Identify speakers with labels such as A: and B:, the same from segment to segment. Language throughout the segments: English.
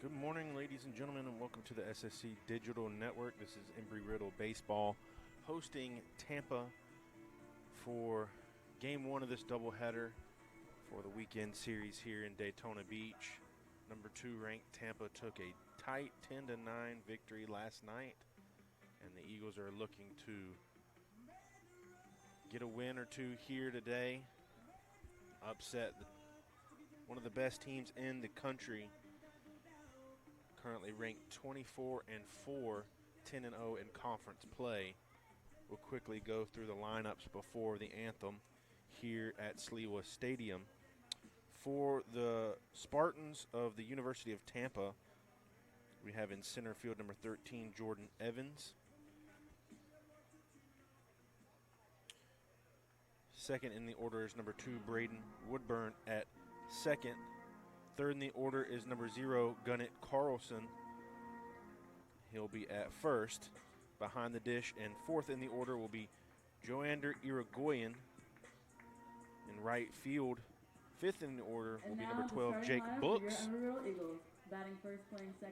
A: Good morning, ladies and gentlemen, and welcome to the SSC Digital Network. This is Embry-Riddle Baseball hosting Tampa for Game 1 of this doubleheader for the weekend series here in Daytona Beach. Number 2 ranked Tampa took a tight 10-9 victory last night, and the Eagles are looking to get a win or two here today, upset one of the best teams in the country, currently ranked 24-4, 10-0 in conference play. We'll quickly go through the lineups before the anthem here at Sliwa Stadium. For the Spartans of the University of Tampa, we have in center field number 13, Jordan Evans. Second in the order is number 2, Braden Woodburn at second. Third in the order is number 0, Gunnett Carlson. He'll be at first behind the dish. And fourth in the order will be Joander Irigoyen in right field. Fifth in the order will be number 12, Jake Books.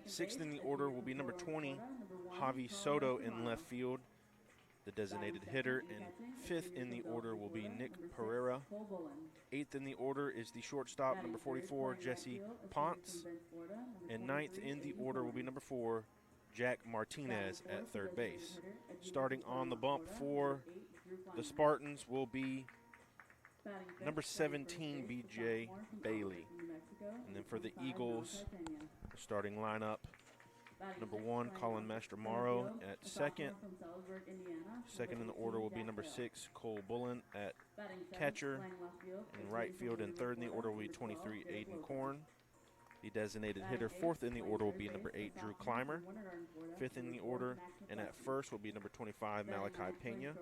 A: Sixth in the order will be number 20, Javi Soto in left field, the designated hitter. And fifth in the order will be Nick Pereira. Eighth in the order is the shortstop, number 44, Jesse Ponce. And ninth in the order will be number 4, Jack Martinez at third base. Starting on the bump for the Spartans will be number 17, B.J. Bailey. And then for the Eagles, starting lineup, number 1, Colin Mastromaro at second. Second in the order will be number 6, Cole Bullen at catcher. In right field and third in the order will be 23, Aiden Korn. The designated hitter. Fourth in the order will be number 8, Drew Clymer. Fifth in the order and at first will be number 25, Malachi Pena.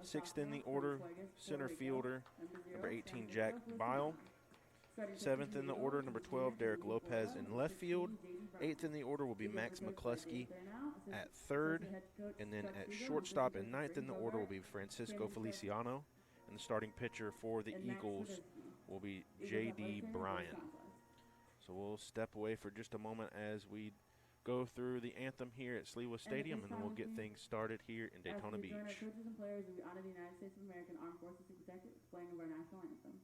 A: Sixth in the order, center fielder, number 18, Jack Bile. Seventh in the order, number 12, Derek Lopez in left field. Eighth in the order will be Max McCluskey at third. And then at shortstop and ninth in the order will be Francisco Feliciano. And the starting pitcher for the Eagles will be J.D. Bryan. So we'll step away for just a moment as we go through the anthem here at Sliwa Stadium, and then we'll get things started here in Daytona Beach.
B: Coaches and players, we honor the United States of America and Armed Forces to protect it, playing of our national anthem.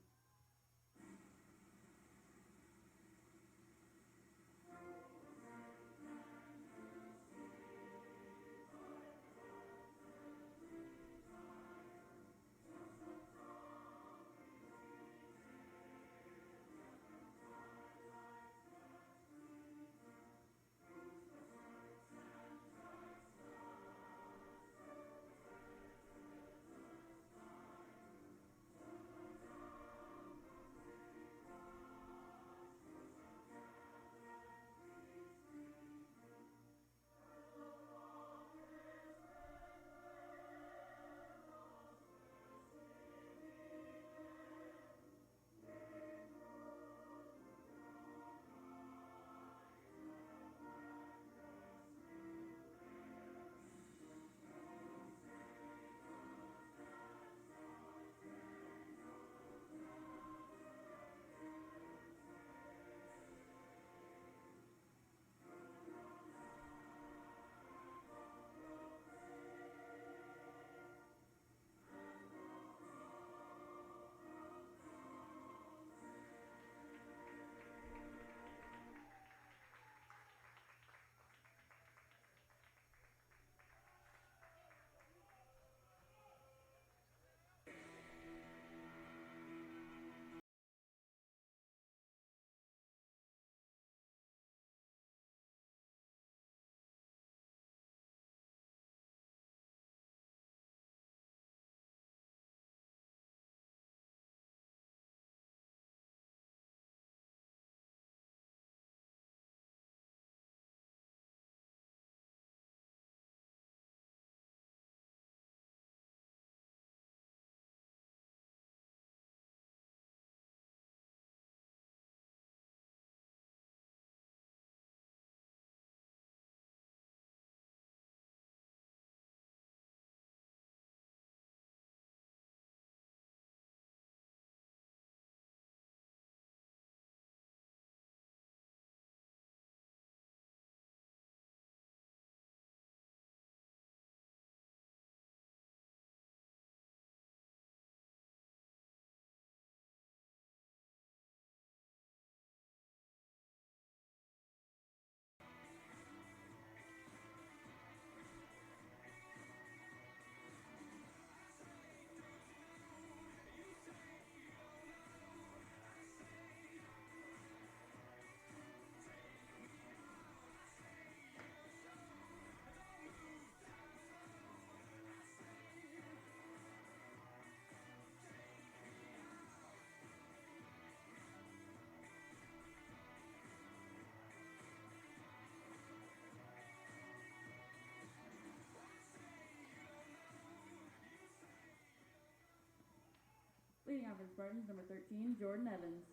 B: Leading off for the Spartans, number 13, Jordan Evans.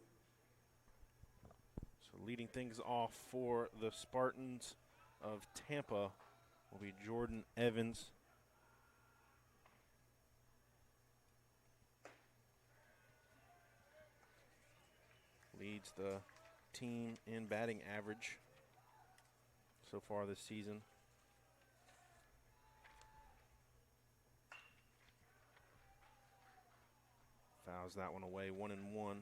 A: So leading things off for the Spartans of Tampa will be Jordan Evans. Leads the team in batting average so far this season. Fouls that one away, 1-1.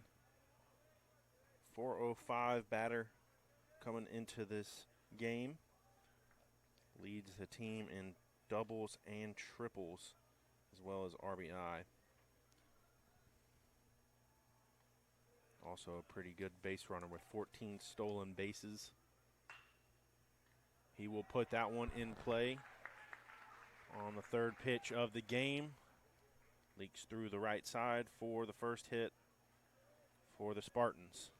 A: 405 batter coming into this game. Leads the team in doubles and triples as well as RBI. Also a pretty good base runner with 14 stolen bases. He will put that one in play on the third pitch of the game. Leaks through the right side for the first hit for the Spartans.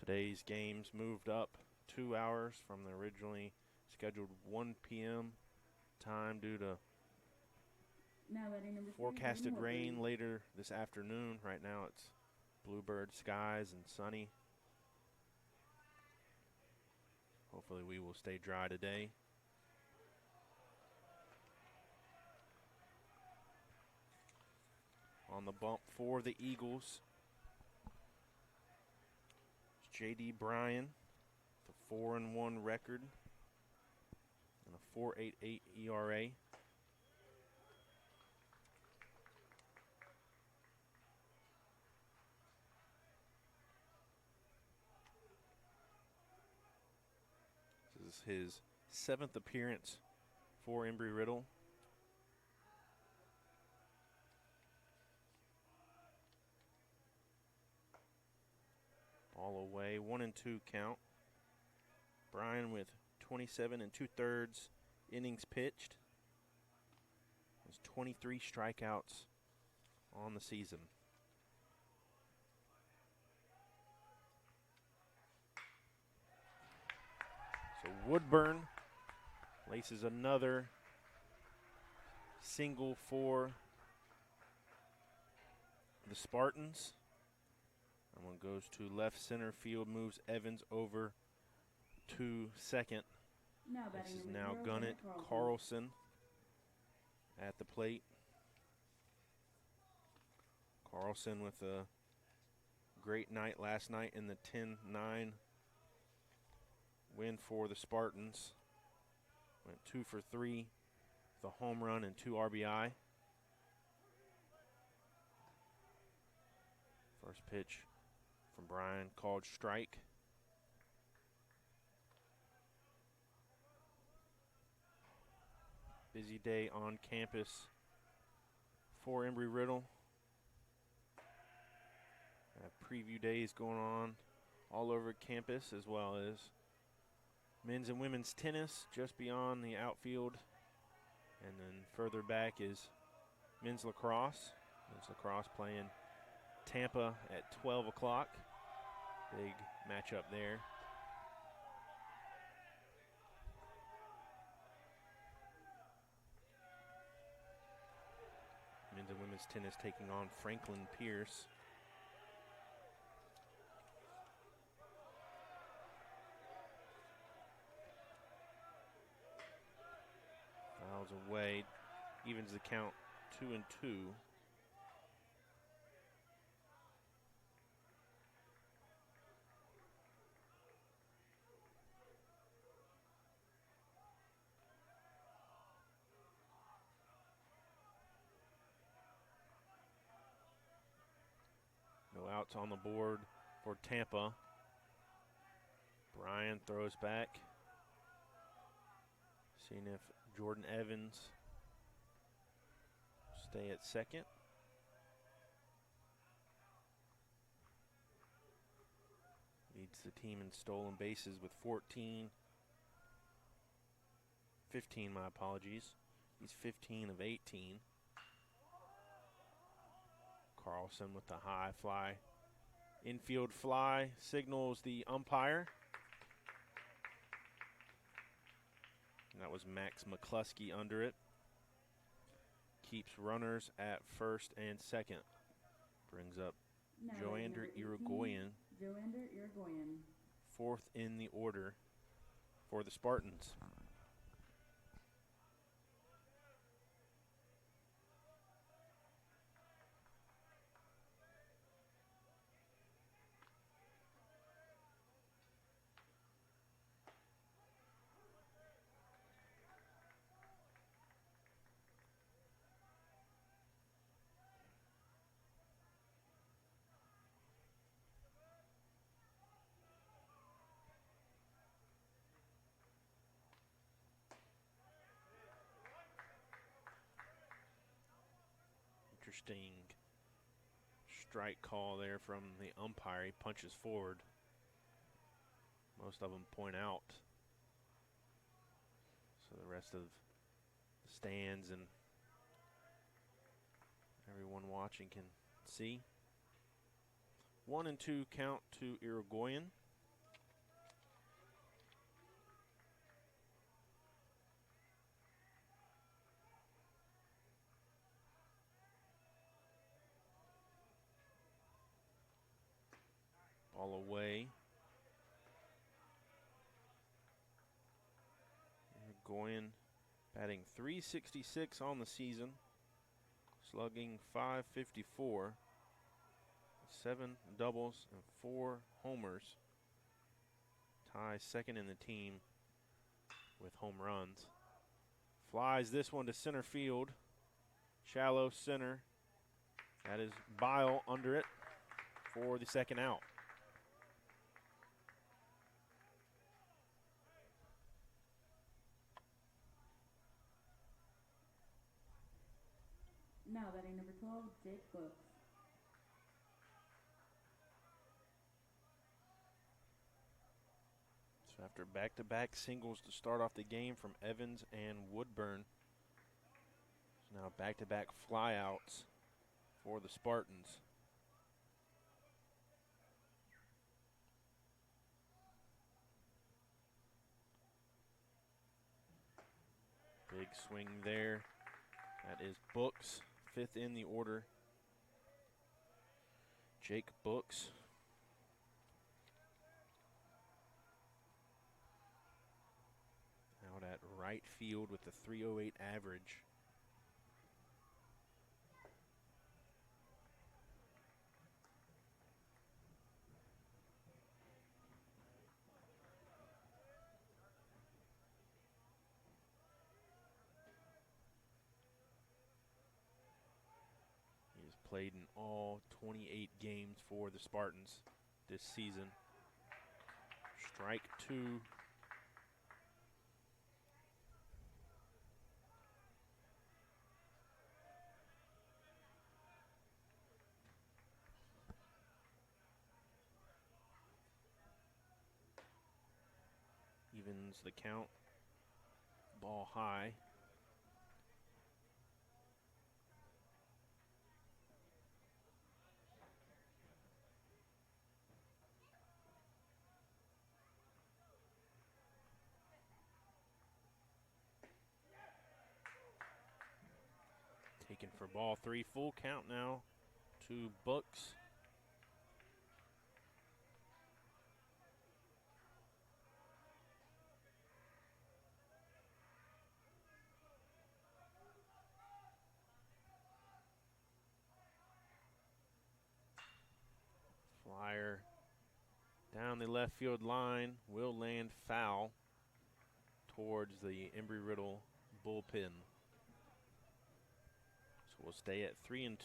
A: Today's games moved up 2 hours from the originally scheduled 1 p.m. time due to
B: Now batting number 3,
A: forecasted
B: Jordan
A: rain
B: Woodley.
A: later this afternoon. Right now it's bluebird skies and sunny. Hopefully we will stay dry today. On the bump for the Eagles, it's J.D. Bryan, the 4-1 record and a 4.88 ERA. This is his 7th appearance for Embry-Riddle. All away, 1-2 count. Bryan with 27 2/3 innings pitched. Has 23 strikeouts on the season. So Woodburn laces another single for the Spartans. That one goes to left center field, moves Evans over to second.
B: Now
A: This
B: batting
A: is
B: number
A: now
B: 0,
A: Gunnett
B: Bennett
A: Carlson at the plate. Carlson with a great night last night in the 10-9 win for the Spartans. Went 2 for 3, the home run and 2 RBI. First pitch from Bryan called strike. Busy day on campus for Embry-Riddle. Preview days going on all over campus, as well as men's and women's tennis just beyond the outfield. And then further back is men's lacrosse. Men's lacrosse playing Tampa at 12 o'clock. Big matchup there. Men's and women's tennis taking on Franklin Pierce. Fouls away, evens the count 2-2. No outs on the board for Tampa. Bryan throws back. Seeing if Jordan Evans stay at second. Leads the team in stolen bases with 15, my apologies. He's 15 of 18. Carlson with the high fly. Infield fly signals the umpire. And that was Max McCluskey under it. keeps runners at first and second. Brings up
B: Now
A: Joander Irigoyen,
B: Joander Irigoyen.
A: fourth in the order for the Spartans. Interesting strike call there from the umpire. He punches forward. Most of them point out, so the rest of the stands and everyone watching can see. 1-2 count to Irigoyen. Ball away. Irigoyen batting .366 on the season, slugging .554, 7 doubles and 4 homers. Ties second in the team with home runs. Flies this one to center field. Shallow center. That is Bile under it for the second out.
B: Now batting number 12, Jake Books.
A: So after back-to-back singles to start off the game from Evans and Woodburn, so now back-to-back flyouts for the Spartans. Big swing there. That is Books, fifth in the order. Jake Books. Out at right field with the .308 average. He has played in all 28 games for the Spartans this season. Strike two. Evens the count. Ball high. Taken for ball three. Full count now to Books. Flyer down the left field line will land foul towards the Embry-Riddle bullpen. So we'll stay at 3-2.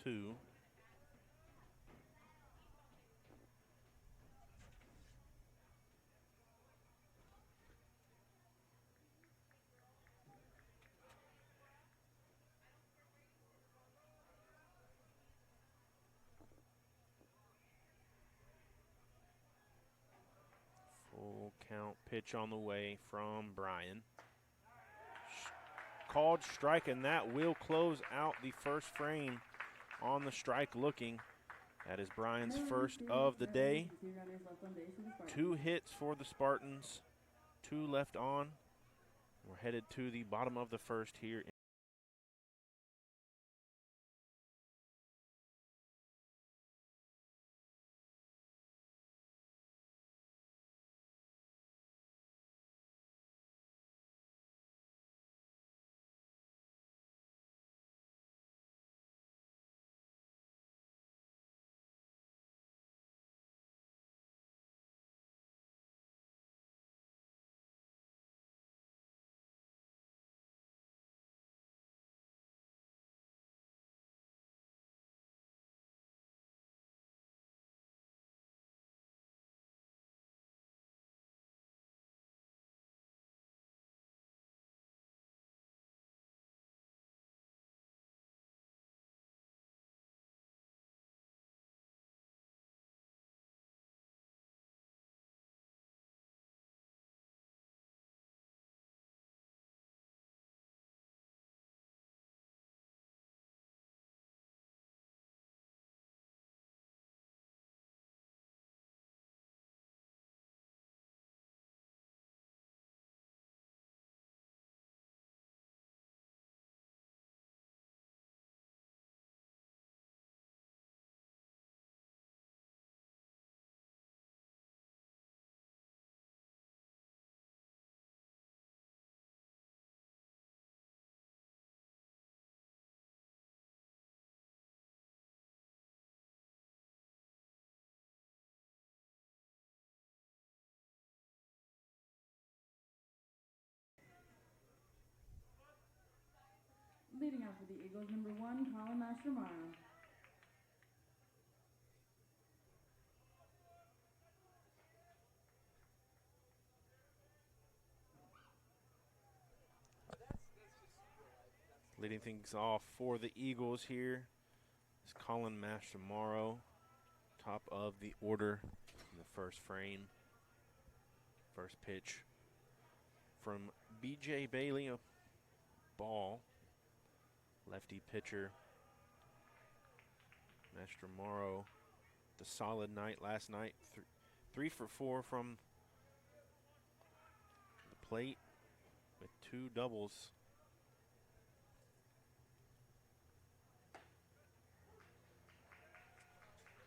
A: Full count pitch on the way from Brian. Called strike, and that will close out the first frame on the strike looking. That is Brian's first of the day. 2 hits for the Spartans, 2 left on. We're headed to the bottom of the first here
B: now for the Eagles, number 1, Colin Mastromaro.
A: Leading things off for the Eagles here is Colin Mastromaro, top of the order in the first frame. First pitch from B.J. Bailey, a ball. Lefty pitcher. Mastromaro, the solid night last night. 3 for 4 from the plate with 2 doubles.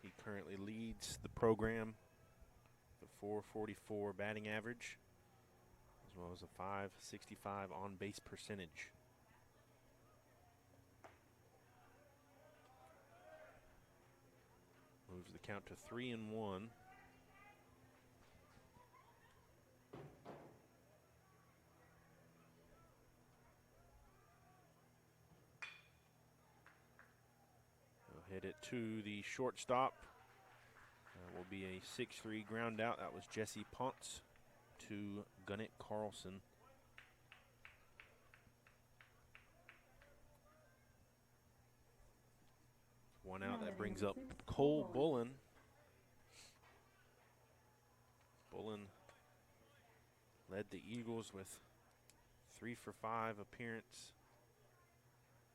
A: He currently leads the program with a 444 batting average, as well as a 565 on base percentage. Moves the count to 3-1. He'll hit it to the shortstop. That will be a 6-3 ground out. That was Jesse Ponce to Gunnett Carlson. One out. That brings up Cole Bullen. Bullen led the Eagles with 3 for 5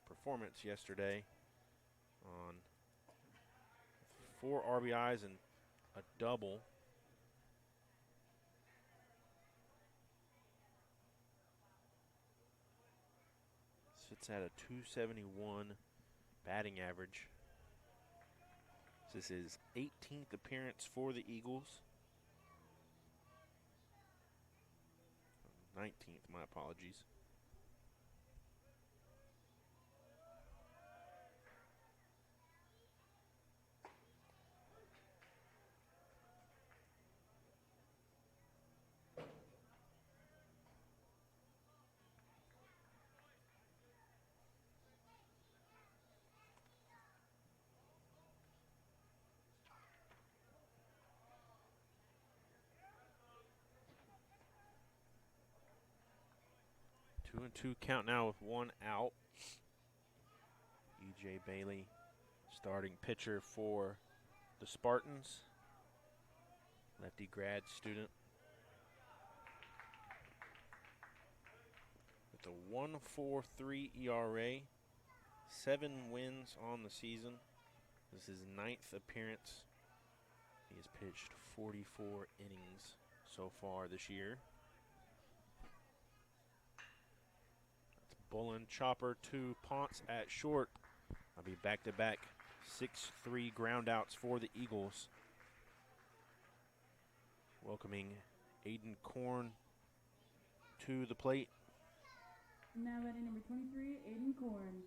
A: performance yesterday on 4 RBIs and a double. Sits at a 271 batting average. This is his 18th appearance for the Eagles. 19th, my apologies. Two and two count now with 1 out. E.J. Bailey, starting pitcher for the Spartans. Lefty grad student. With a 1.43 ERA, 7 wins on the season. This is his 9th appearance. He has pitched 44 innings so far this year. Bullen chopper to Ponce at short. I'll be back-to-back 6-3 groundouts for the Eagles. Welcoming Aiden Korn to the plate.
B: Now batting number 23, Aiden Korn.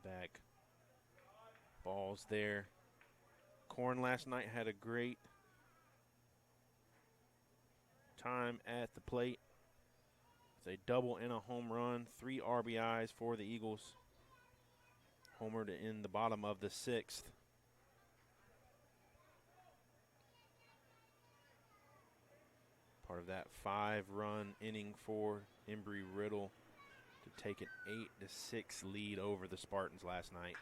A: Back balls there. Korn last night had a great time at the plate. It's a double and a home run, 3 RBIs for the Eagles. Homered in the bottom of the 6th. Part of that 5-run inning for Embry-Riddle to take an 8-6 lead over the Spartans last night.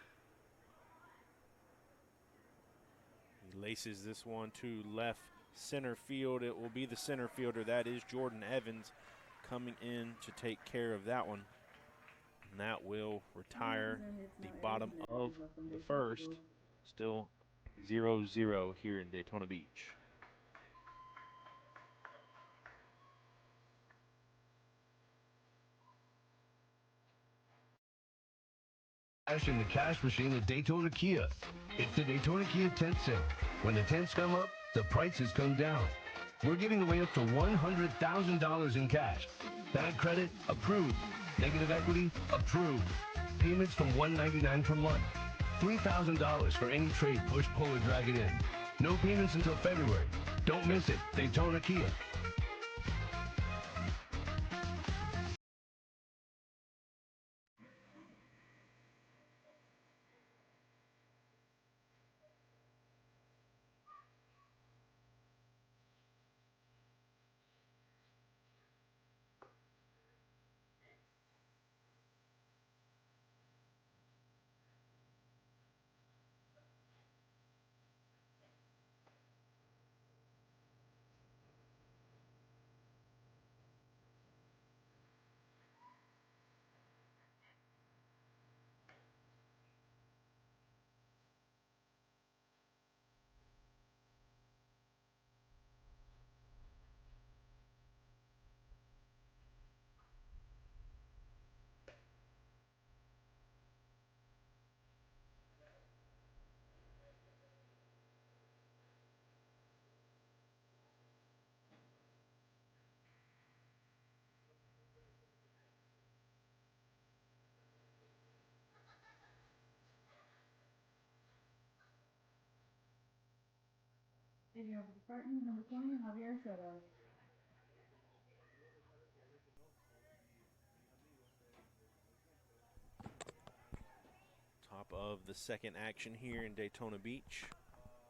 A: He laces this one to left center field. It will be the center fielder. That is Jordan Evans coming in to take care of that one. And that will retire the bottom of the first. Still 0-0 here in Daytona Beach.
C: Cash in the cash machine at Daytona Kia. It's the Daytona Kia tent sale. When the tents come up, the prices come down. We're giving away up to $100,000 in cash. Bad credit? Approved. Negative equity? Approved. Payments from $199 per month. $3,000 for any trade, push, pull, or drag it in. No payments until February. Don't miss it. Daytona Kia.
B: Video for Spartans, number 20, Javier Soto.
A: Top of the second action here in Daytona Beach.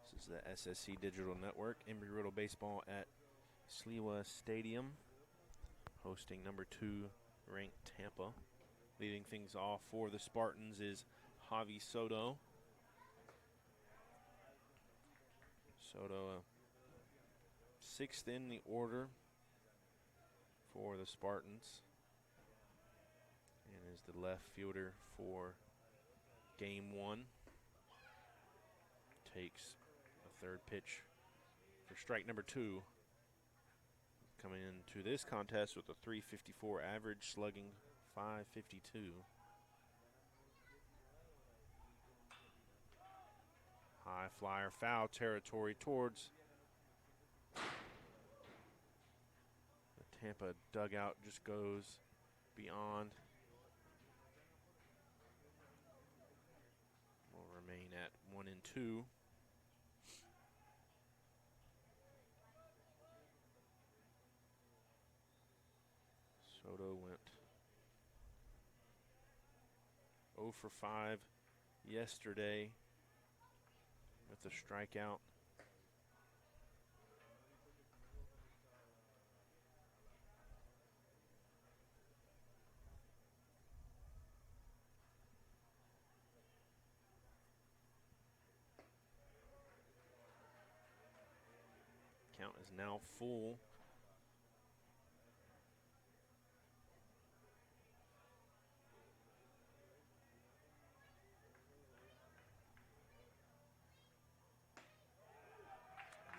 A: This is the SSC Digital Network. Embry-Riddle baseball at Sliwa Stadium, hosting number 2 ranked Tampa. Leading things off for the Spartans is Javi Soto. Soto, 6th in the order for the Spartans, and is the left fielder for game 1. Takes a third pitch for strike number 2. Coming into this contest with a .354 average, slugging .552. High flyer, foul territory towards the Tampa dugout, just goes beyond. Will remain at 1-2. Soto went 0 for 5 yesterday with a strikeout. Count is now full.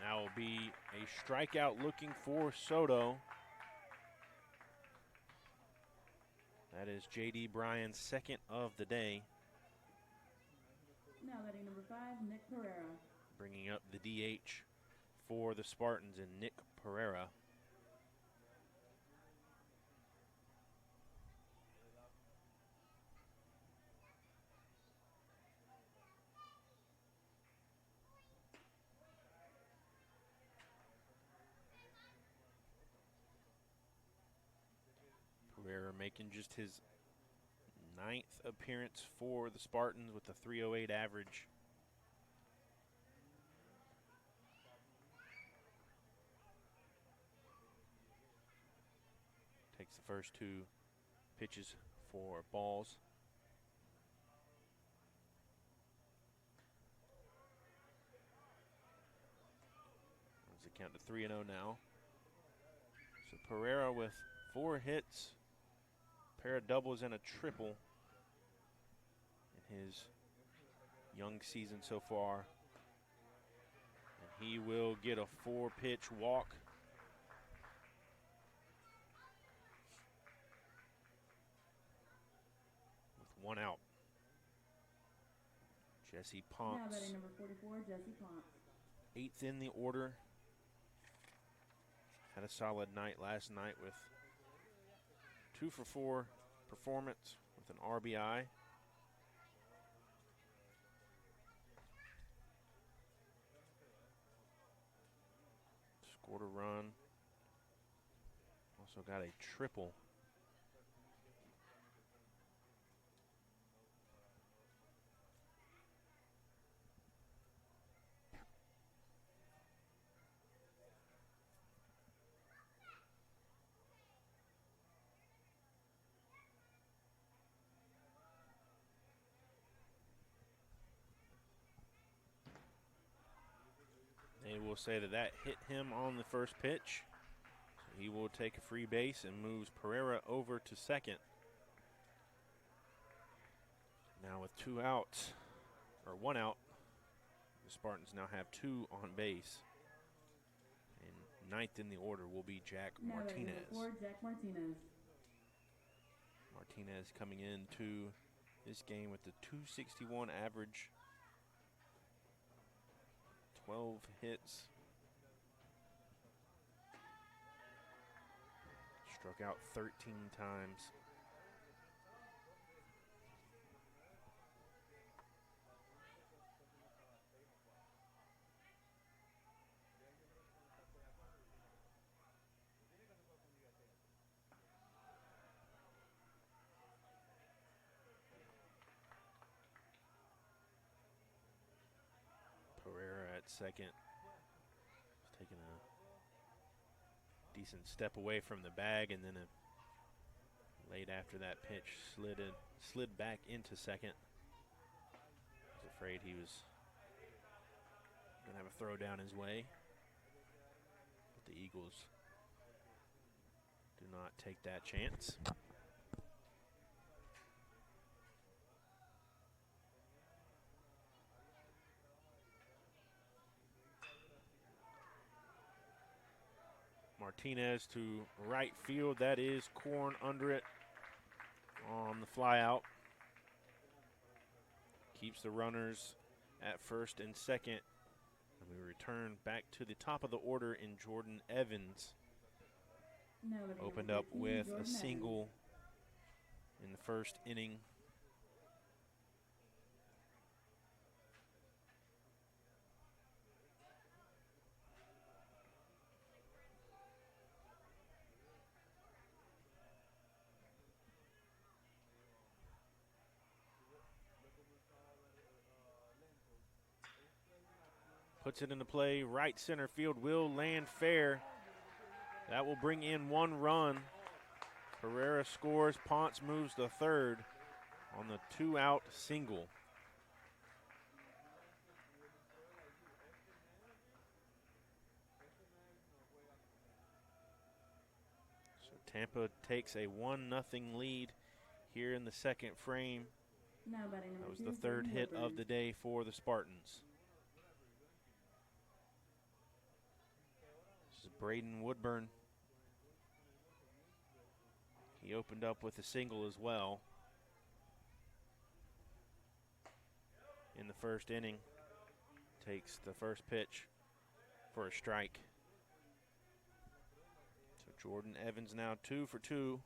A: That will be a strikeout looking for Soto. That is J.D. Bryan's second of the day.
B: Now letting number 5, Nick Pereira.
A: Bringing up the DH for the Spartans in Nick Pereira. Pereira making just his 9th appearance for the Spartans with a .308 average. Takes the first 2 pitches for balls. As it count to 3-0 now. So Pereira with 4 hits, pair of doubles and a triple in his young season so far. And he will get a 4-pitch walk. With 1 out. Jesse
B: Now
A: Ponce,
B: batting number 44, Jesse Ponce.
A: 8th in the order. Had a solid night last night with 2 for 4 performance with an RBI. Scored a run. Also got a triple. They will say that that hit him on the first pitch. So he will take a free base and moves Pereira over to second. Now with 2 outs, or 1 out, the Spartans now have 2 on base. And 9th in the order will be Jack
B: Now batting
A: Martinez.
B: number 4, Jack Martinez.
A: Martinez coming into this game with the .261 average. 12 hits. Struck out 13 times. Pereira at second. Taking a decent step away from the bag, and then late after that pitch slid back into second. Was afraid he was gonna have a throw down his way, but the Eagles do not take that chance. Martinez to right field. That is Korn under it on the fly out. Keeps the runners at first and second. And we return back to the top of the order in Jordan Evans.
B: Now batting
A: Opened
B: number
A: up
B: 15,
A: with
B: Jordan
A: a
B: Evans.
A: single in the first inning. Puts it into play, right center field, will land fair. That will bring in 1 run. Pereira scores, Ponce moves to third on the 2-out single. So Tampa takes a 1-0 lead here in the second frame.
B: Now batting number
A: That was
B: 2,
A: the third
B: Braden
A: hit
B: Woodburn.
A: of the day for the Spartans. This is Braden Woodburn. He opened up with a single as well in the first inning. Takes the first pitch for a strike. So Jordan Evans now 2 for 2.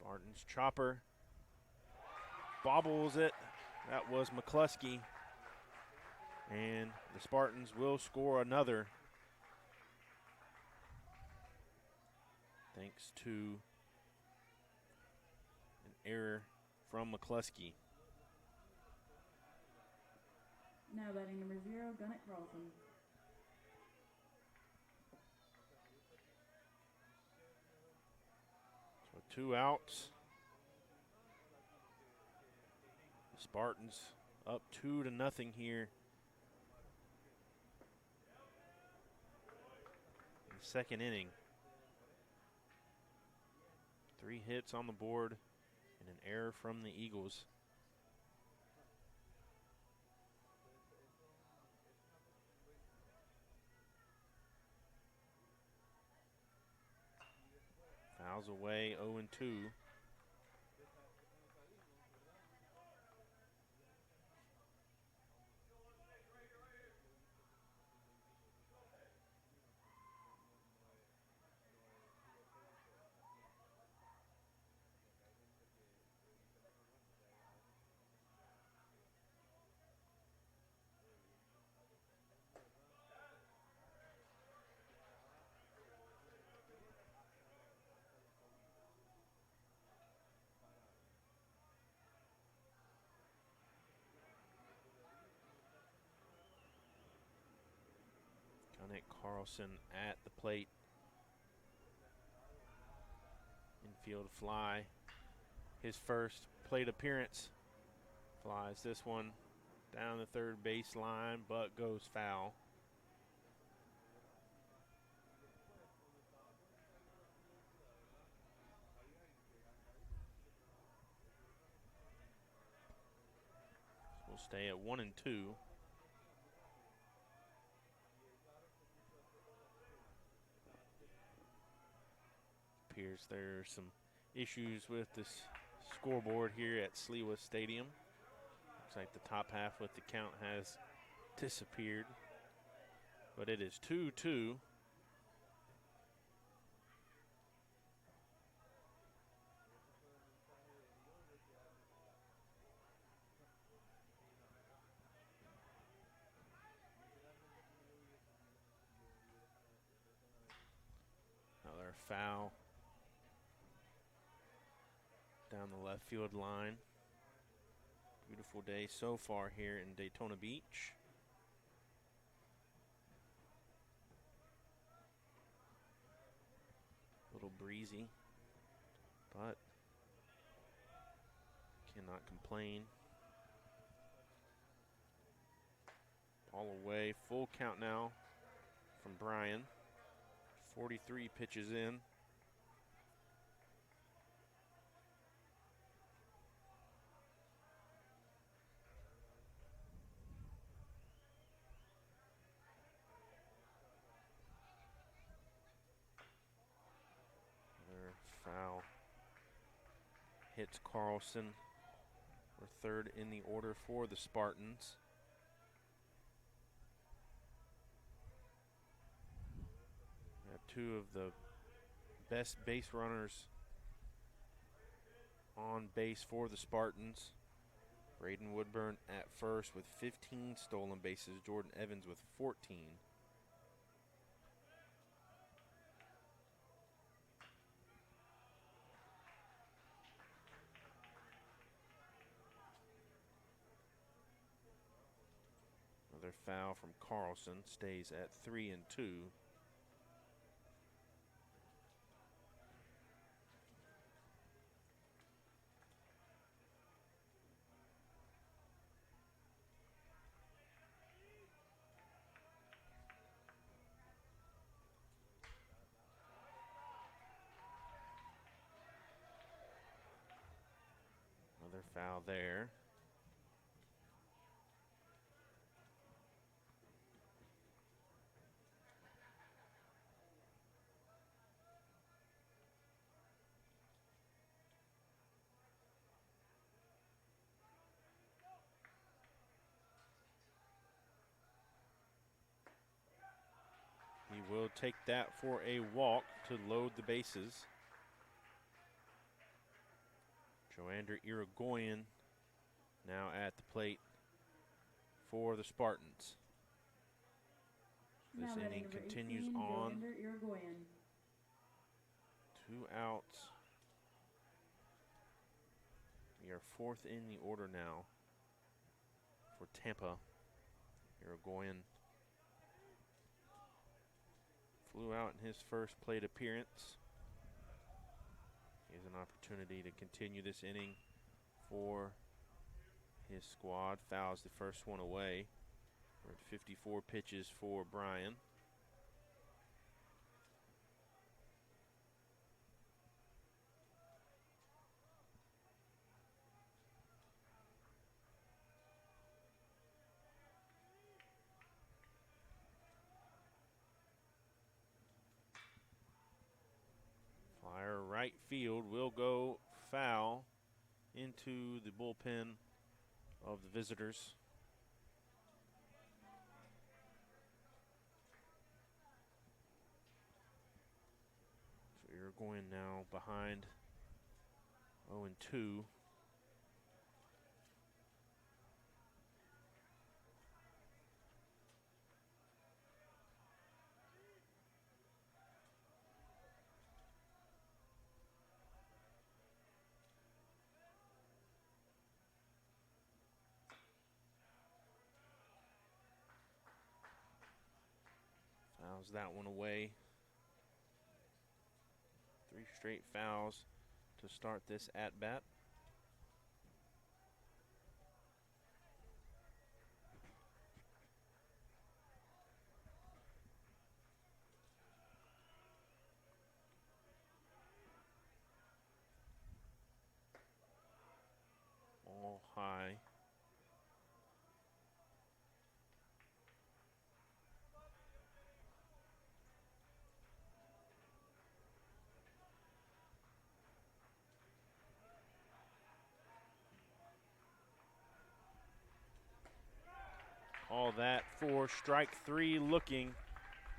A: Spartans chopper bobbles it. That was McCluskey. And the Spartans will score another, thanks to an error from McCluskey.
B: Now batting number 0, Gunnett Carlson.
A: So 2 outs. The Spartans up 2-0 here in the second inning. 3 hits on the board and an error from the Eagles. Fouls away, 0-2. Carlson at the plate. Infield fly. His first plate appearance. Flies this one down the third base line, but goes foul. We'll stay at 1-2. Appears there's some issues with this scoreboard here at Sliwa Stadium. Looks like the top half with the count has disappeared. But it is 2-2. Another foul down the left field line. Beautiful day so far here in Daytona Beach. A little breezy, but cannot complain. All away, full count now from Brian. 43 pitches in. Foul hits Carlson. We're third in the order for the Spartans. We have two of the best base runners on base for the Spartans. Braden Woodburn at first with 15 stolen bases. Jordan Evans with 14. Another foul from Carlson, stays at 3-2. Another foul there. He will take that for a walk to load the bases. Joander Irigoyen now at the plate for the Spartans. This inning continues on. 2 outs. We are fourth in the order now for Tampa. Irigoyen flew out in his first plate appearance. He has an opportunity to continue this inning for his squad. Fouls the first one away. We're at 54 pitches for Brian. Flyer right field will go foul into the bullpen of the visitors. So Irigoyen now behind 0-2. Fouls that one away. 3 straight fouls to start this at-bat. All high. All that for strike 3 looking,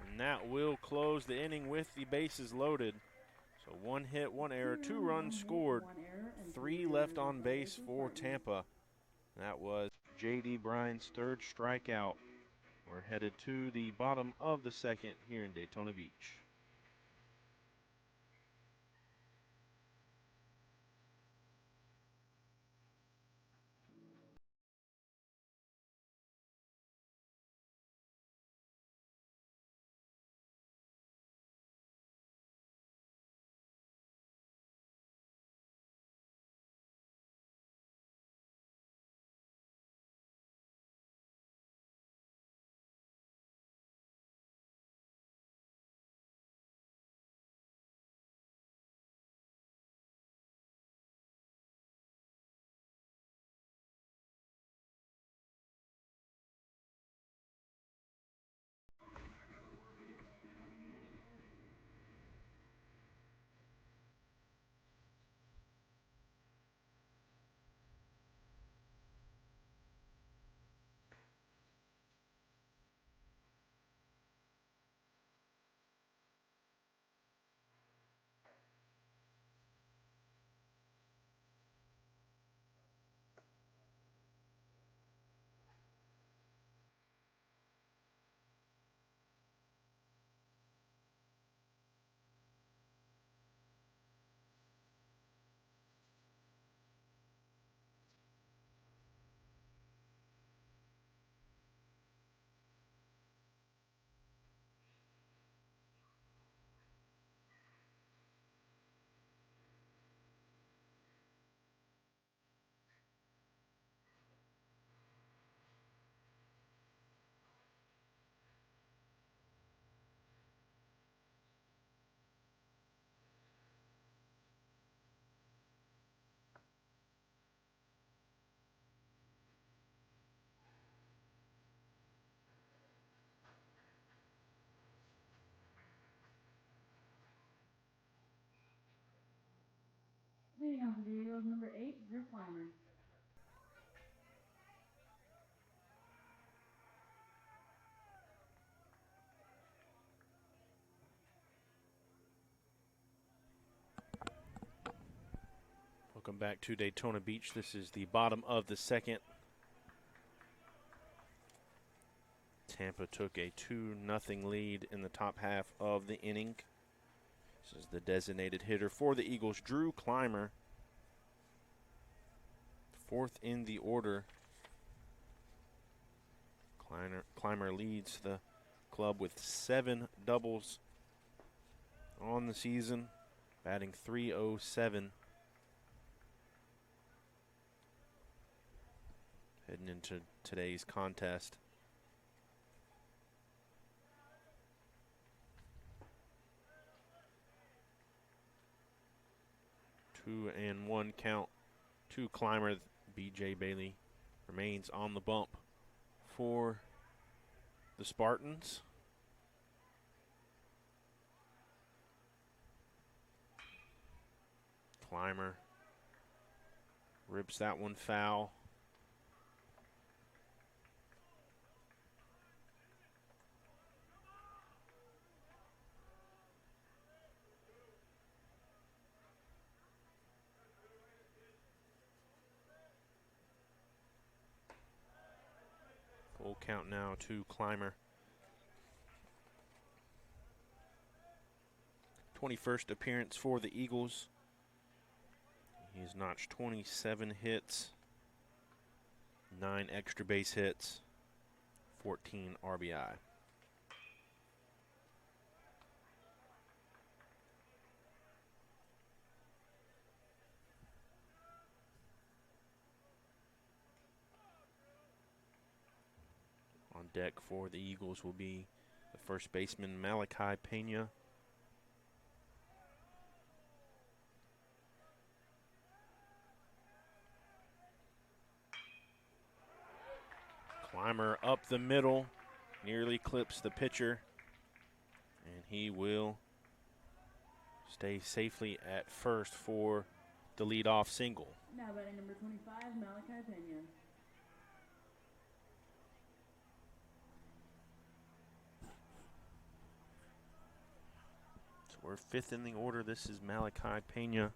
A: and that will close the inning with the bases loaded. So 1 hit, 1 error, 2 runs scored, 3 left on base for Tampa. That was J.D. Bryan's 3rd strikeout. We're headed to the bottom of the 2nd here in Daytona Beach.
B: Leading off the Eagles, number 8, Drew Clymer.
A: Welcome back to Daytona Beach. This is the bottom of the 2nd. Tampa took a 2-0 lead in the top half of the inning. This is the designated hitter for the Eagles, Drew Clymer. 4th in the order. Clymer leads the club with 7 doubles on the season, batting .307. Heading into today's contest. Two and one count to Clymer. B.J. Bailey remains on the bump for the Spartans. Clymer rips that one foul. Full count now to Clymer. 21st appearance for the Eagles. He's notched 27 hits, 9 extra base hits, 14 RBI. On deck for the Eagles will be the first baseman, Malachi Pena. Climber up the middle, nearly clips the pitcher, and he will stay safely at first for the leadoff single.
B: Now batting number 25, Malachi Pena.
A: So we're fifth in the order. This is Malachi Pena.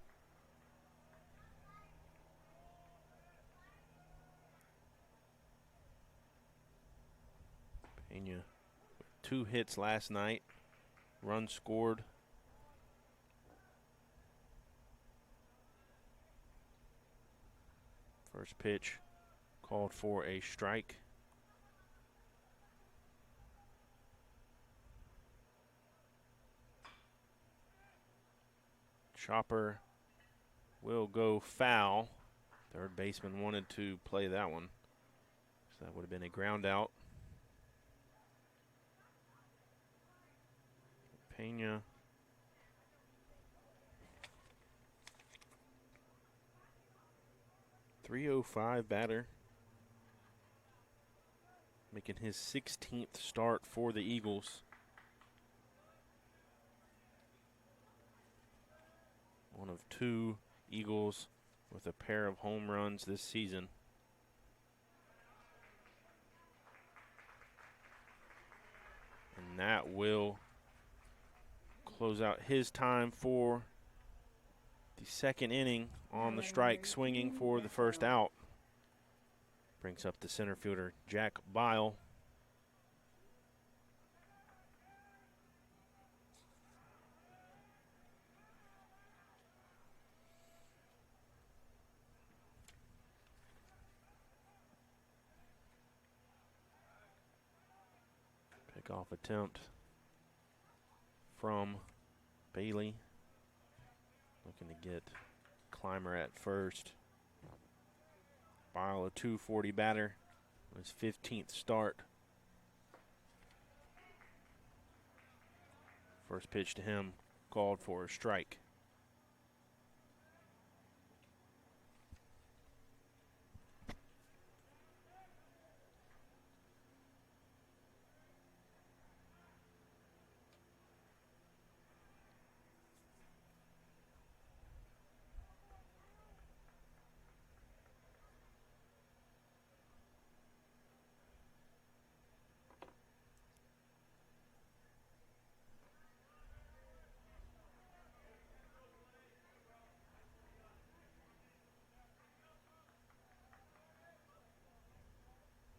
A: Pena with 2 hits last night, run scored. First pitch called for a strike. Chopper will go foul. Third baseman wanted to play that one, so that would have been a ground out. Pena .305 batter, making his 16th start for the Eagles. One of 2 Eagles with a pair of home runs this season. And that will close out his time for the second inning on the strike, swinging for the first out. Brings up the center fielder, Jack Bile. Pickoff attempt from Bailey. Looking to get Climber at first. Bile, a .240 batter, his 15th start. First pitch to him called for a strike.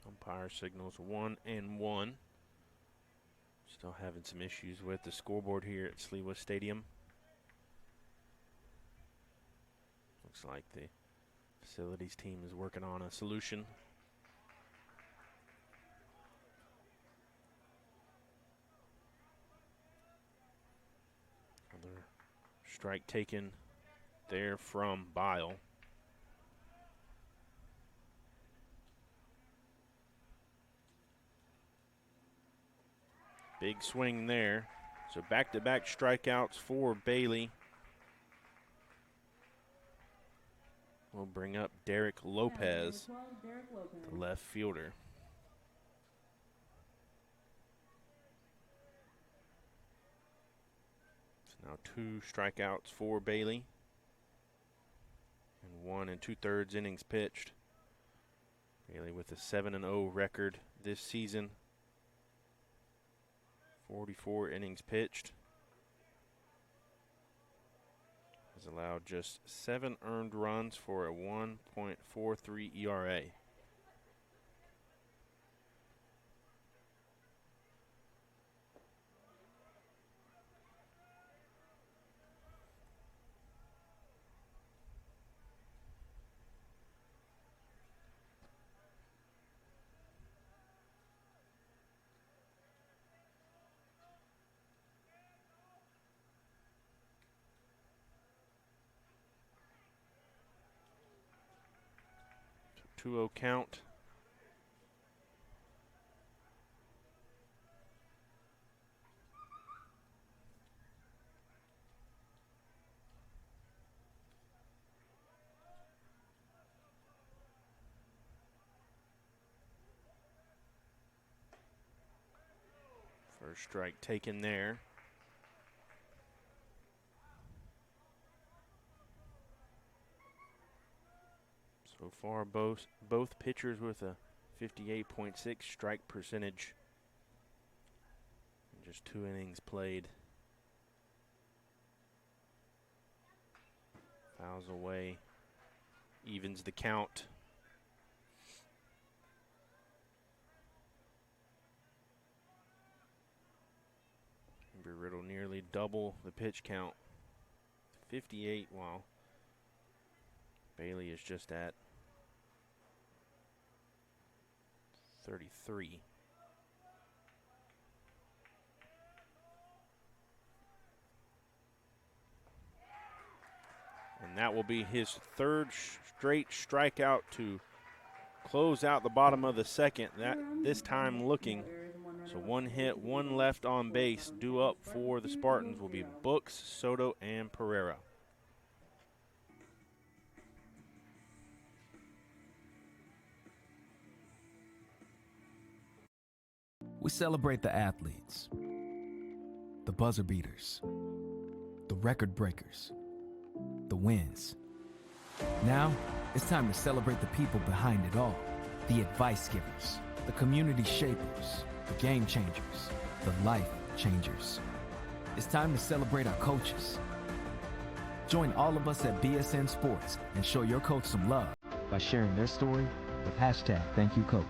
A: Umpire signals 1-1. Still having some issues with the scoreboard here at Sliwa Stadium. Looks like the facilities team is working on a solution. Another strike taken there from Bile. Big swing there. So back-to-back strikeouts for Bailey. We'll bring up Derek Lopez, the left fielder. So now 2 strikeouts for Bailey. And 1 2/3 innings pitched. Bailey with a 7-0 record this season. 44 innings pitched. Has allowed just 7 earned runs for a 1.43 ERA. So 2-0 count. First strike taken there. So far, both pitchers with a 58.6 strike percentage. And just 2 innings played. Fouls away. Evens the count. Embry-Riddle nearly double the pitch count. 58, while Bailey is just at 33. And that will be his 3rd straight strikeout to close out the bottom of the second. This time looking. So 1 hit, 1 left on base. Due up for the Spartans will be Books, Soto, and Pereira.
D: We celebrate the athletes, the buzzer beaters, the record breakers, the wins. Now, it's time to celebrate the people behind it all. The advice givers, the community shapers, the game changers, the life changers. It's time to celebrate our coaches. Join all of us at BSN Sports and show your coach some love by sharing their story with #ThankYouCoach.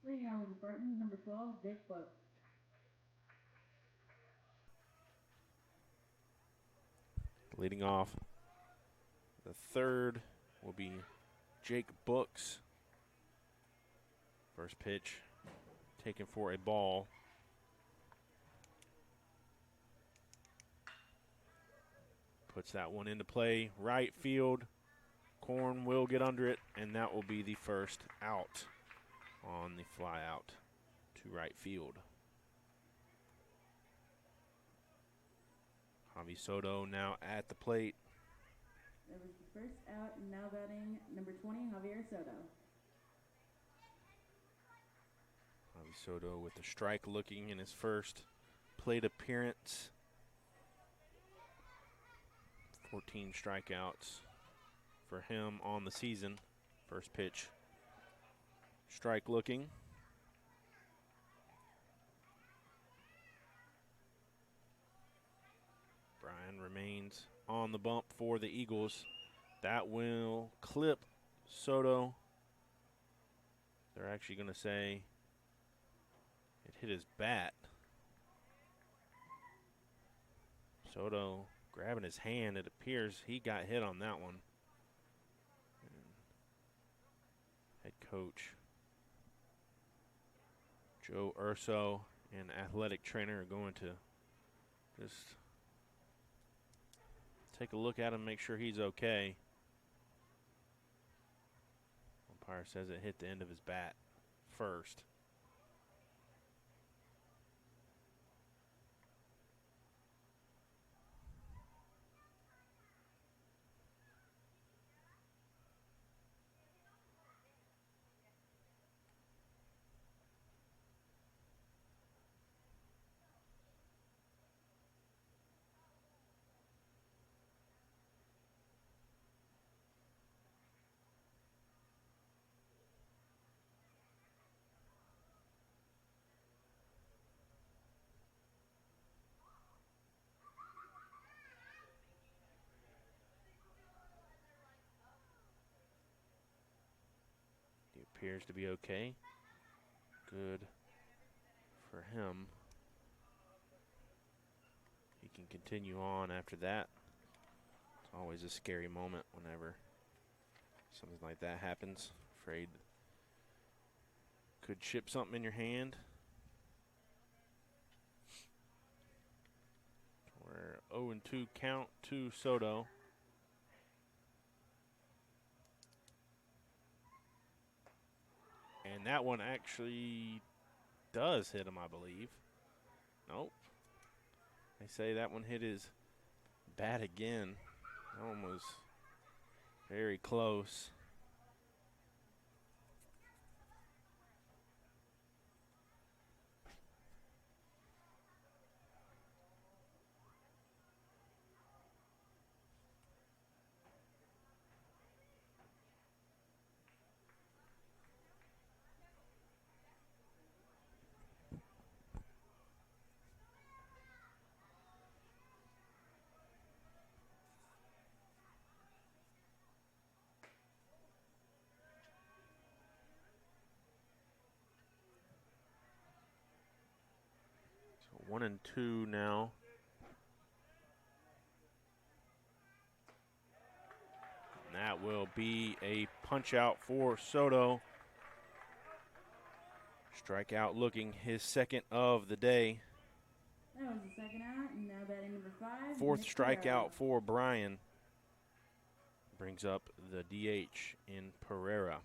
B: Leading out with the Spartans, number 12, Jake Buck.
A: Leading off the 3rd will be Jake Books. First pitch taken for a ball. Puts that one into play. Right field. Korn will get under it, and that will be the first out on the fly out to right field. Javi Soto now at the plate.
B: That was the first out, and now batting number 20, Javier Soto.
A: Javi Soto with the strike looking in his first plate appearance. 14 strikeouts for him on the season. First pitch, strike looking. Brian remains on the bump for the Eagles. That will clip Soto. They're actually going to say it hit his bat. Soto grabbing his hand. It appears he got hit on that one. And head coach Joe Urso and athletic trainer are going to just take a look at him, make sure he's okay. Umpire says it hit the end of his bat first. appears to be okay. Good for him. He can continue on after that. It's always a scary moment whenever something like that happens. Afraid could chip something in your hand. We're 0-2 count to Soto. And that one actually does hit him, I believe. Nope. They say that one hit his bat again. That one was very close. So 1-2 now. And that will be a punch out for Soto. Strikeout looking his second of the day.
B: That was the second out, and now batting number 5.
A: Fourth
B: Nick
A: strikeout
B: Pereira.
A: for Brian. Brings up the DH in Pereira.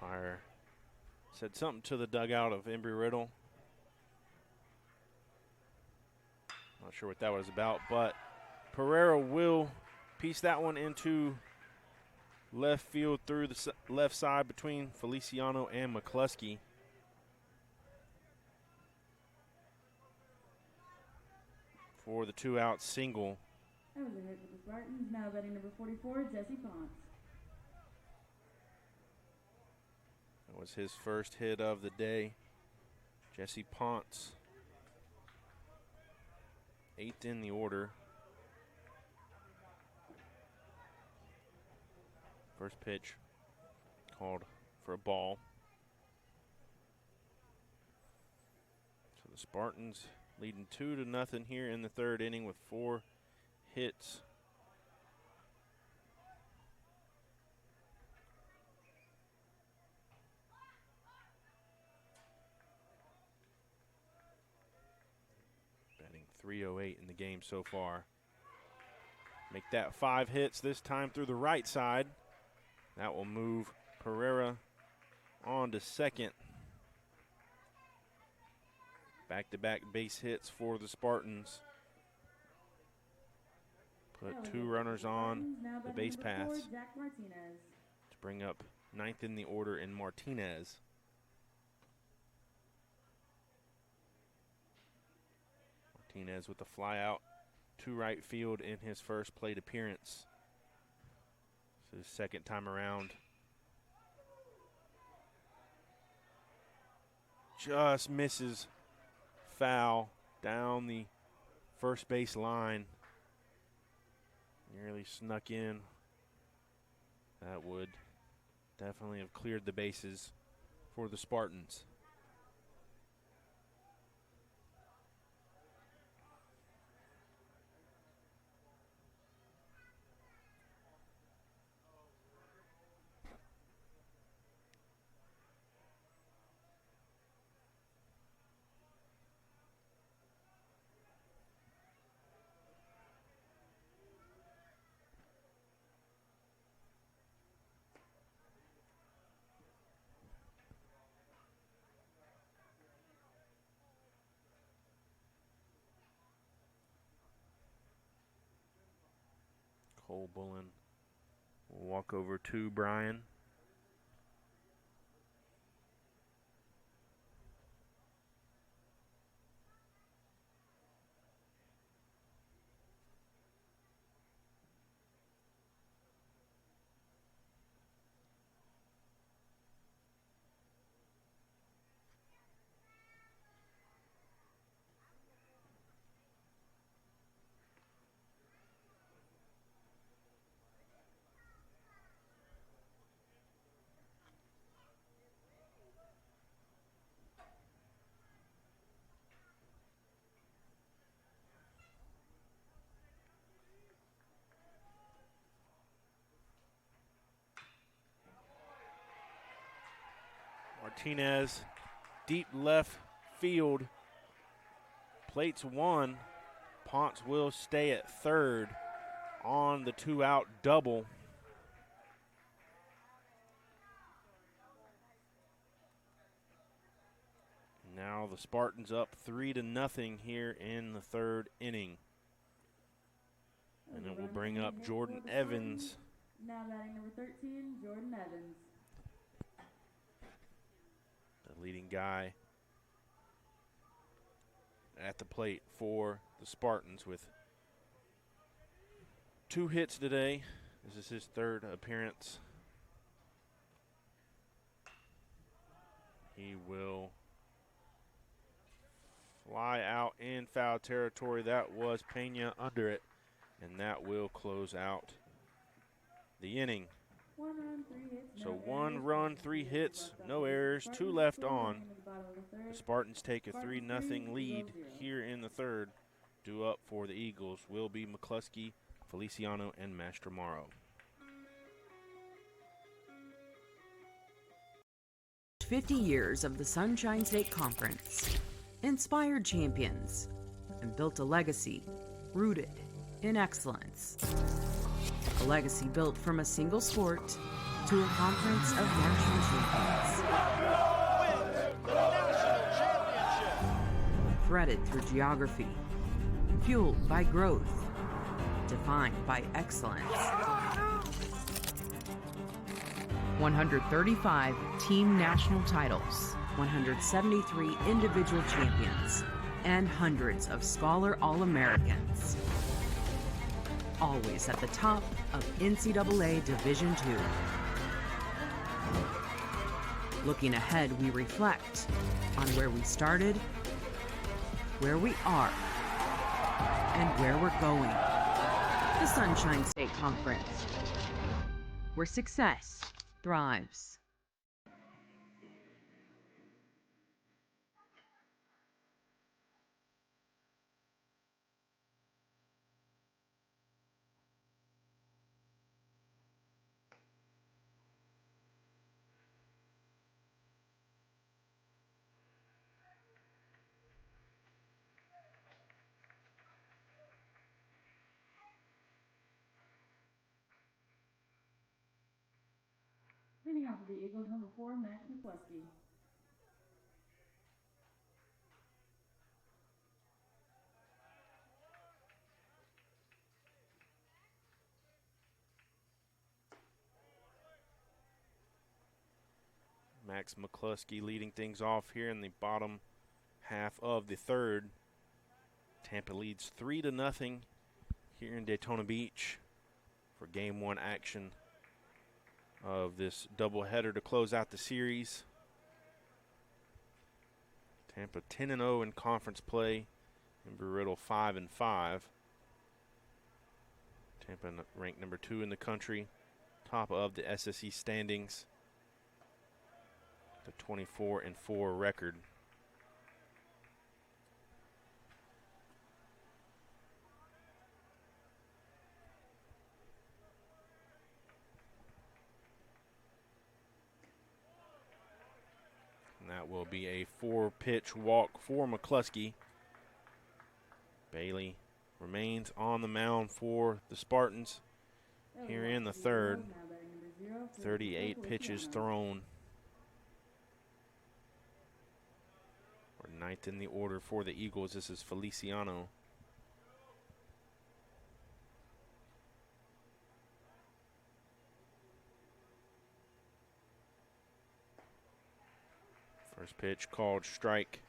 A: Umpire said something to the dugout of Embry-Riddle. Not sure what that was about, but Pereira will piece that one into left field through the left side between Feliciano and McCluskey. For the 2-out single.
B: That was a hit for the Spartans. Now batting number 44, Jesse Ponce.
A: That was his first hit of the day. Jesse Ponce. 8th in the order. First pitch called for a ball. So the Spartans leading 2-0 here in the third inning with 4 hits. Batting .308 in the game so far. Make that 5 hits this time through the right side. That will move Pereira on to second. Back-to-back base hits for the Spartans. Put 2 runners on the base paths
B: Jack Martinez.
A: to bring up 9th in the order in Martinez. Martinez with a fly out to right field in his first plate appearance. So his second time around. Just misses foul down the first base line. Nearly snuck in. That would definitely have cleared the bases for the Spartans. Cole Bullen will walk over to Brian. Martinez, deep left field. Plates one. Ponce will stay at third on the 2-out double. Now the Spartans up 3-0 here in the third inning. And it will bring up Jordan Evans.
B: Now batting number 13, Jordan Evans.
A: The leading guy at the plate for the Spartans with 2 hits today. This is his third appearance. He will fly out in foul territory. That was Pena under it, and that will close out the inning.
B: 1 run, 3 hits.
A: So
B: no
A: 1
B: errors.
A: run, 3 hits, no errors, 2 left on. The Spartans take a
B: Spartans
A: 3-0
B: 3,
A: lead
B: Eagles 0.
A: here in the third. Due up for the Eagles will be McCluskey, Feliciano, and Mastromaro.
E: 50 years of the Sunshine State Conference, inspired champions, and built a legacy rooted in excellence. A legacy built from a single sport to a conference of national champions. Threaded through geography, fueled by growth, defined by excellence. 135 team national titles, 173 individual champions, and hundreds of Scholar All-Americans. Always at the top of NCAA Division II. Looking ahead, we reflect on where we started, where we are, and where we're going. The Sunshine State Conference, where success thrives.
B: Leading off of the Eagles, number 4, Max McCluskey.
A: Max McCluskey leading things off here in the bottom half of the third. Tampa leads 3-0 here in Daytona Beach for Game 1 action of this doubleheader to close out the series. Tampa 10-0 in conference play. Embry-Riddle 5-5. Tampa ranked number 2 in the country, top of the SSE standings. The 24-4 record. And that will be a 4-pitch walk for McCluskey. Bailey remains on the mound for the Spartans here in the third. 38 pitches thrown. Or ninth in the order for the Eagles. This is Feliciano. First pitch called strike.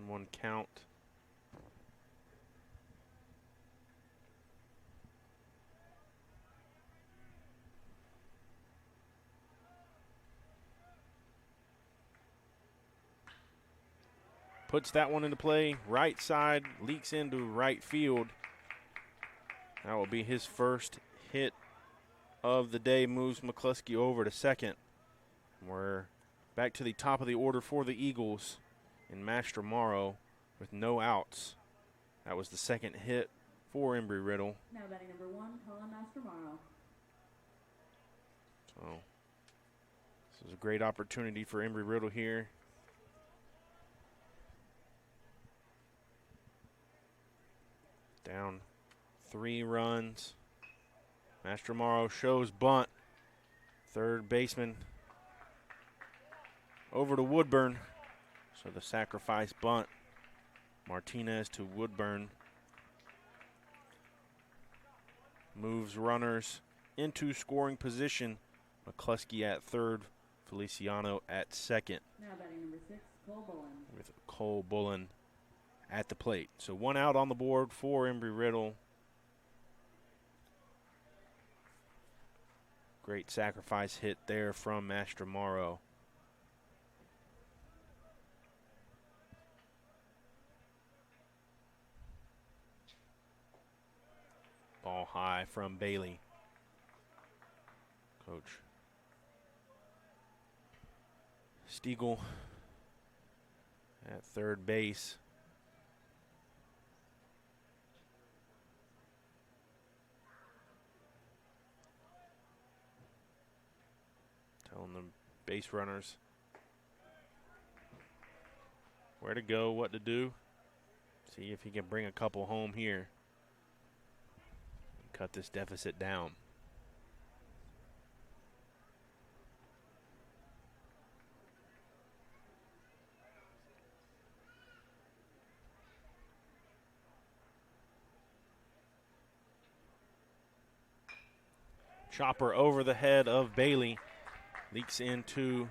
A: One count. Puts that one into play. Right side, leaks into right field. That will be his first hit of the day moves McCluskey over to second. We're back to the top of the order for the Eagles in Mastromaro with no outs. That was the second hit for Embry-Riddle.
B: Now batting number 1, Colin Mastromaro.
A: So this is a great opportunity for Embry-Riddle here. Down 3 runs. Mastromaro shows bunt. Third baseman over to Woodburn. So the sacrifice bunt. Martinez to Woodburn. Moves runners into scoring position. McCluskey at third. Feliciano at second.
B: Now batting number 6, Cole Bullen.
A: With Cole Bullen at the plate. So 1 out on the board for Embry-Riddle. Great sacrifice hit there from Mastromaro. Ball high from Bailey. Coach Stiegel at third base. Telling the base runners where to go, what to do. See if he can bring a couple home here. Cut this deficit down. Chopper over the head of Bailey. Leaks into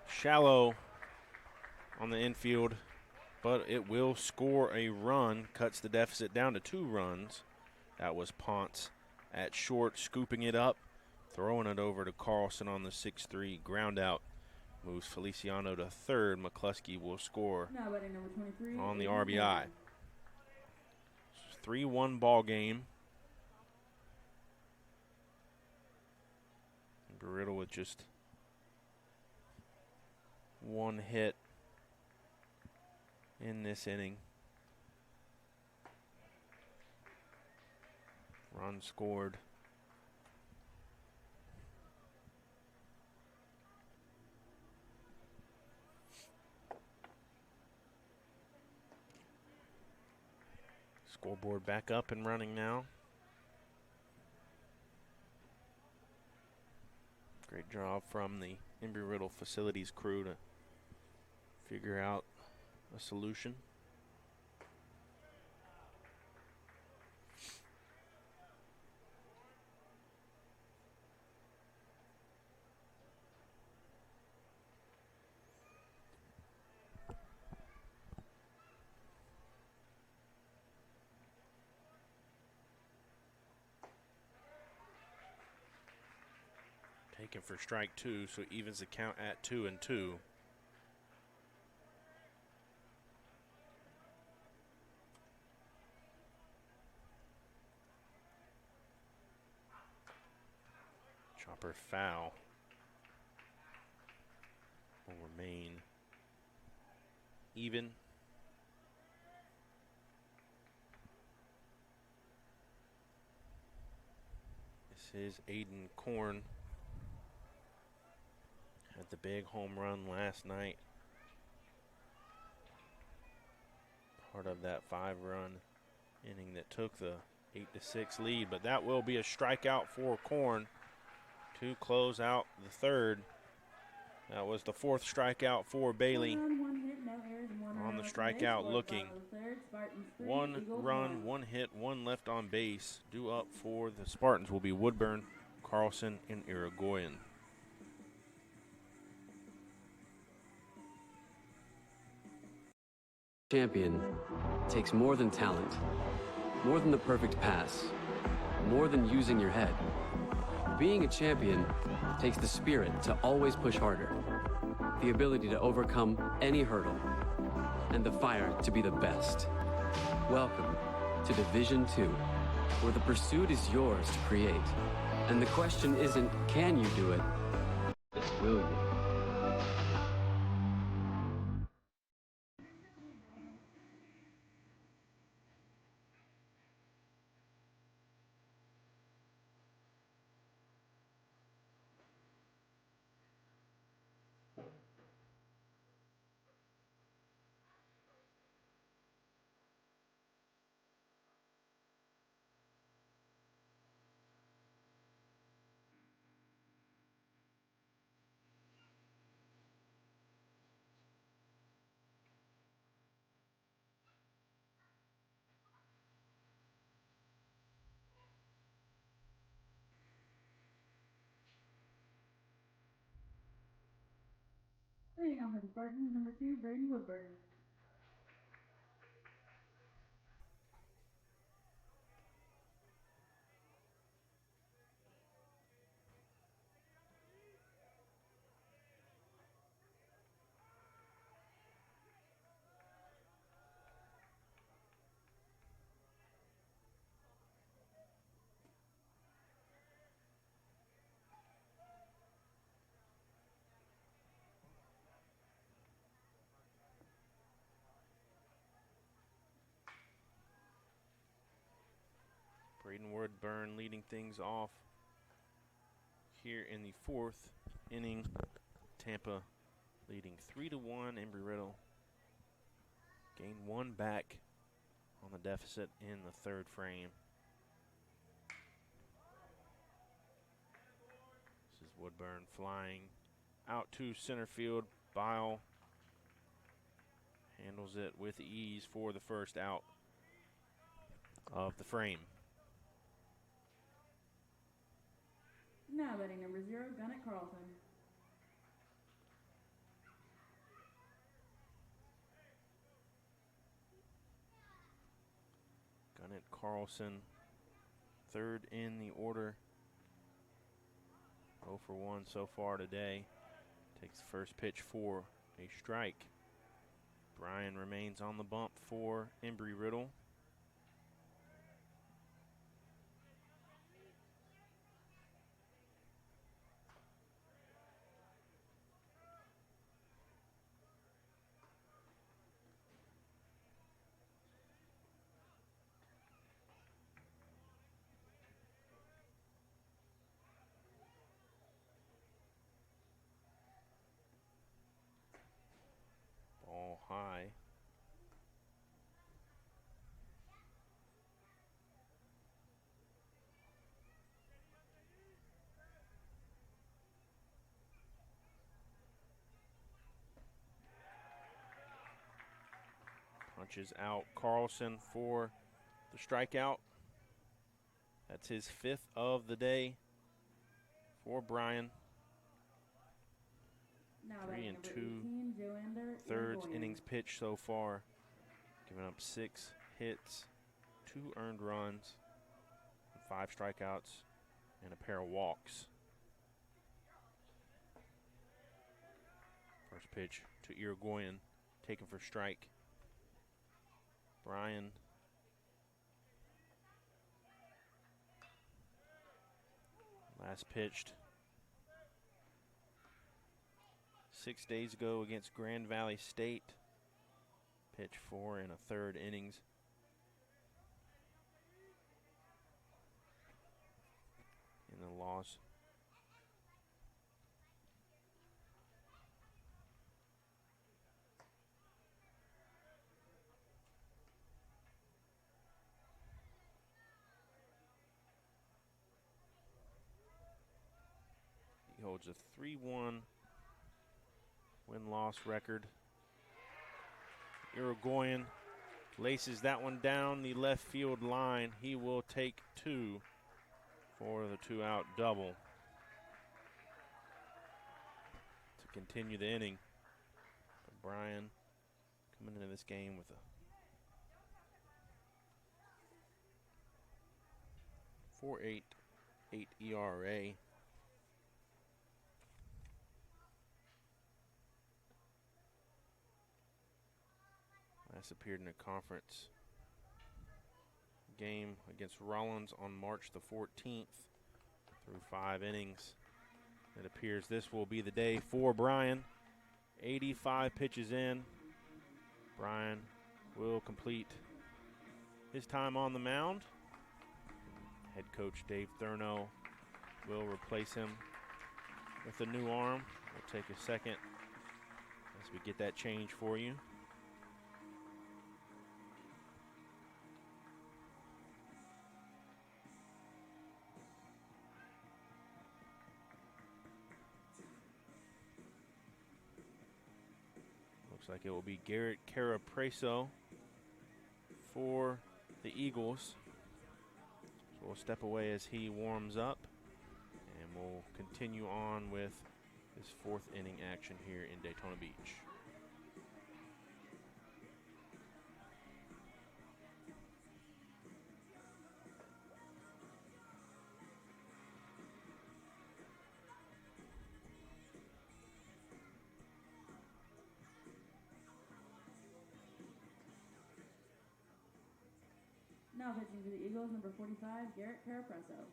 A: shallow on the infield, but it will score a run. Cuts the deficit down to 2 runs. That was Ponce at short, scooping it up, throwing it over to Carlson on the 6-3 ground out. Moves Feliciano to third. McCluskey will score
B: Now batting number 23,
A: on the
B: Aiden
A: RBI.
B: Taylor.
A: 3-1 ball game. Riddle with just 1 hit in this inning. Run scored. Scoreboard back up and running now. Great job from the Embry-Riddle facilities crew to figure out a solution. Taken for strike 2, so evens the count at 2-2. Chopper foul will remain even. This is Aiden Korn. Had the big home run last night. Part of that 5-run inning that took the 8-6 lead, but that will be a strikeout for Korn to close out the third. That was the 4th strikeout for Bailey.
B: 1 hit, no errors, and 1
A: On the
B: run left
A: strikeout
B: base.
A: looking.
B: Spartans 3,
A: 1
B: Eagles
A: run, 1 hit, 1 left on base. Due up for the Spartans will be Woodburn, Carlson, and Irigoyen.
F: Champion takes more than talent, more than the perfect pass, more than using your head. Being a champion takes the spirit to always push harder, the ability to overcome any hurdle, and the fire to be the best. Welcome to Division II. where the pursuit is yours to create. And the question isn't, can you do it? It's, will you?
B: Hey, I'm in Spartans, number 2, Braden Woodburn.
A: Braden Woodburn leading things off here in the 4th inning. Tampa leading 3-1. Embry-Riddle gained 1 back on the deficit in the 3rd frame. This is Woodburn flying out to center field. Bile handles it with ease for the first out of the frame.
B: Now batting number 0, Gunnett Carlson.
A: Gunnett Carlson, 3rd in the order. 0 for 1 so far today. Takes the first pitch for a strike. Bryan remains on the bump for Embry-Riddle. Ball high. Punches out Carlson for the strikeout. That's his 5th of the day for Bryan.
B: Now
A: 3
B: batting
A: and
B: number
A: 2
B: 18, Joander
A: thirds
B: Irigoyen.
A: innings pitched so far, giving up 6 hits, 2 earned runs, 5 strikeouts, and a pair of walks. First pitch to Irigoyen, taken for strike. Bryan last pitched 6 days ago against Grand Valley State. Pitch 4 in a 3rd innings. In the loss. He holds a 3-1 win-loss record. Irigoyen laces that one down the left field line. He will take 2 for the 2-out double to continue the inning. But Bryan coming into this game with a 4.88 ERA. Last appeared in a conference game against Rollins on March the 14th through 5 innings. It appears this will be the day for Brian. 85 pitches in. Brian will complete his time on the mound. Head coach Dave Thurno will replace him with a new arm. We'll take a second as we get that change for you. Looks like it will be Garrett Carapreso for the Eagles. So we'll step away as he warms up, and we'll continue on with this 4th inning action here in Daytona Beach.
B: Now pitching for the Eagles, number 45, Garrett Carapreso.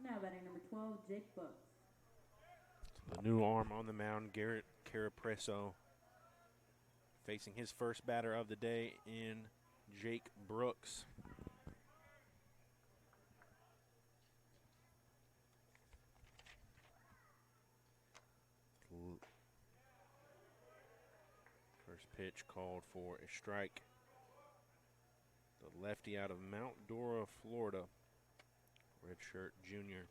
B: Now batting number 12, Jake Brooks.
A: The new arm on the mound, Garrett Carapreso, facing his first batter of the day in Jake Brooks. First pitch called for a strike. The lefty out of Mount Dora, Florida, redshirt junior.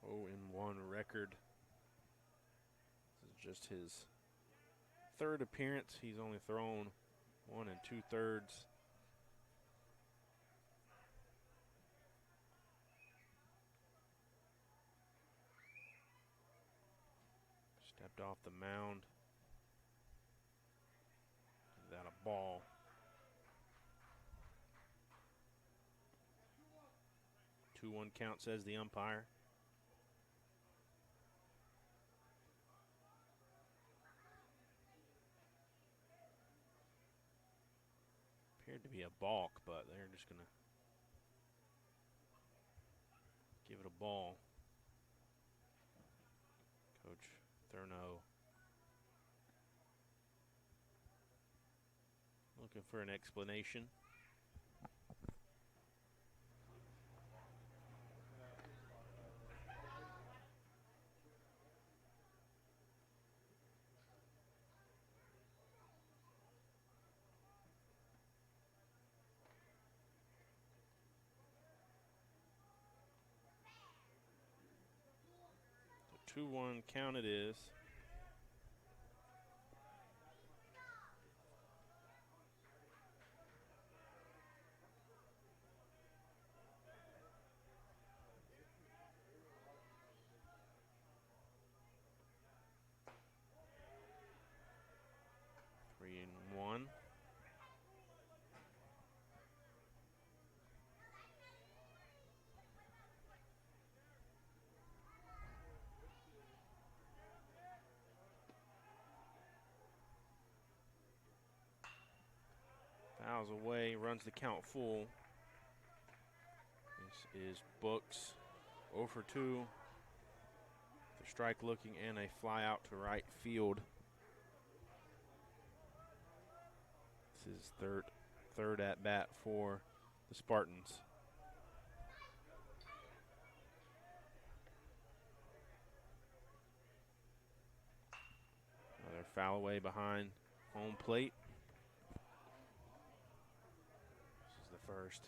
A: Oh, in 1 record. This is just his 3rd appearance. He's only thrown 1 2/3. Stepped off the mound. Is that a ball? Two 2-1 count, says the umpire. Appeared to be a balk, but they're just going to give it a ball. Coach Thurno looking for an explanation. The 2-1 count it is. Fouls away, runs the count full. This is Books 0 for 2. strike looking and a fly out to right field. This is third at bat for the Spartans. Another foul away behind home plate. This is the first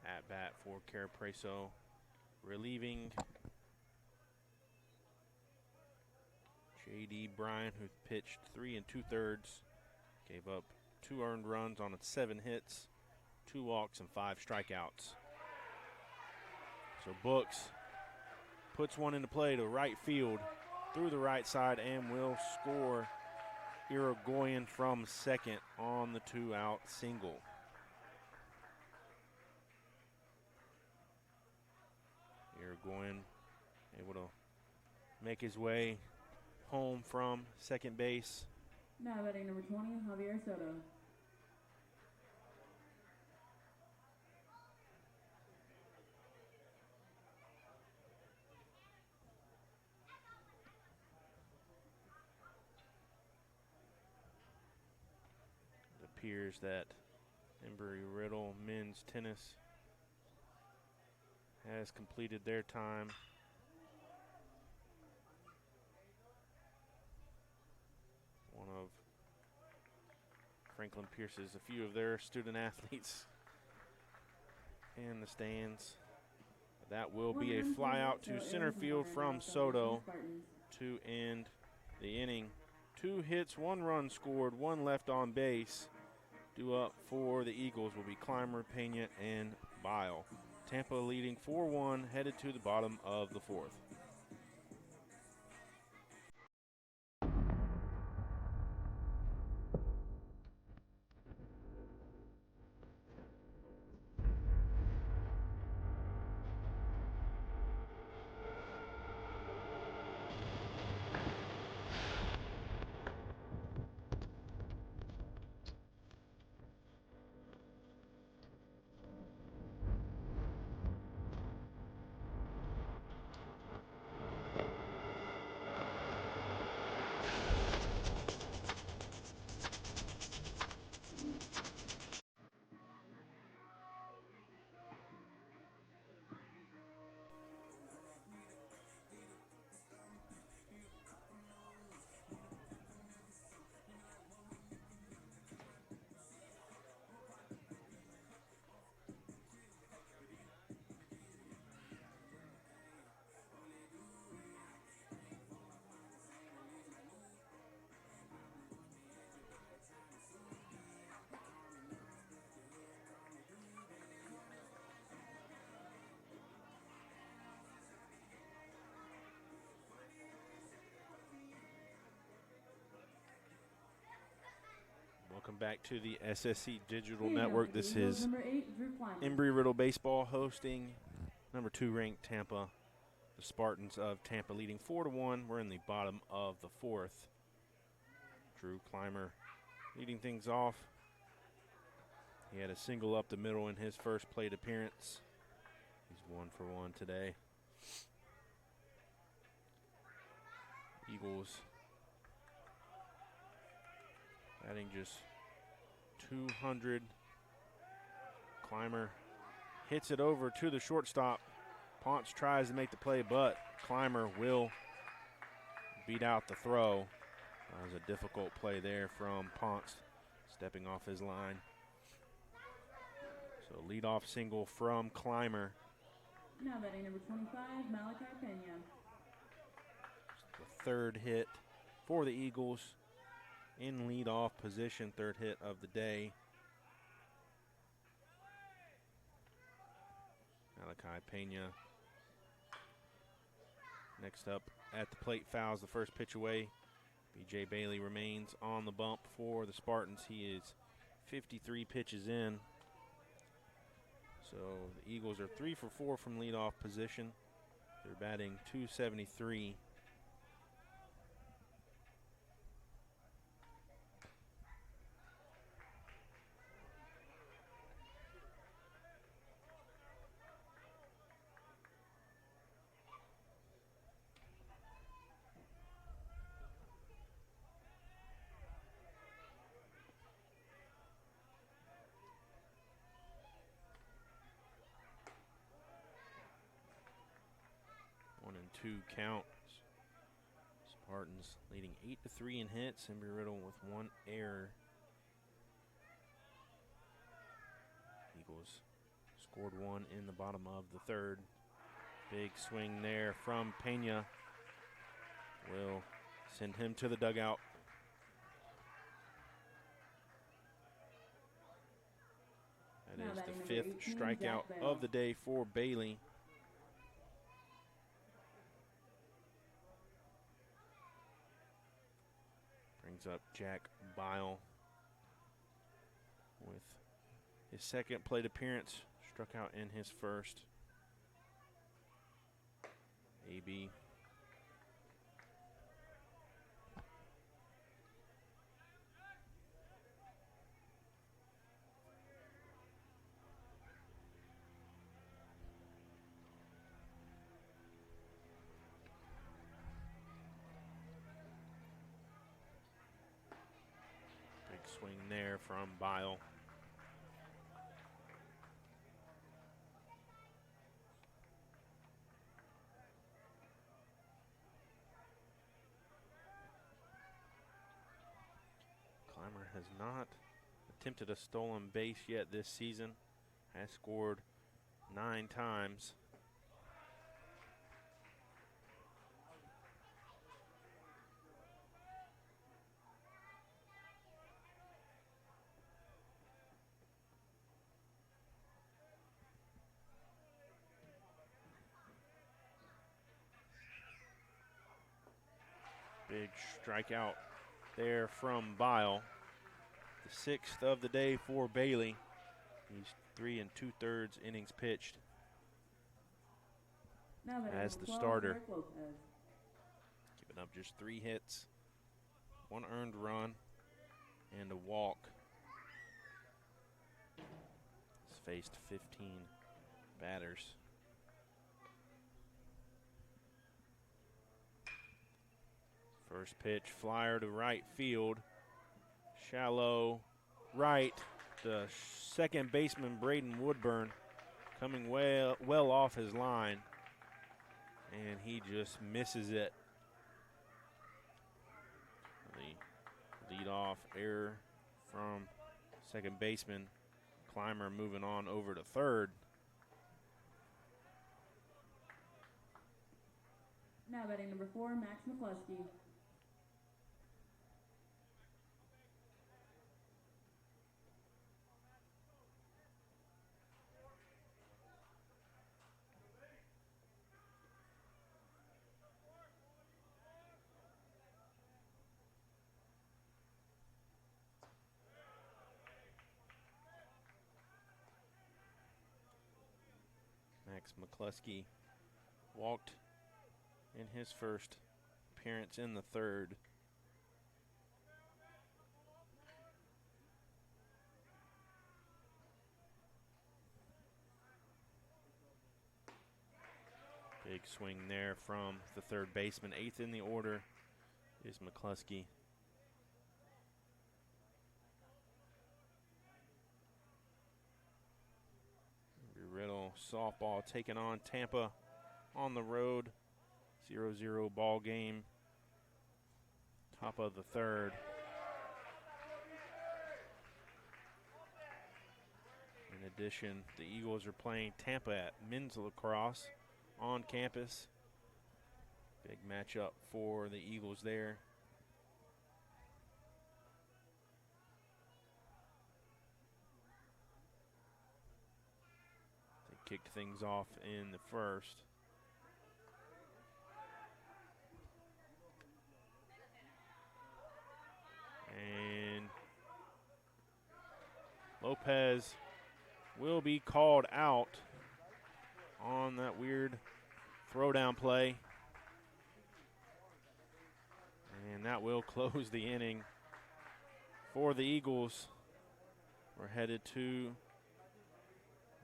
A: at bat for Carapreso, relieving J.D. Bryan, who pitched 3 2/3, gave up 2 earned runs on 7 hits, 2 walks, and 5 strikeouts. So Books puts one into play to right field through the right side and will score Irigoyen from second on the 2-out single. Irigoyen able to make his way home from second base.
B: Now batting number 20, Javier Soto.
A: It appears that Embry-Riddle men's tennis has completed their time. One of Franklin Pierce's, a few of their student athletes in the stands. That will be a fly out to center field from Soto to end the inning. 2 hits, 1 run scored, 1 left on base. Due up for the Eagles will be Clymer, Pena, and Bile. Tampa leading 4-1, headed to the bottom of the 4th. Welcome back to the SSC Digital Network. This is
B: Number 8, Drew Clymer.
A: Embry-Riddle baseball hosting number 2 ranked Tampa. The Spartans of Tampa leading 4-1. We're in the bottom of the 4th. Drew Clymer leading things off. He had a single up the middle in his first plate appearance. He's 1 for 1 today. Eagles batting just 200. Clymer hits it over to the shortstop. Ponce tries to make the play, but Clymer will beat out the throw. That was a difficult play there from Ponce, stepping off his line. So leadoff single from Clymer.
B: Now batting number 25, Malachi Pena.
A: The 3rd hit for the Eagles in leadoff position, 3rd hit of the day. Malachi Pena next up at the plate, fouls the first pitch away. B.J. Bailey remains on the bump for the Spartans. He is 53 pitches in. So the Eagles are 3 for 4 from leadoff position. They're batting .273. 3-2 count. Spartans leading 8-3 in hits. Embry-Riddle with one error. Eagles scored one in the bottom of the third. Big swing there from Pena. Will send him to the dugout. That is the fifth strikeout of the day for Bailey. Brings up Jack Bile with his second plate appearance. Struck out in his first. AB. Big swing there from Bile. Clymer has not attempted a stolen base yet this season. Has scored 9 times. Big strikeout there from Bile. The 6th of the day for Bailey. He's 3 2/3 innings pitched as the starter. Giving up just 3 hits, 1 earned run, and a walk. He's faced 15 batters. First pitch, flyer to right field. Shallow right. The second baseman, Braden Woodburn, coming well off his line. And he just misses it. The leadoff error from second baseman. Clymer moving on over to third.
B: Now batting number 4, Max McCluskey.
A: Max McCluskey walked in his first appearance in the third. Big swing there from the third baseman. 8th in the order is McCluskey. Embry-Riddle softball taking on Tampa on the road. 0-0 ball game. Top of the third. In addition, the Eagles are playing Tampa at men's lacrosse on campus. Big matchup for the Eagles there. They kicked things off in the first. And Lopez will be called out on that weird throwdown play. And that will close the inning for the Eagles. We're headed to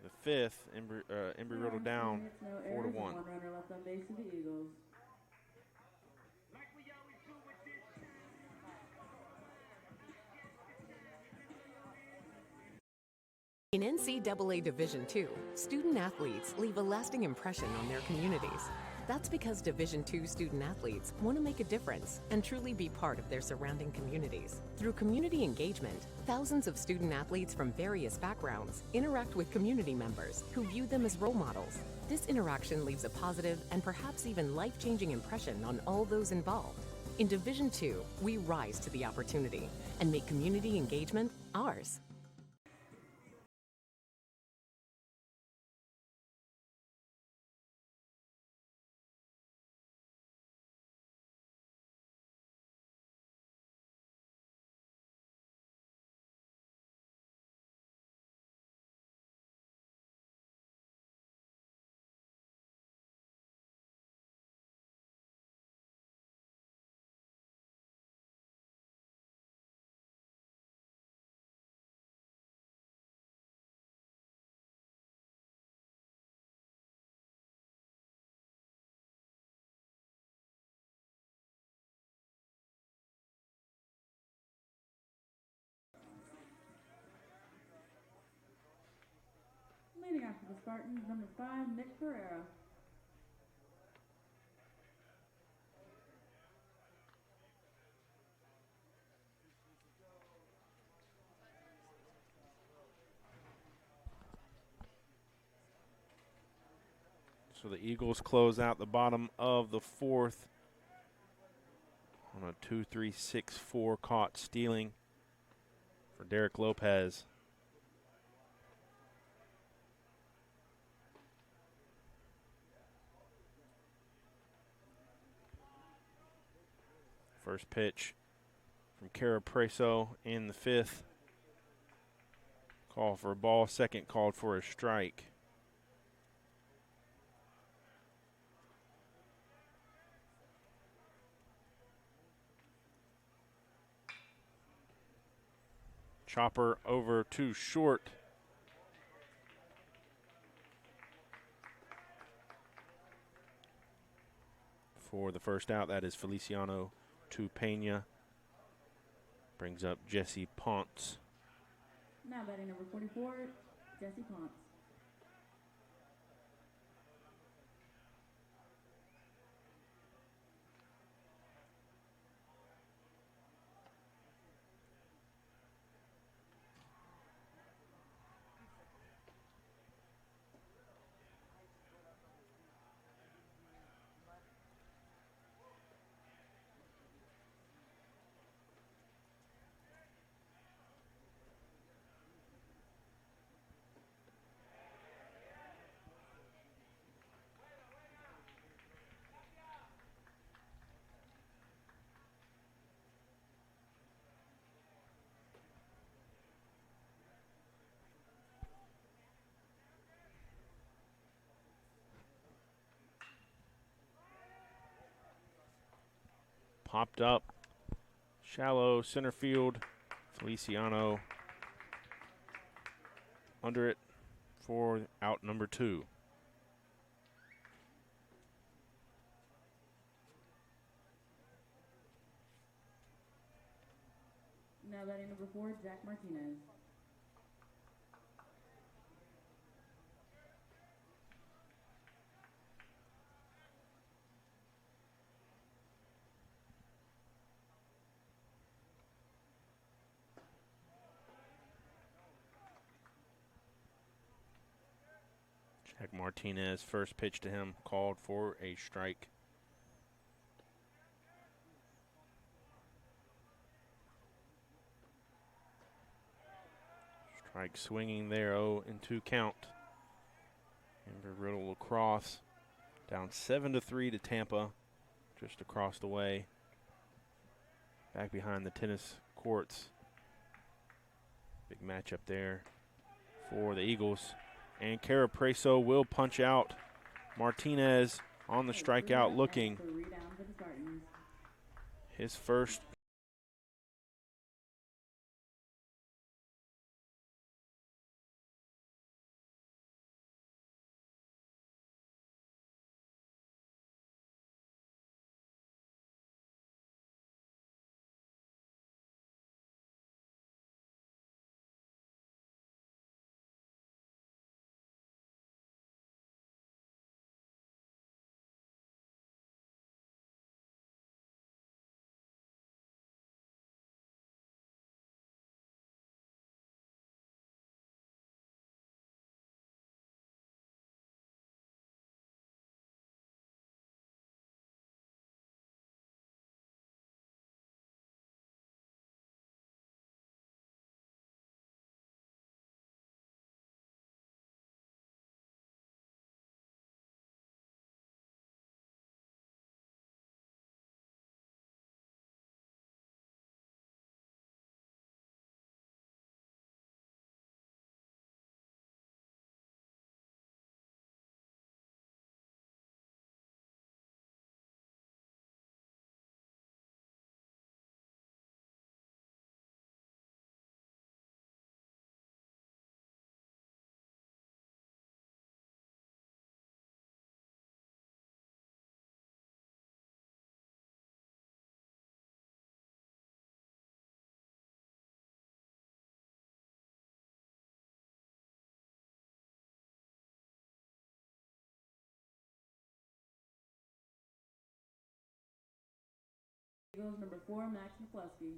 A: the 5th. Embry-Riddle down 4-1.
B: 1 runner left on base for the Eagles.
G: In NCAA Division II, student athletes leave a lasting impression on their communities. That's because Division II student athletes want to make a difference and truly be part of their surrounding communities. Through community engagement, thousands of student athletes from various backgrounds interact with community members who view them as role models. This interaction leaves a positive and perhaps even life-changing impression on all those involved. In Division II, we rise to the opportunity and make community engagement ours.
B: Leading after the Spartans, number 5, Nick Pereira.
A: So the Eagles close out the bottom of the fourth on a 2-3-6-4 caught stealing for Derek Lopez. First pitch from Cara Preso in the fifth. Call for a ball, second called for a strike. Chopper over too short. For the first out, that is Feliciano to Pena. Brings up Jesse Ponce.
B: Now batting number 44, Jesse Ponce.
A: Popped up. Shallow center field. Feliciano under it for out number 2.
B: Now batting number 4, Jack Martinez.
A: Jack Martinez, first pitch to him, called for a strike. Strike swinging there, 0-2 count. Embry-Riddle lacrosse down 7-3 to Tampa, just across the way. Back behind the tennis courts. Big matchup there for the Eagles. And Cara Preso will punch out. Martinez on the strikeout looking. His first
B: Eagles number 4, Max McCluskey.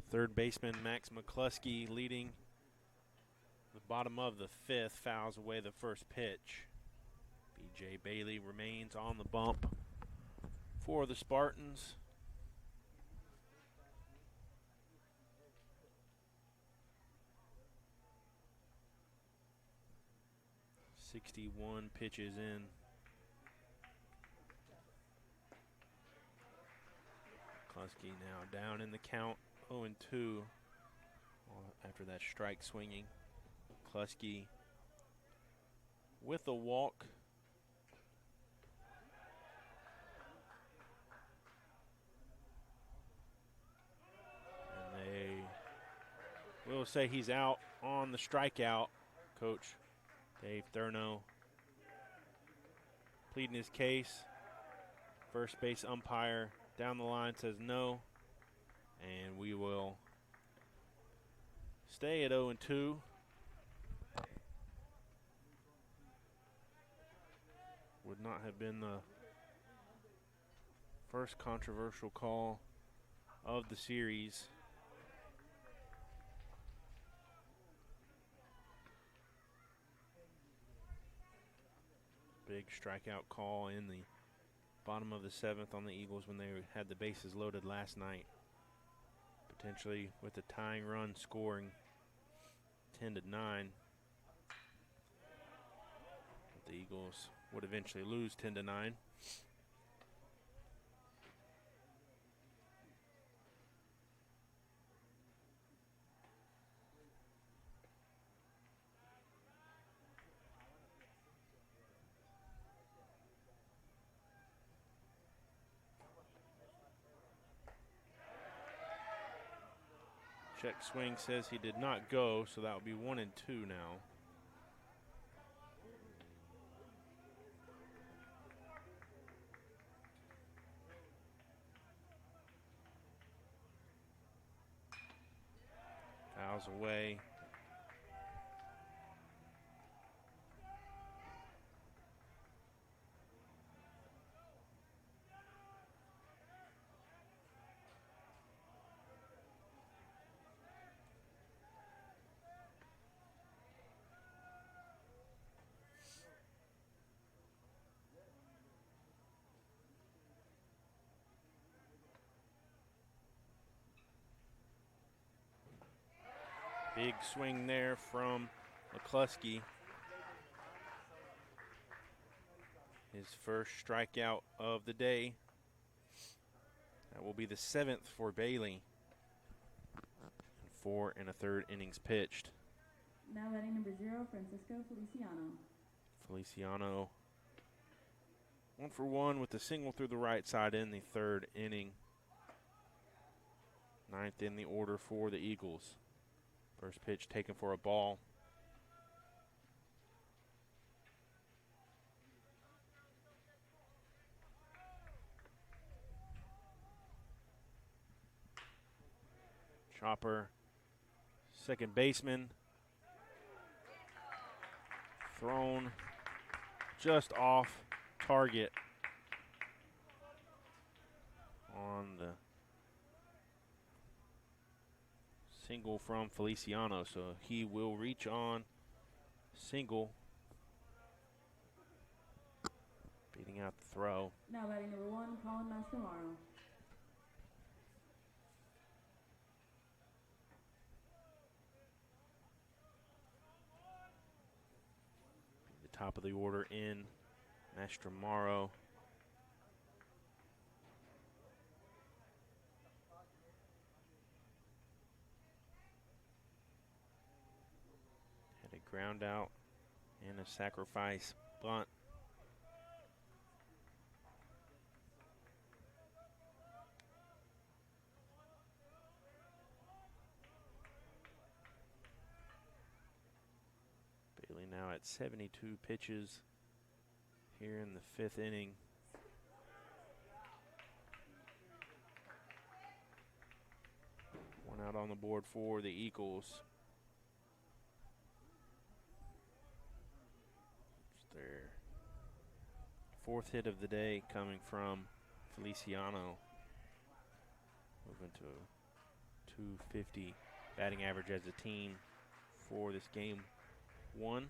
A: Third baseman Max McCluskey leading the bottom of the 5th, fouls away the first pitch. B.J. Bailey remains on the bump for the Spartans. .61 pitches in. McCluskey now down in the count, 0-2 after that strike swinging. McCluskey with a walk. And they will say he's out on the strikeout. Coach Dave Thurno pleading his case. First base umpire down the line says no. And we will stay at 0-2. Would not have been the first controversial call of the series. Big strikeout call in the bottom of the 7th on the Eagles when they had the bases loaded last night. Potentially with the tying run scoring 10-9. The Eagles would eventually lose 10-9. Check swing says he did not go, so that will be 1-2 now. Fouls away. Big swing there from McCluskey. His first strikeout of the day. That will be the 7th for Bailey. 4 1/3 innings pitched.
B: Now batting number 0, Francisco Feliciano.
A: Feliciano 1 for 1 with a single through the right side in the 3rd inning. 9th in the order for the Eagles. First pitch taken for a ball. Chopper, second baseman. Thrown just off target on the single from Feliciano, so he will reach on single, beating out the throw.
B: Now batting number 1, Colin Mascamaro.
A: The top of the order in Mascamaro. Ground out and a sacrifice bunt. Bailey now at 72 pitches here in the 5th inning. One out on the board for the Eagles. 4th hit of the day coming from Feliciano. Moving to 250 batting average as a team for this game 1.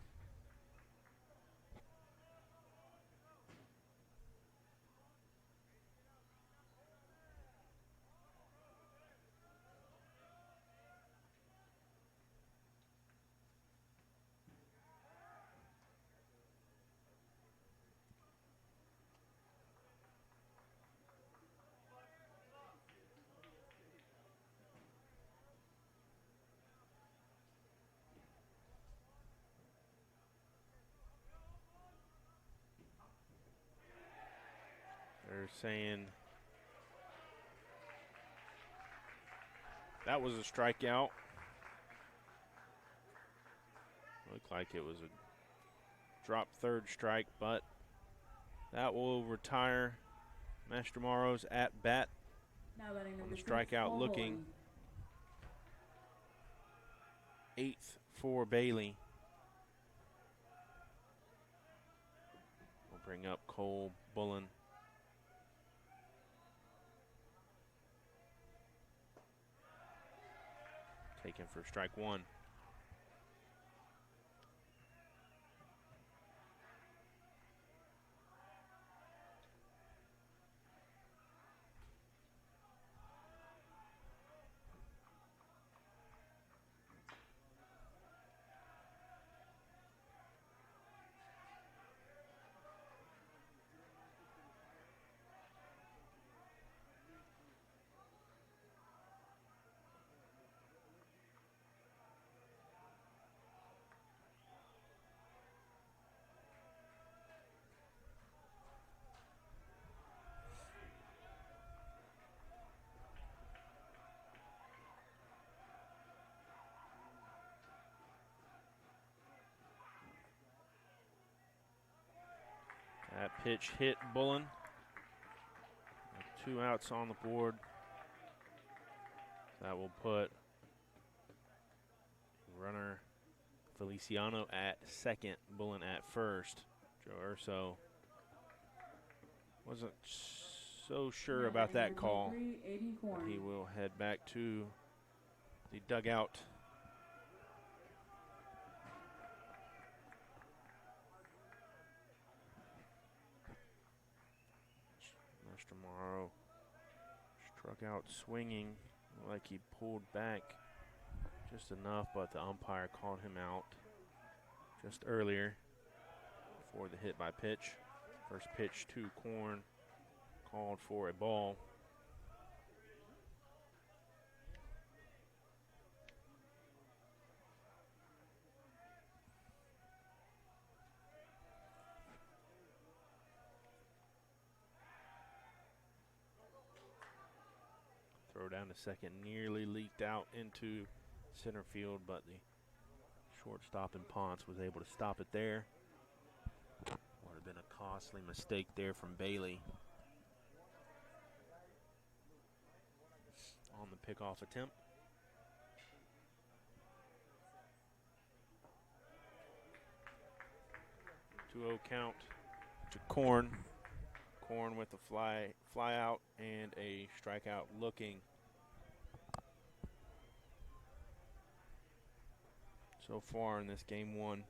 A: They're saying that was a strikeout. Looked like it was a drop 3rd strike, but that will retire Mastromaro's at bat
B: Now batting
A: on
B: number
A: the
B: 6,
A: strikeout,
B: Cole
A: looking
B: Bowling.
A: 8th for Bailey. We'll bring up Cole Bullen. Taken for strike 1. That pitch hit Bullen. 2 outs on the board. That will put runner Feliciano at 2nd, Bullen at 1st. Joe Urso wasn't so sure
B: Now
A: about
B: batting
A: that
B: number
A: call.
B: 3, Aiden
A: But
B: Korn.
A: he will head back to the dugout. Mastromauro struck out swinging, like he pulled back just enough, but the umpire called him out just earlier for the hit by pitch. First pitch to Korn, called for a ball. Throw down to second, nearly leaked out into center field, but the shortstop in Ponce was able to stop it there. Would have been a costly mistake there from Bailey on the pickoff attempt. 2-0 count to Korn. Korn with a fly out and a strikeout looking. So far in this game 1.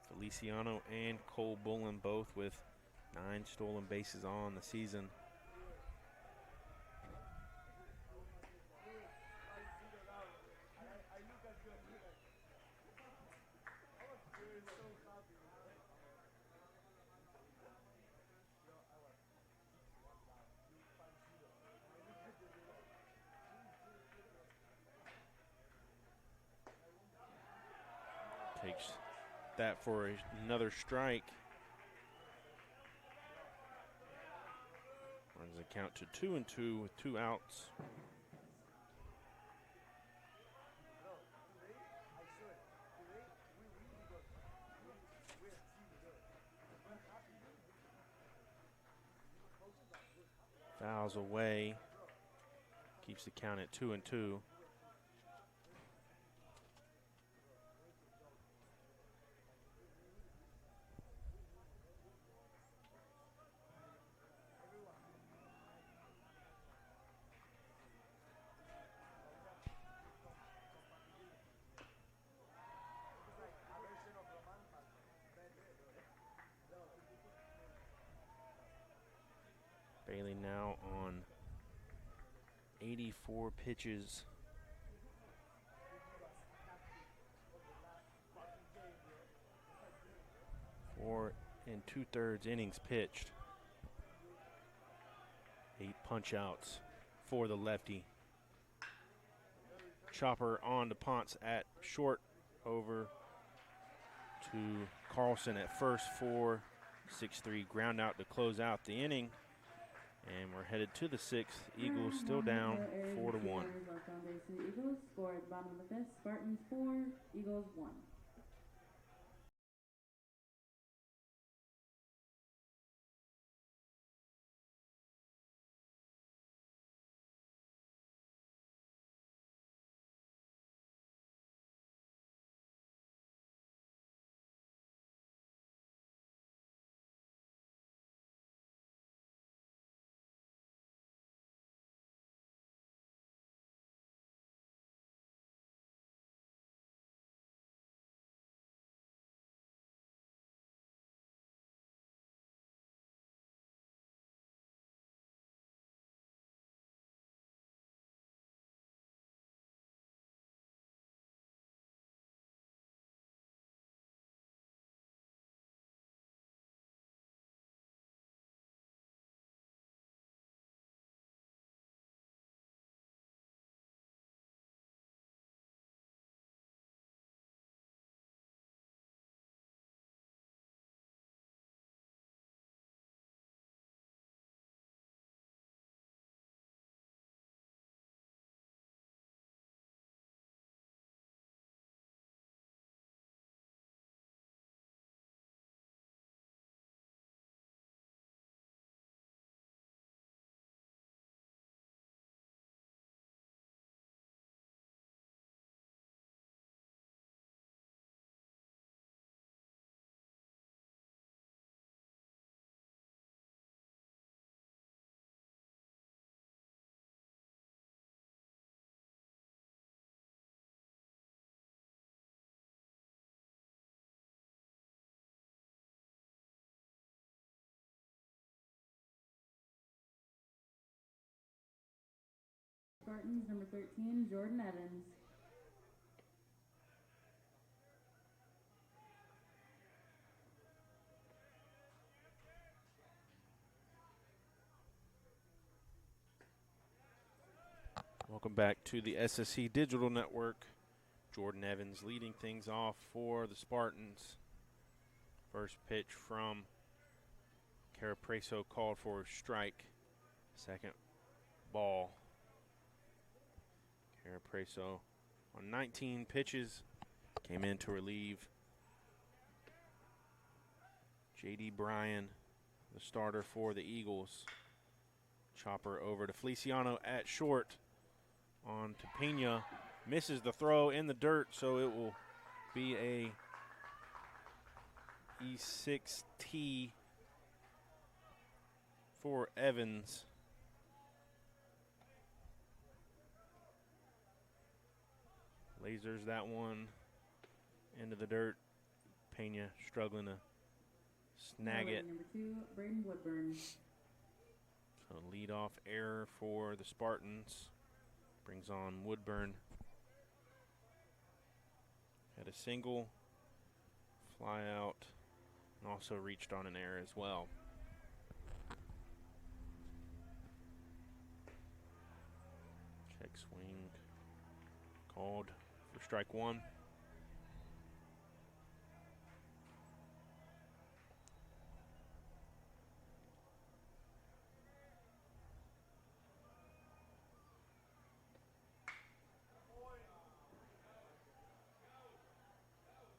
A: Feliciano and Cole Bullen both with 9 stolen bases on the season. Takes that for another strike. Runs the count to 2-2 with 2 outs. Fouls away. Keeps the count at 2-2. now on 84 pitches. 4 2/3 innings pitched. 8 punch-outs for the lefty. Chopper on to Ponce at short, over to Carlson at first for 6-3 ground out to close out the inning. And we're headed to the 6th. Eagles still down 4-1.
B: Eagles score at the bottom of the 5th. Spartans 4, Eagles 1. Spartans number 13, Jordan Evans.
A: Welcome back to the SSC Digital Network. Jordan Evans leading things off for the Spartans. First pitch from Carapreso called for a strike. Second ball. Carapreso on 19 pitches came in to relieve J.D. Bryan, the starter for the Eagles. Chopper over to Feliciano at short. On to Pena, misses the throw in the dirt, so it will be a E6T for Evans. Lasers that one into the dirt. Pena struggling to snag it.
B: Number 2, Braden Woodburn.
A: So leadoff error for the Spartans. Brings on Woodburn. Had a single, fly out, and also reached on an error as well. Check swing called for strike one.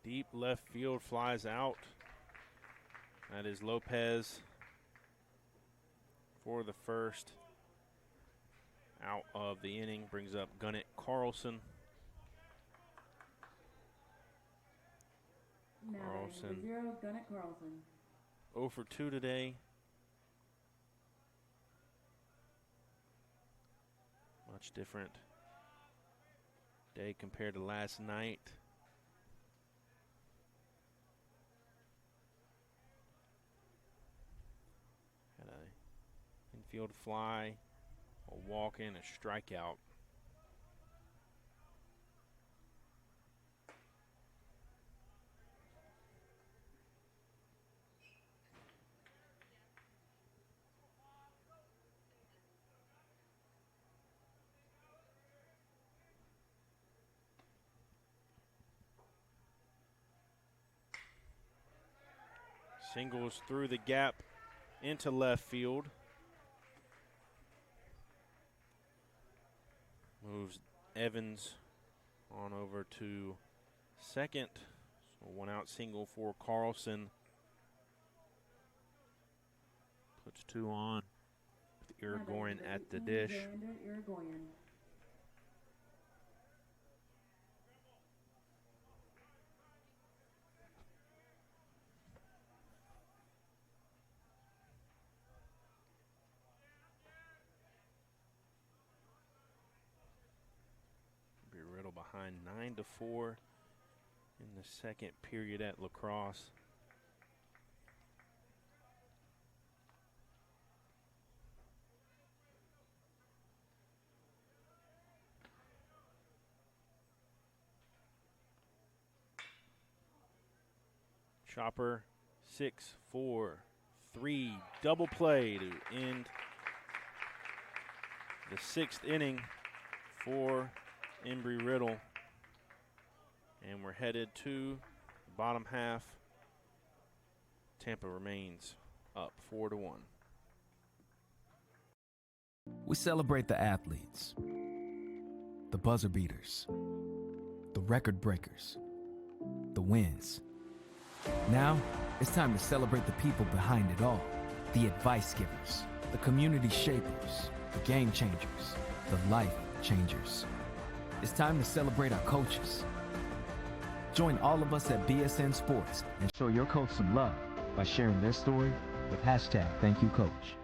A: Deep left field, flies out. That is Lopez for the first out of the inning. Brings up Gunnett Carlson.
B: Carlson. 0, Gunnett Carlson.
A: 0 for 2 today. Much different day compared to last night. field fly, a walk-in, a strikeout. Singles through the gap into left field. Moves Evans on over to second. So one out single for Carlson. Puts two on with Irigoyen at the dish. Embry-Riddle behind 9-4 in the second period at Lacrosse. Chopper, 6-4-3, double play to end the sixth inning for Embry-Riddle. And we're headed to the bottom half. Tampa remains up 4-1.
D: We celebrate the athletes, the buzzer beaters, the record breakers, the wins. Now, it's time to celebrate the people behind it all. The advice givers, the community shapers, the game changers, the life changers. It's time to celebrate our coaches. Join all of us at BSN Sports and show your coach some love by sharing their story with #ThankYouCoach.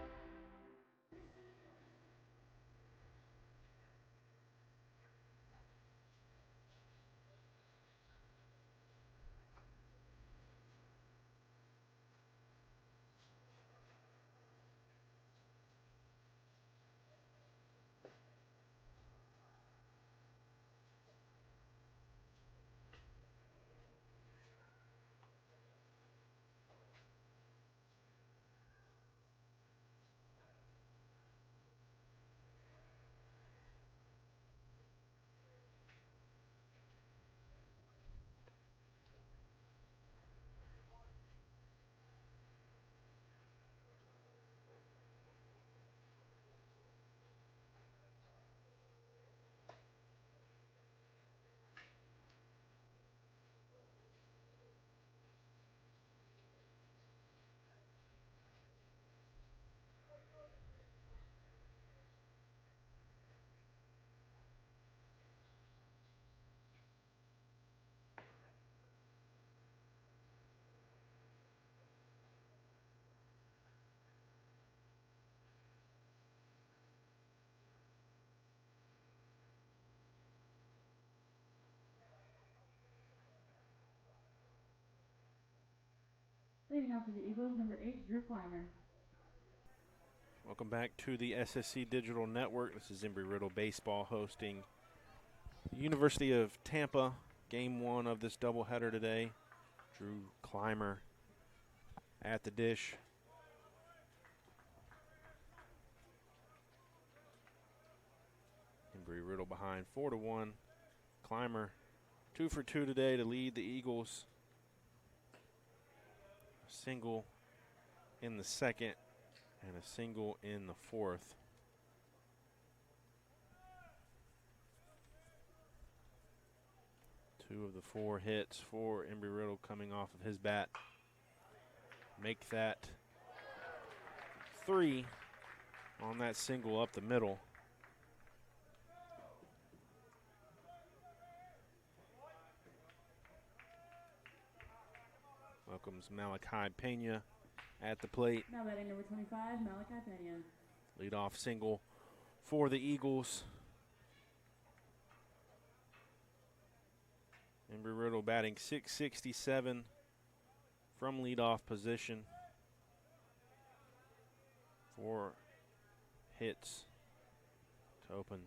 B: Leading off for the Eagles, number 8, Drew Clymer.
A: Welcome back to the SSC Digital Network. This is Embry-Riddle Baseball hosting the University of Tampa. Game one of this doubleheader today. Drew Clymer at the dish. Embry-Riddle behind 4-1. Clymer 2 for 2 today to lead the Eagles. A single in the second and a single in the fourth. Two of the 4 hits for Embry-Riddle coming off of his bat. Make that 3 on that single up the middle. Welcomes Malachi Pena at the plate.
B: Now batting number 25, Malachi Pena.
A: Leadoff single for the Eagles. Embry-Riddle batting .667 from leadoff position for hits to open.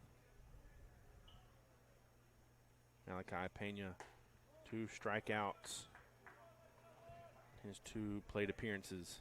A: Malachi Pena, 2 strikeouts, his 2 plate appearances.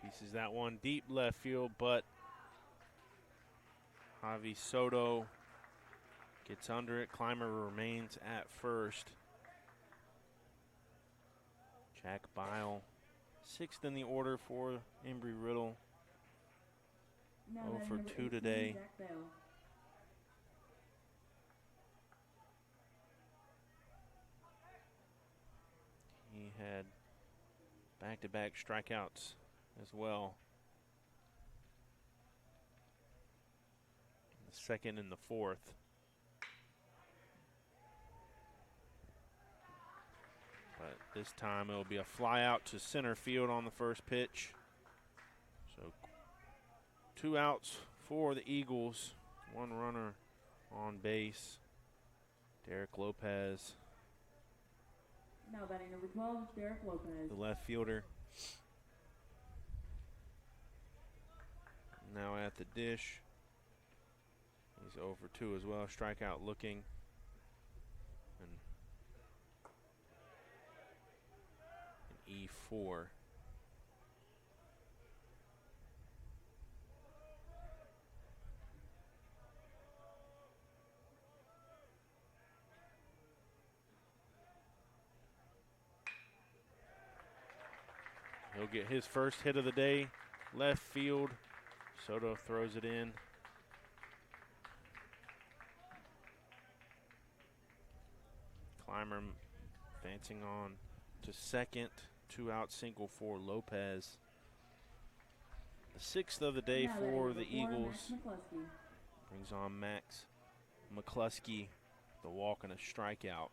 A: Pieces that one deep left field, but Javi Soto gets under it. Clymer remains at first. Jack Bile, 6th in the order for Embry-Riddle.
B: Now
A: 0
B: batting
A: for
B: number
A: 2
B: 18,
A: today.
B: Jack Bale.
A: He had back-to-back strikeouts as well. The 2nd and the 4th. But this time it'll be a fly out to center field on the first pitch. So 2 outs for the Eagles. 1 runner on base. Derek Lopez,
B: Now batting number 12, Derek Lopez.
A: the left fielder. Now at the dish. He's 0 for 2 as well. Strikeout looking. And an E4. He'll get his first hit of the day, left field. Soto throws it in. Clymer advancing on to second. 2 out single for Lopez. The 6th of the day
B: Now
A: for
B: batting
A: the
B: number 4,
A: Eagles.
B: Max McCluskey.
A: Brings on Max McCluskey, the walk and a strikeout.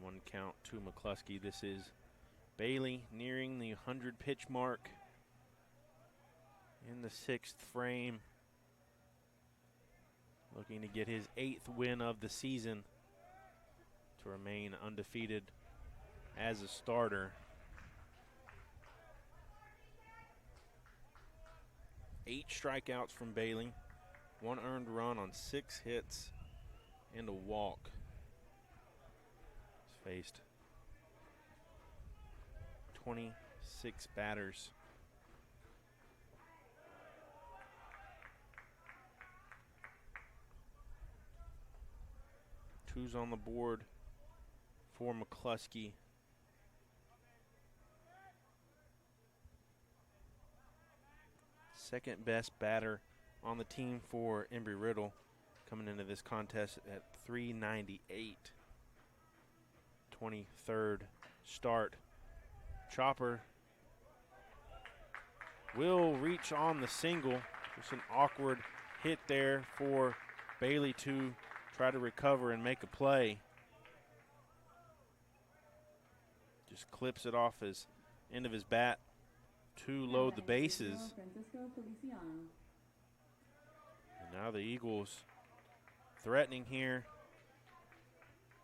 A: One count to McCluskey. This is Bailey nearing the 100 pitch mark in the 6th frame. Looking to get his 8th win of the season to remain undefeated as a starter. 8 strikeouts from Bailey, 1 earned run on 6 hits and a walk. Faced 26 batters. Two's on the board for McCluskey. Second best batter on the team for Embry-Riddle, coming into this contest at .398. 23rd start. Chopper will reach on the single. Just an awkward hit there for Bailey to try to recover and make a play. Just clips it off his end of his bat to load the bases.
B: Francisco Feliciano.
A: And now the Eagles threatening here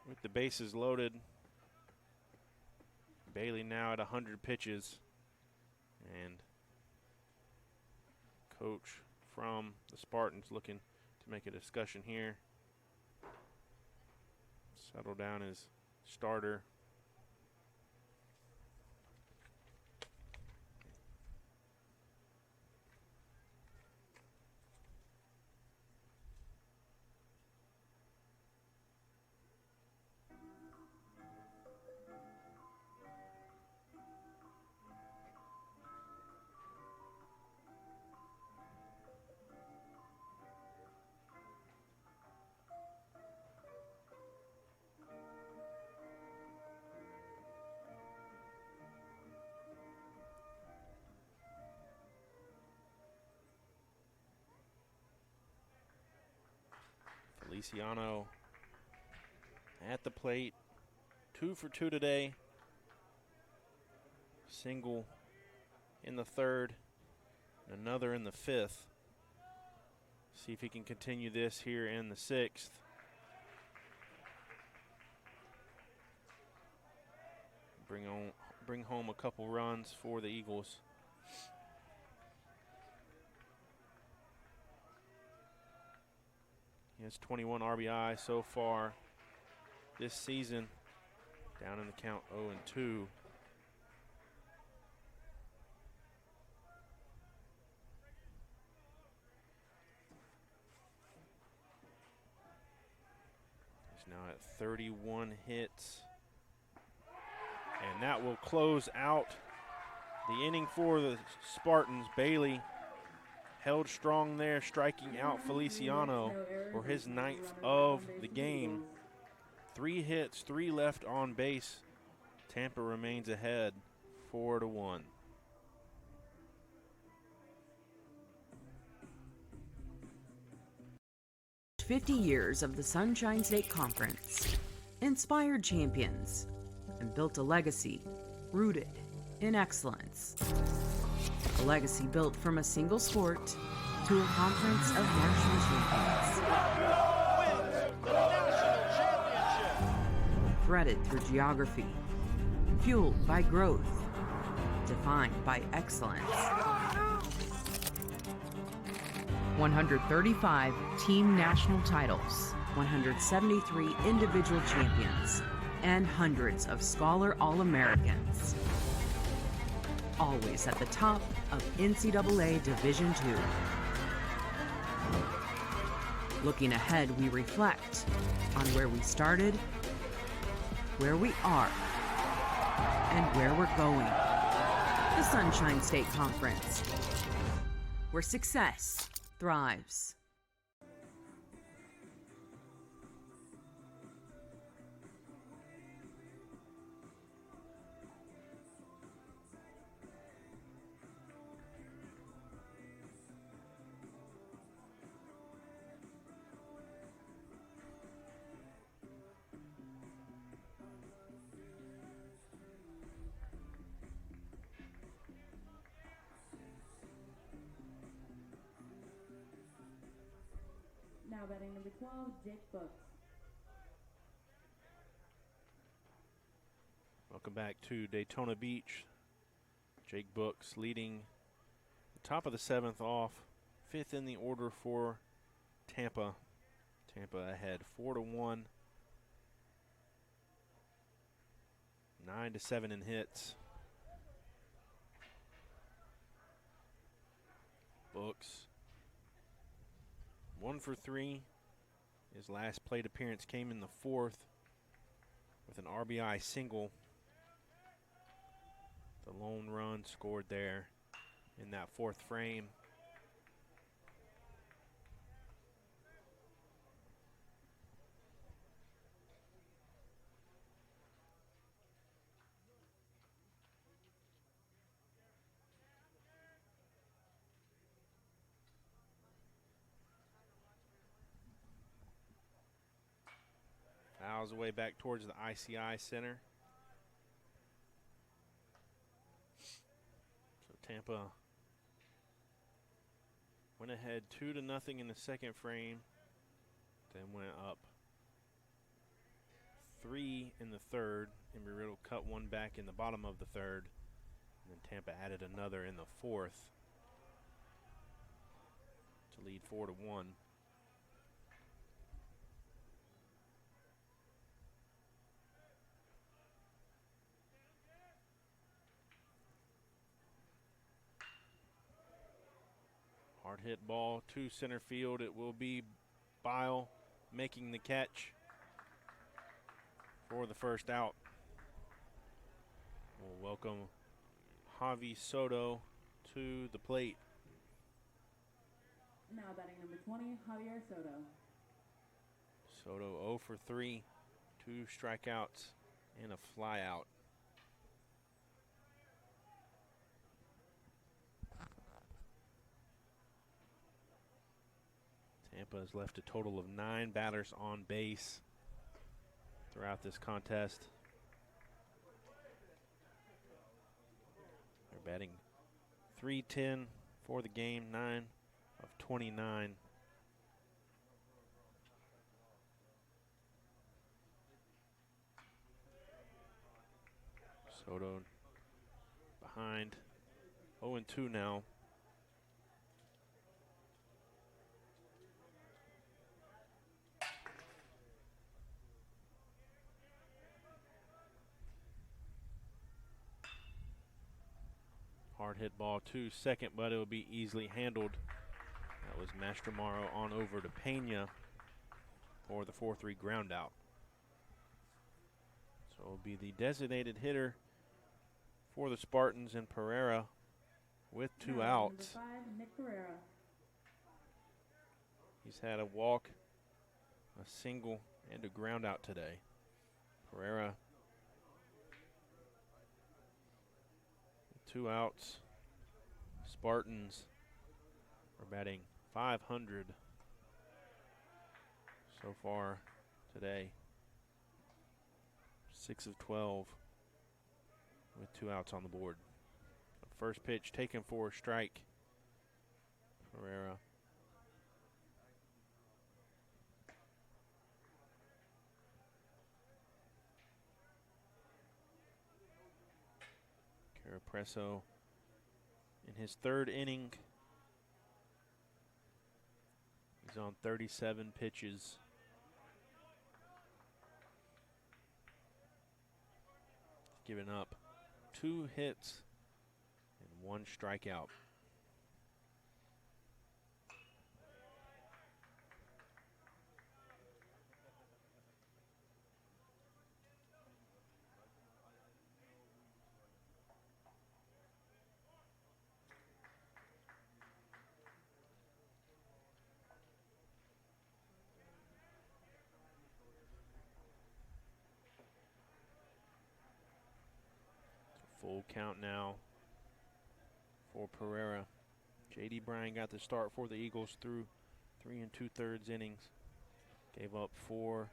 A: with the bases loaded. Bailey now at 100 pitches. And Coach from the Spartans looking to make a discussion here. Settle down as starter. Feliciano at the plate, 2 for 2 today. Single in the third, and another in the fifth. See if he can continue this here in the sixth. Bring home a couple runs for the Eagles. He has 21 RBI so far this season. Down in the count 0-2. He's now at 31 hits. And that will close out the inning for the Spartans. Bailey held strong there, striking out Feliciano for his 9th of the game. 3 hits, 3 left on base. Tampa remains ahead 4-1.
E: "50 years of the Sunshine State Conference, inspired champions, and built a legacy rooted in excellence. A legacy built from a single sport to a conference of national champions. Threaded through geography, fueled by growth, defined by excellence. 135 team national titles, 173 individual champions, and hundreds of Scholar All-Americans. Always at the top of NCAA Division II. Looking ahead, we reflect on where we started, where we are, and where we're going. The Sunshine State Conference, where success thrives.
B: Now batting number 12, Jake Books.
A: Welcome back to Daytona Beach. Jake Books leading the top of the 7th off, 5th in the order for Tampa. Tampa ahead 4-1. 9-7 in hits. Books 1 for 3. His last plate appearance came in the 4th with an RBI single. The lone run scored there in that 4th frame. Fouls away back towards the ICI Center. So Tampa went ahead 2-0 in the 2nd frame, then went up 3 in the 3rd. Embry-Riddle cut one back in the bottom of the 3rd, and then Tampa added another in the 4th to lead 4-1. Hard hit ball to center field. It will be Bile making the catch for the first out. We'll welcome Javi Soto to the plate.
B: Now batting number 20, Javier Soto.
A: Soto 0 for 3, 2 strikeouts and a flyout. Tampa has left a total of 9 batters on base throughout this contest. They're batting .310 for the game, 9 of 29. Soto behind, 0-2 now. Hard hit ball to second, but it will be easily handled. That was Mastromaro on over to Pena for the 4-3 ground out. So it will be the designated hitter for the Spartans and Pereira with 2 outs.
B: Number 5, Nick Pereira.
A: He's had a walk, a single, and a ground out today. Pereira, 2 outs. Spartans are batting .500 so far today. 6 of 12 with 2 outs on the board. First pitch taken for a strike. Pereira. Carapresso in his 3rd inning. He's on 37 pitches. He's given up 2 hits and 1 strikeout. Full count now for Pereira. J.D. Bryan got the start for the Eagles through 3 2/3 innings. Gave up 4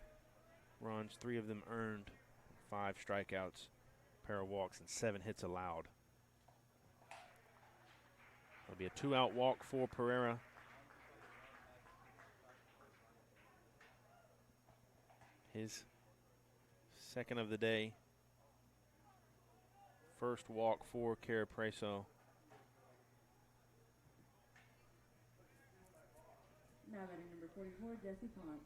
A: runs, 3 of them earned, 5 strikeouts, a pair of walks, and 7 hits allowed. It'll be a 2-out walk for Pereira. His 2nd of the day. First walk for Carapresso.
B: Now batting number 44, Jesse Ponce.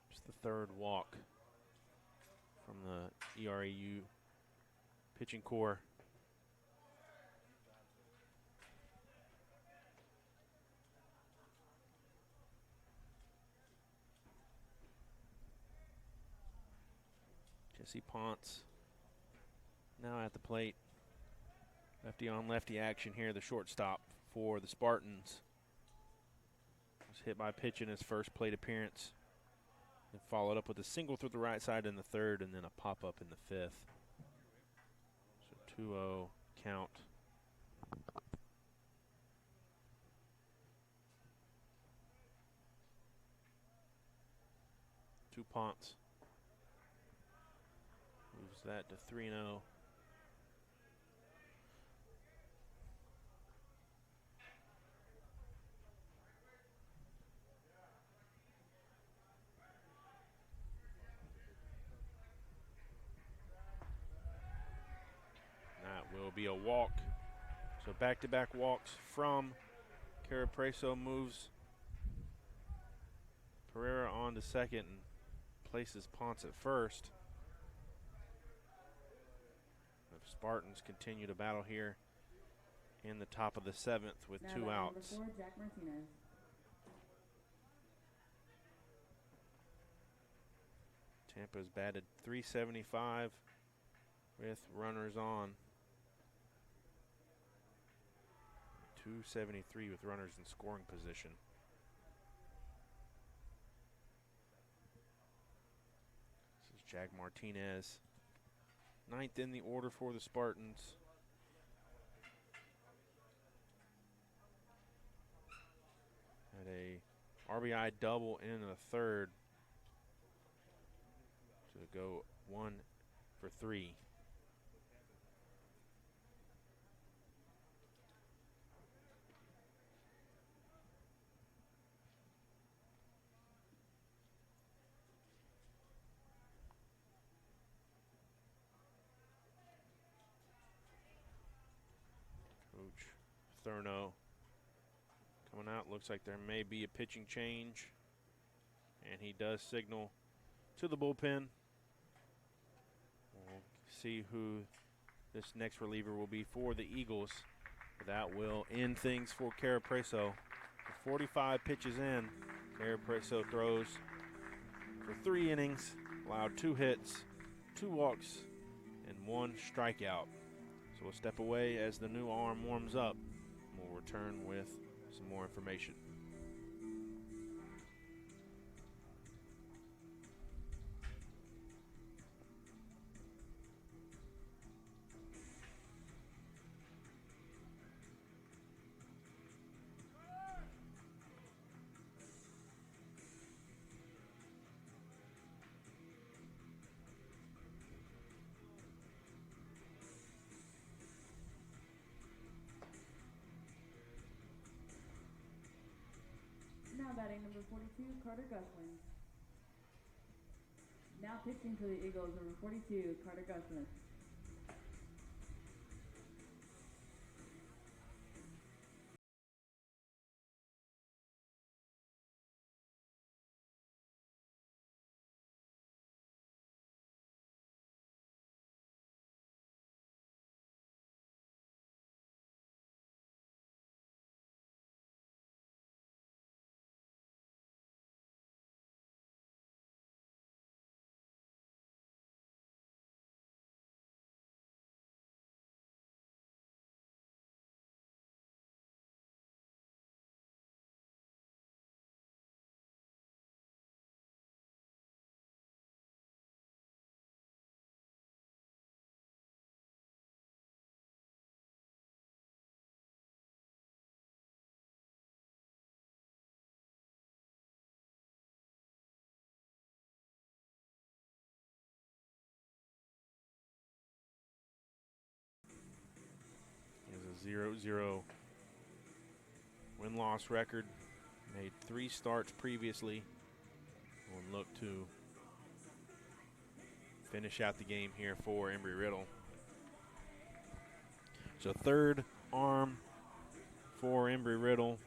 A: It's the 3rd walk from the ERAU pitching core. Jesse Ponce now at the plate. Lefty on lefty action here, the shortstop for the Spartans. Was hit by a pitch in his first plate appearance. And followed up with a single through the right side in the 3rd and then a pop-up in the 5th. So 2-0 count. To Ponce. Moves that to 3-0. be a walk. So back-to-back walks from Carapreso, moves Pereira on to second and places Ponce at first. The Spartans continue to battle here in the top of the 7th with
B: Now
A: 2
B: batting
A: outs.
B: number 4, Jack Martinez.
A: Tampa's batted .375 with runners on. .273 with runners in scoring position. This is Jack Martinez, 9th in the order for the Spartans. Had a RBI double in the 3rd to go 1 for 3. Coach Thurno coming out. Looks like there may be a pitching change. And he does signal to the bullpen. We'll see who this next reliever will be for the Eagles. That will end things for Carapreso. 45 pitches in, Carapreso throws for 3 innings, allowed 2 hits, 2 walks, and 1 strikeout. So we'll step away as the new arm warms up. We'll return with some more information.
B: Now batting number 42, Carter Gusman. Now pitching for the Eagles, number 42, Carter Gusman.
A: He has a 0-0 win-loss record. Made 3 starts previously. Will look to finish out the game here for Embry-Riddle. So 3rd arm for Embry-Riddle.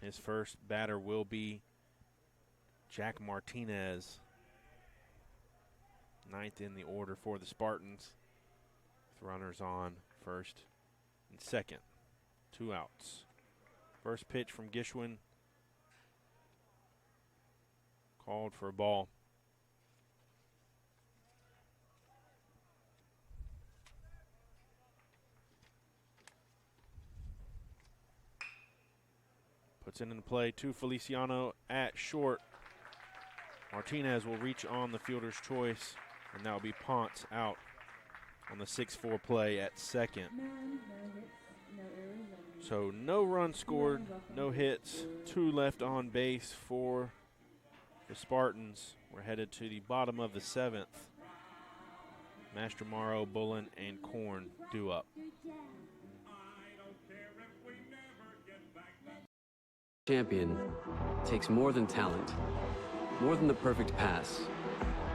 A: His first batter will be Jack Martinez, 9th in the order for the Spartans, with runners on 1st and 2nd. 2 outs. First pitch from Gishwin, called for a ball. Puts it into play to Feliciano at short. Martinez will reach on the fielder's choice, and that will be Ponce out on the 6-4 play at second.
B: No hits, no errors.
A: So no runs scored, no hits, 2 left on base for the Spartans. We're headed to the bottom of the 7th. Mastromaro, Bullen, and Korn due up.
F: Champion takes more than talent, more than the perfect pass,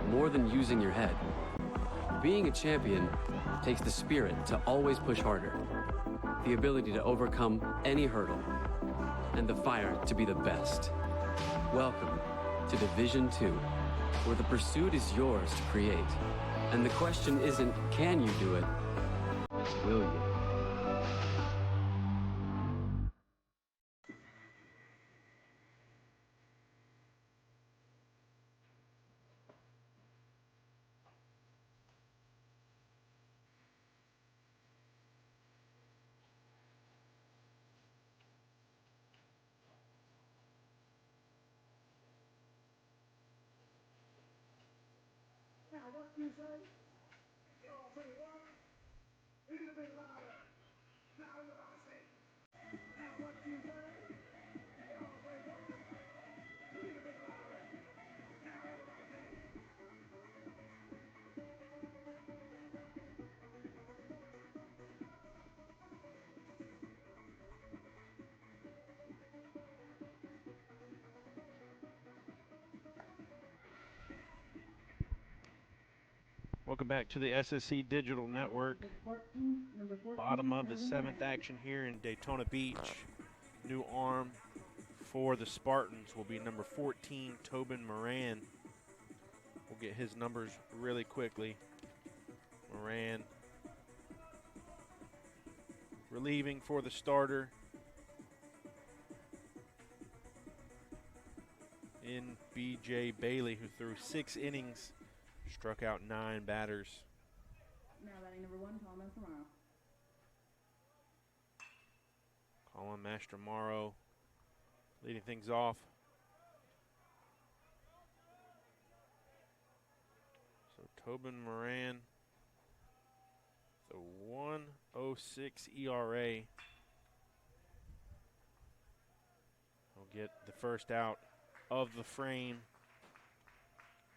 F: more than using your head. Being a champion takes the spirit to always push harder, the ability to overcome any hurdle, and the fire to be the best. Welcome to Division 2, where the pursuit is yours to create. And the question isn't, can you do it? Will you?
A: Welcome back to the SSC Digital Network. Bottom of the seventh action here in Daytona Beach. New arm for the Spartans will be number 14, Tobin Moran. We'll get his numbers really quickly. Moran relieving for the starter in B.J. Bailey, who threw 6 innings, struck out 9 batters.
B: Now batting number 1, Colin Mastromarro.
A: Colin Mastromarro leading things off. So Tobin Moran, the 1.06 ERA. Will get the first out of the frame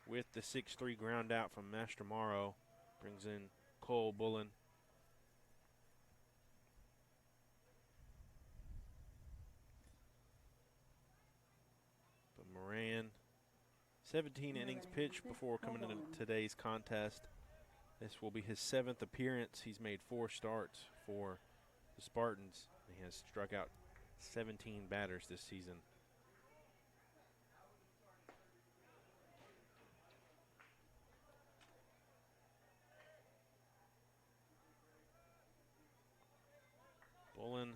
A: with the 6-3 ground out from Mastromarro. Brings in Cole Bullen. But Moran, 17 innings pitched before coming into today's contest. This will be his 7th appearance. He's made 4 starts for the Spartans. He has struck out 17 batters this season. Bullen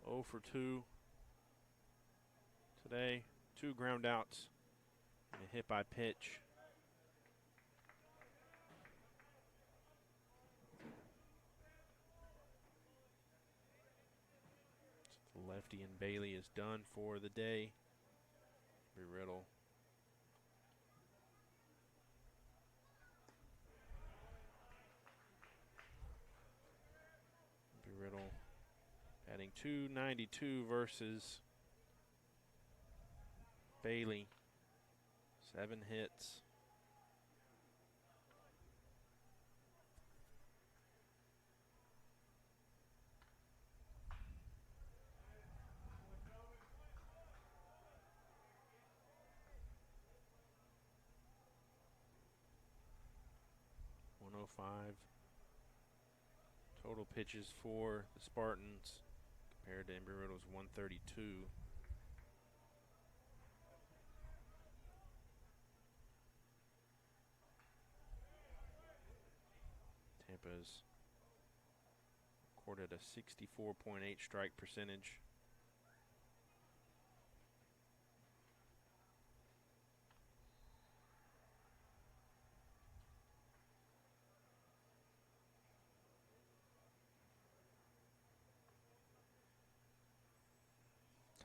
A: 0 for 2 today. 2 ground outs and a hit by pitch. So the lefty and Bailey is done for the day. Embry-Riddle. Embry-Riddle batting .292 versus Bailey. 7 hits. Total pitches for the Spartans compared to Embry-Riddle's 132. Tampa's recorded a 64.8 strike percentage.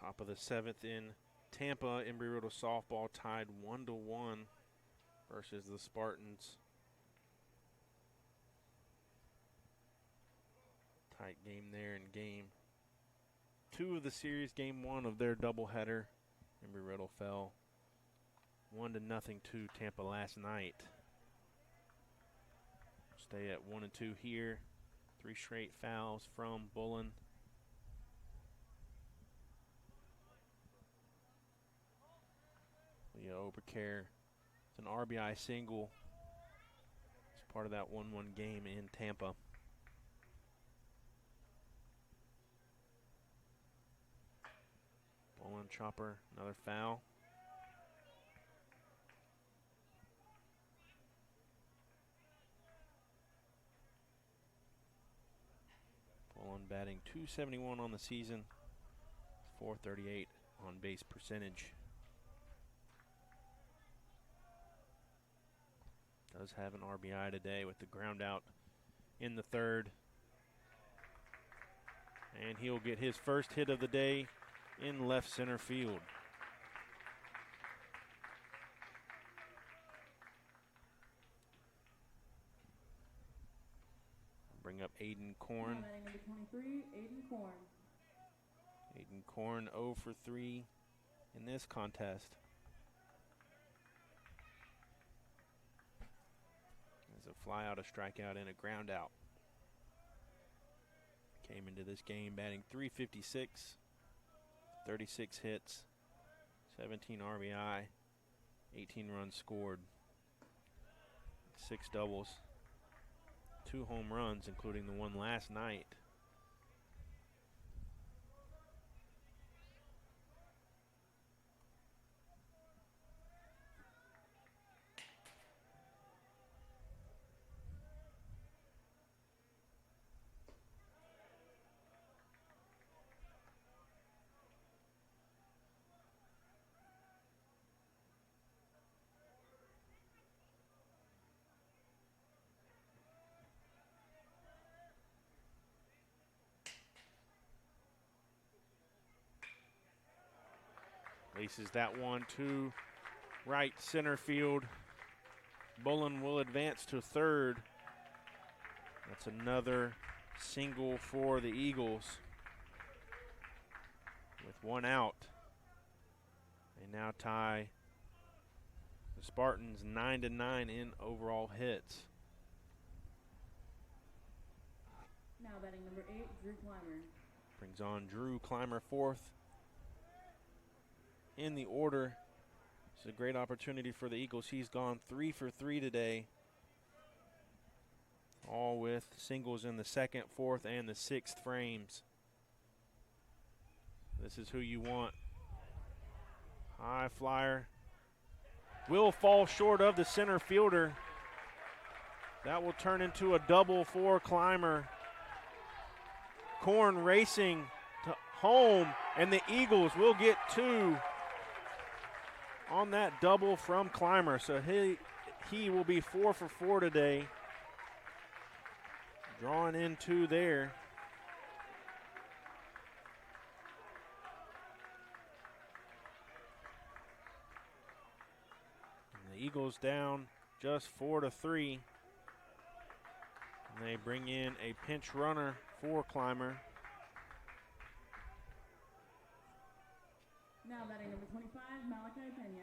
A: Top of the 7th in Tampa, Embry-Riddle softball tied 1-1 versus the Spartans. Tight game there in game 2 of the series. Game 1 of their doubleheader, Embry-Riddle fell 1-0 to Tampa last night. Stay at 1-2 here. 3 straight fouls from Bullen. Leo Obercare an RBI single as part of that 1-1 game in Tampa. Ball on chopper, another foul. Bolin batting .271 on the season, .438 on base percentage. Does have an RBI today with the ground out in the third. And he'll get his first hit of the day in left center field. Bring up Aiden Korn.
B: Number 23, Aiden Korn.
A: Aiden Korn 0 for 3 in this contest. There's a fly out, a strikeout, and a ground out. Came into this game batting .356, 36 hits, 17 RBI, 18 runs scored, 6 doubles, 2 home runs, including the one last night. Laces that one to right center field. Bolin will advance to third. That's another single for the Eagles. With one out, they now tie the Spartans 9-9 in overall hits.
B: Now batting number 8, Drew Clymer.
A: Brings on Drew Clymer fourth in the order. It's a great opportunity for the Eagles. He's gone 3 for 3 today, all with singles in the second, fourth, and the sixth frames. This is who you want. High flyer. Will fall short of the center fielder. That will turn into a double for Clymer. Korn racing to home, and the Eagles will get 2 on that double from Clymer. So he will be 4 for 4 today. Drawing in 2 there. And the Eagles down just 4 to 3. And they bring in a pinch runner for Clymer.
B: Now batting number 25, Malachi Pena.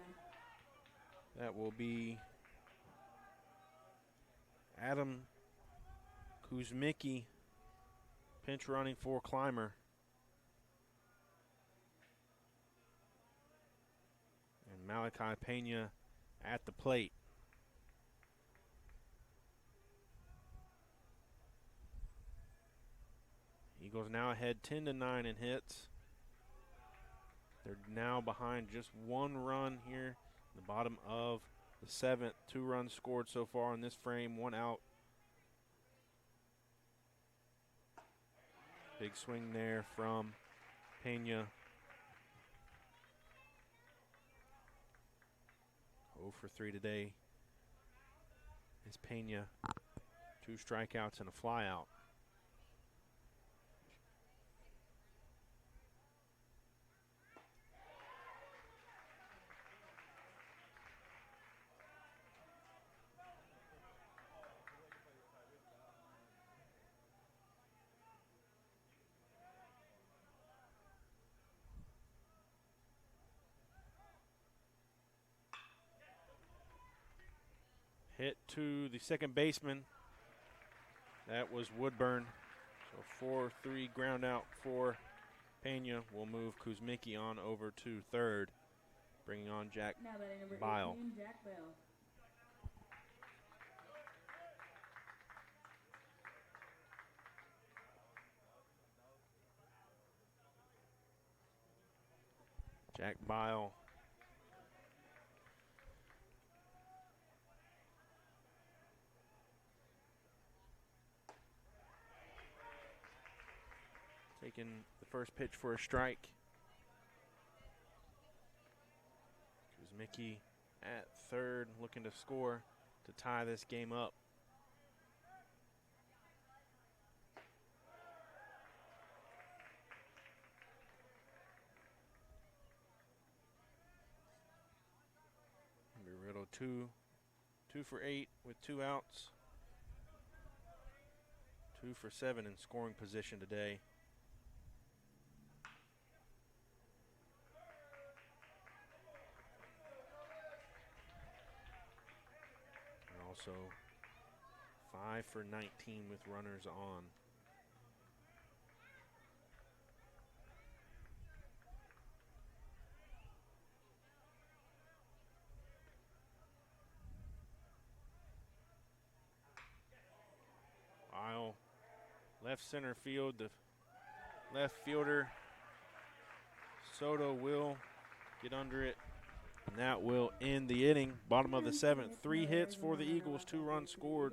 A: That will be Adam Kuzmicki, pinch running for Clymer. And Malachi Pena at the plate. Eagles now ahead 10-9 in hits. They're now behind just 1 run here in the bottom of the 7th. 2 runs scored so far in this frame, 1 out. Big swing there from Pena. 0 for 3 today is Pena. 2 strikeouts and a flyout. Hit to the second baseman. That was Woodburn. So 4-3 ground out for Pena. Will move Kuzmicki on over to third, bringing on Jack
B: Now batting number
A: Bile.
B: 18, Jack Bale.
A: Jack Bile. Taking the first pitch for a strike. Mickey at third, looking to score to tie this game up. Embry-Riddle 2 for 8 with 2 outs. 2 for 7 in scoring position today. Also 5 for 19 with runners on. Bile, left center field, the left fielder Soto will get under it. And that will end the inning. Bottom of the 7th. 3 hits for the Eagles, 2 runs scored,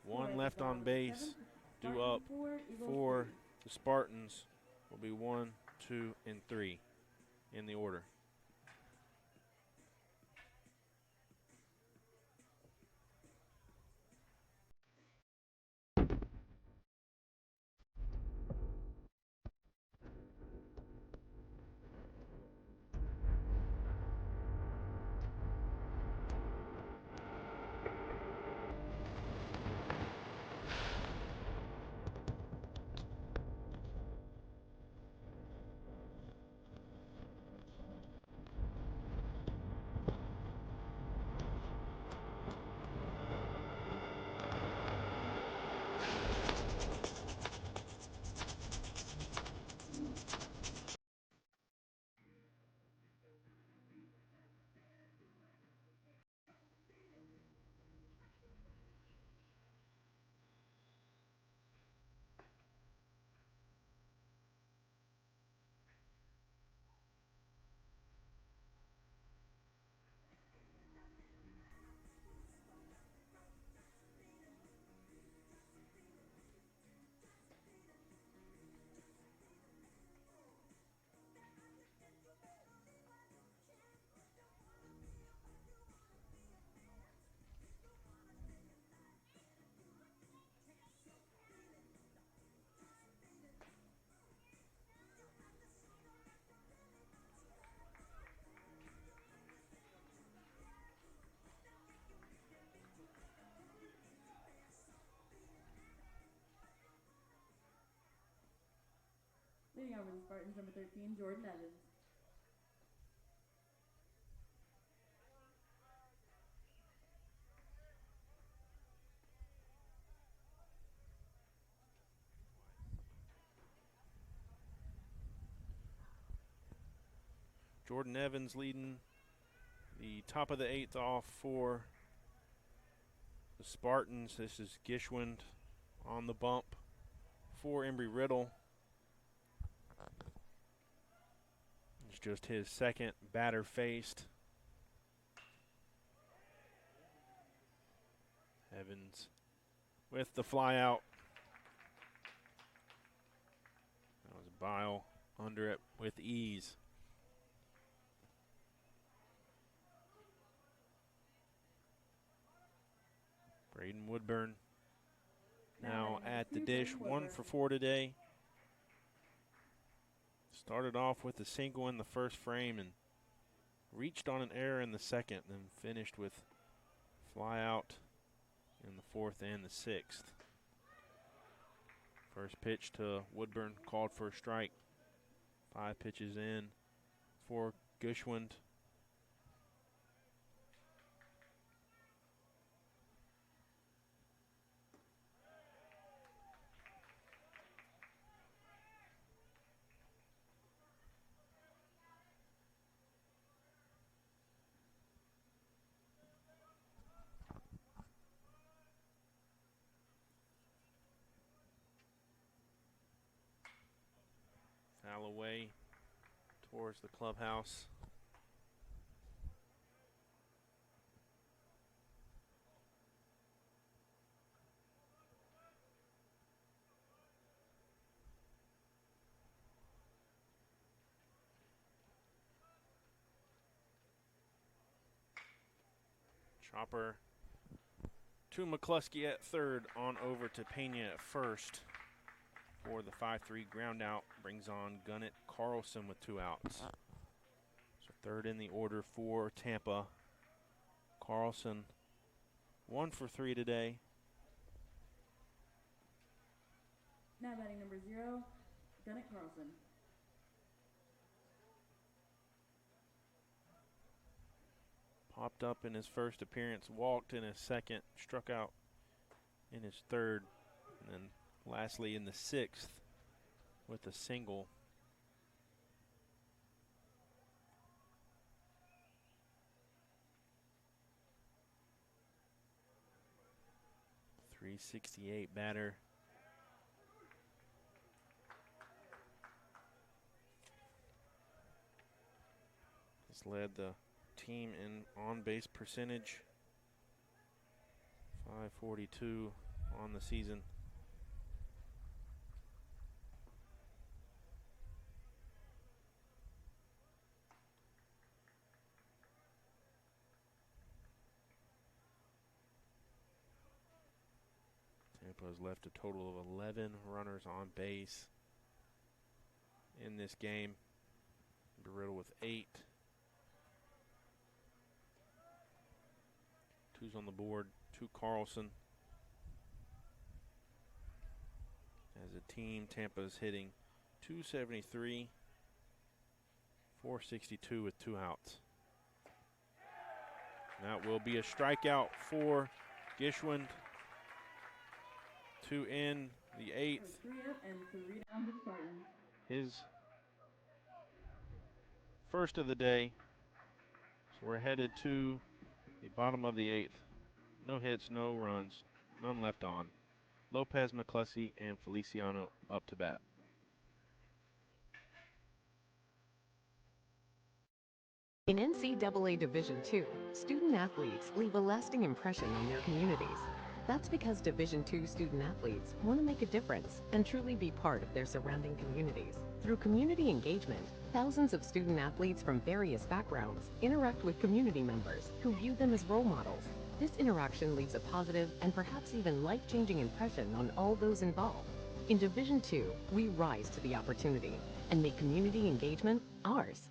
A: 1 left on base. Due up for the Spartans will be 1, 2, and 3 in the order.
B: Leading over the Spartans, number 13, Jordan Evans.
A: Jordan Evans leading the top of the 8th off for the Spartans. This is Gishwind on the bump for Embry-Riddle. It's just his second batter faced. Evans with the fly out. That was Bile under it with ease. Braden Woodburn now at the dish, 1 for 4 today. Started off with a single in the first frame and reached on an error in the second, then finished with fly out in the 4th and the 6th. First pitch to Woodburn called for a strike. 5 pitches in for Gishwind. Foul away towards the clubhouse. Chopper to McCluskey at third, on over to Pena at first for the 5-3 ground out. Brings on Gunnett Carlson with 2 outs. So third in the order for Tampa. Carlson 1 for 3 today.
B: Now batting number 0, Gunnett Carlson.
A: Popped up in his first appearance, walked in his second, struck out in his third, and then lastly in the 6th with a single. .368 batter. Has led the team in on-base percentage. .542 on the season. Tampa has left a total of 11 runners on base in this game. Embry-Riddle with 8. 2's on the board to Carlson. As a team, Tampa's hitting .273, .462 with 2 outs. That will be a strikeout for Gishwind to end the 8th.
B: So 3 up and 3 down to Spartans.
A: His first of the day. So we're headed to the bottom of the 8th. No hits, no runs, none left on. Lopez, McCluskey, and Feliciano up to bat.
G: In NCAA Division II, student athletes leave a lasting impression on their communities. That's because Division II student athletes want to make a difference and truly be part of their surrounding communities. Through community engagement, thousands of student athletes from various backgrounds interact with community members who view them as role models. This interaction leaves a positive and perhaps even life-changing impression on all those involved. In Division II, we rise to the opportunity and make community engagement ours.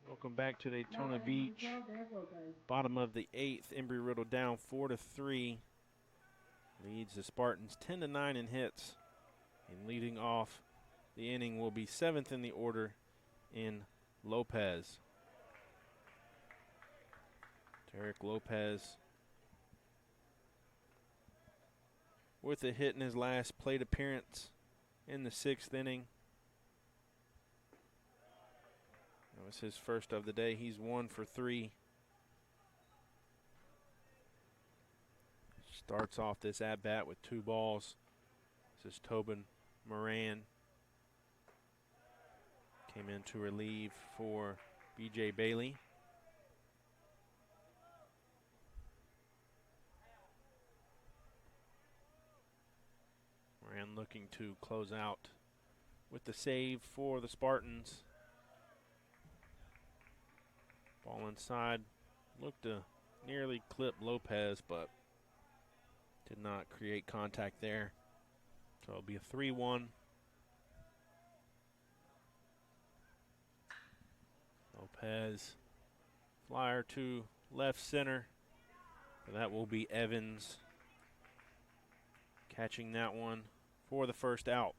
A: Welcome back to Daytona Beach. Bottom of the 8th, Embry-Riddle down 4-3. Leads the Spartans 10-9 in hits. And leading off the inning will be 7th in the order in Lopez. Derek Lopez with a hit in his last plate appearance in the 6th inning. That was his first of the day. He's 1 for 3. Starts off this at-bat with 2 balls. This is Tobin Moran. Came in to relieve for B.J. Bailey. looking to close out with the save for the Spartans. Ball inside. Looked to nearly clip Lopez, but did not create contact there. So it'll be a 3-1. Lopez, flyer to left center. That will be Evans catching that one for the first out.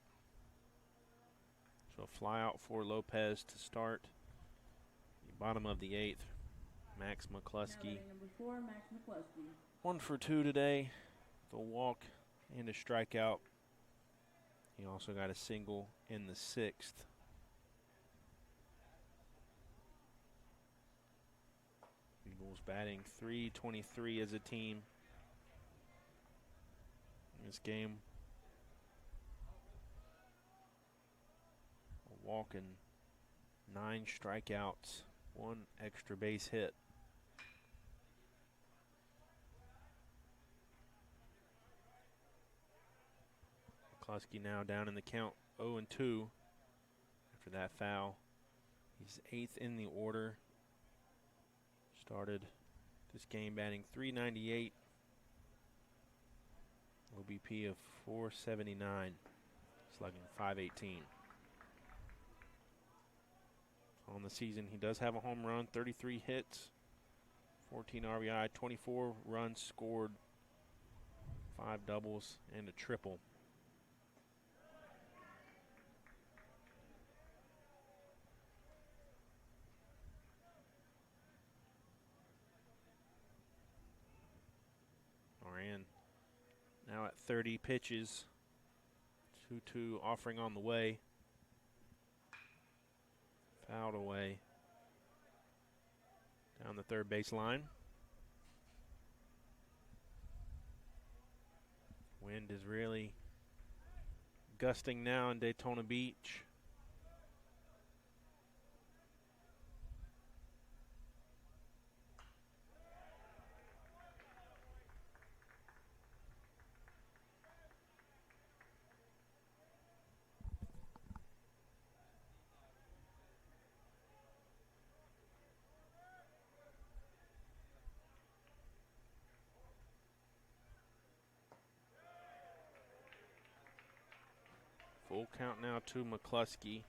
A: So a fly out for Lopez to start. The bottom of the 8th, Max McCluskey.
B: Number 4, Max McCluskey.
A: 1 for 2 today, the walk and a strikeout. He also got a single in the 6th. Eagles batting .323 as a team in this game. A walk and 9 strikeouts, 1 extra base hit. McCluskey now down in the count, 0-2 after that foul. He's 8th in the order. Started this game batting .398. OBP of .479. Slugging .518. On the season, he does have a home run, 33 hits, 14 RBI, 24 runs scored, 5 doubles, and a triple. Moran now at 30 pitches. 2-2 offering on the way. Fouled away. Down the third base line. Wind is really gusting now in Daytona Beach. Full count now to McCluskey.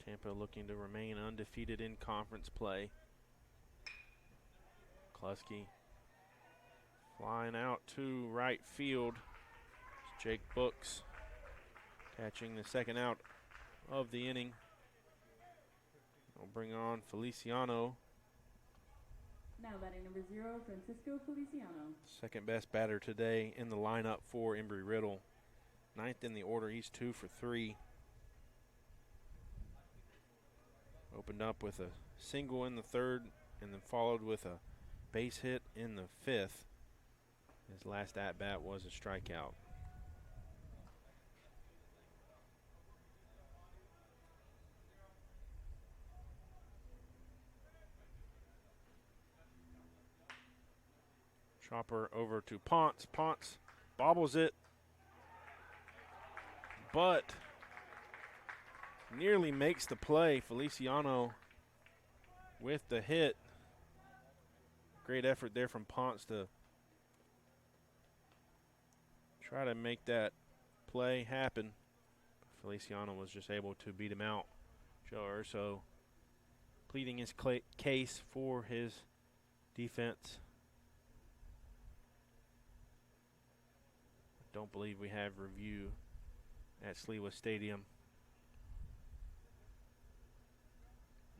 A: Tampa looking to remain undefeated in conference play. McCluskey flying out to right field. It's Jake Books catching the second out of the inning. We'll bring on Feliciano.
B: Now batting number 0, Francisco Feliciano.
A: Second best batter today in the lineup for Embry-Riddle. 9th in the order, he's 2 for 3. Opened up with a single in the 3rd and then followed with a base hit in the 5th. His last at-bat was a strikeout. Chopper over to Ponce. Ponce bobbles it, but nearly makes the play. Feliciano with the hit. Great effort there from Ponce to try to make that play happen. Feliciano was just able to beat him out. Joe Urso pleading his case for his defense. Don't believe we have review at Sliwa Stadium.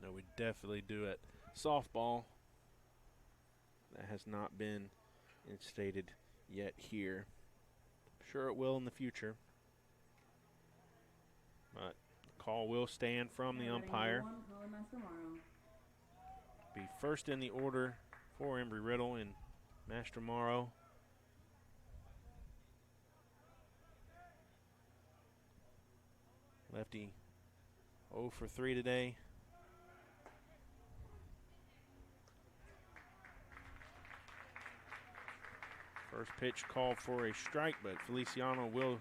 A: No, we definitely do at softball. That has not been instated yet here. Sure it will in the future. But the call will stand from the umpire. Be first in the order for Embry-Riddle and Mastromaro. Lefty 0 for 3 today. First pitch called for a strike, but Feliciano will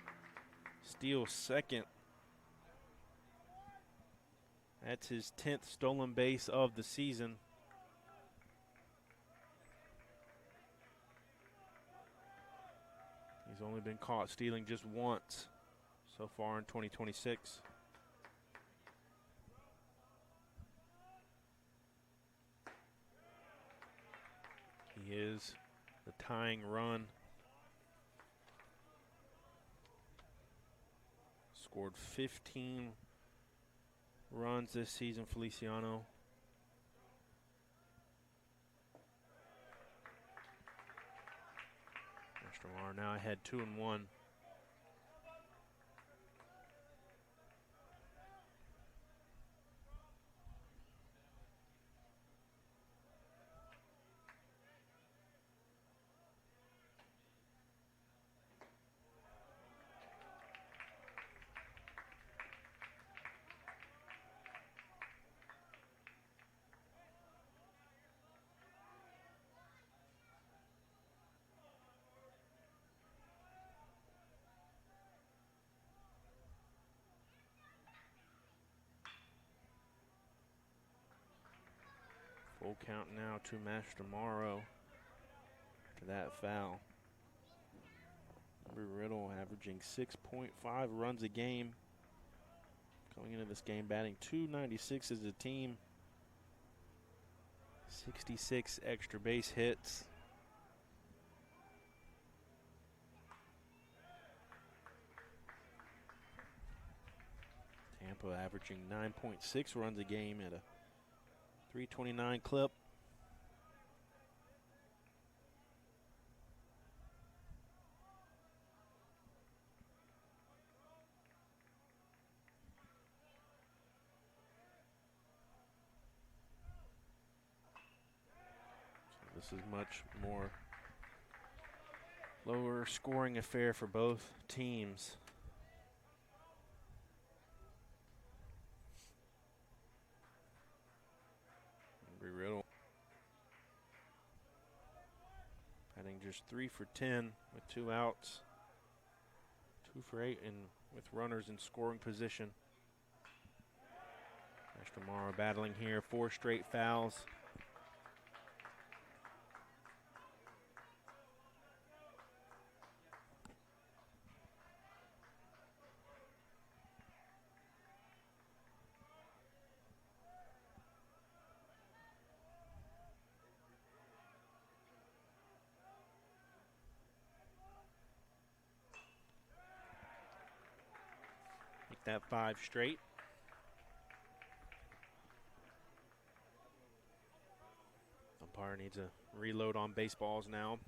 A: steal second. That's his 10th stolen base of the season. He's only been caught stealing just once so far in 2026. He is the tying run. Scored 15 runs this season, Feliciano. Mastromar now ahead 2-1. Full count now to Mastromaro to that foul. Embry-Riddle averaging 6.5 runs a game. Coming into this game batting .296 as a team. 66 extra base hits. Tampa averaging 9.6 runs a game at a .329 clip. So this is much more lower scoring affair for both teams. Embry-Riddle batting just 3 for 10 with 2 outs, 2 for 8 and with runners in scoring position. Mastromaro battling here, 4 straight fouls. That 5 straight. Umpire needs a reload on baseballs now.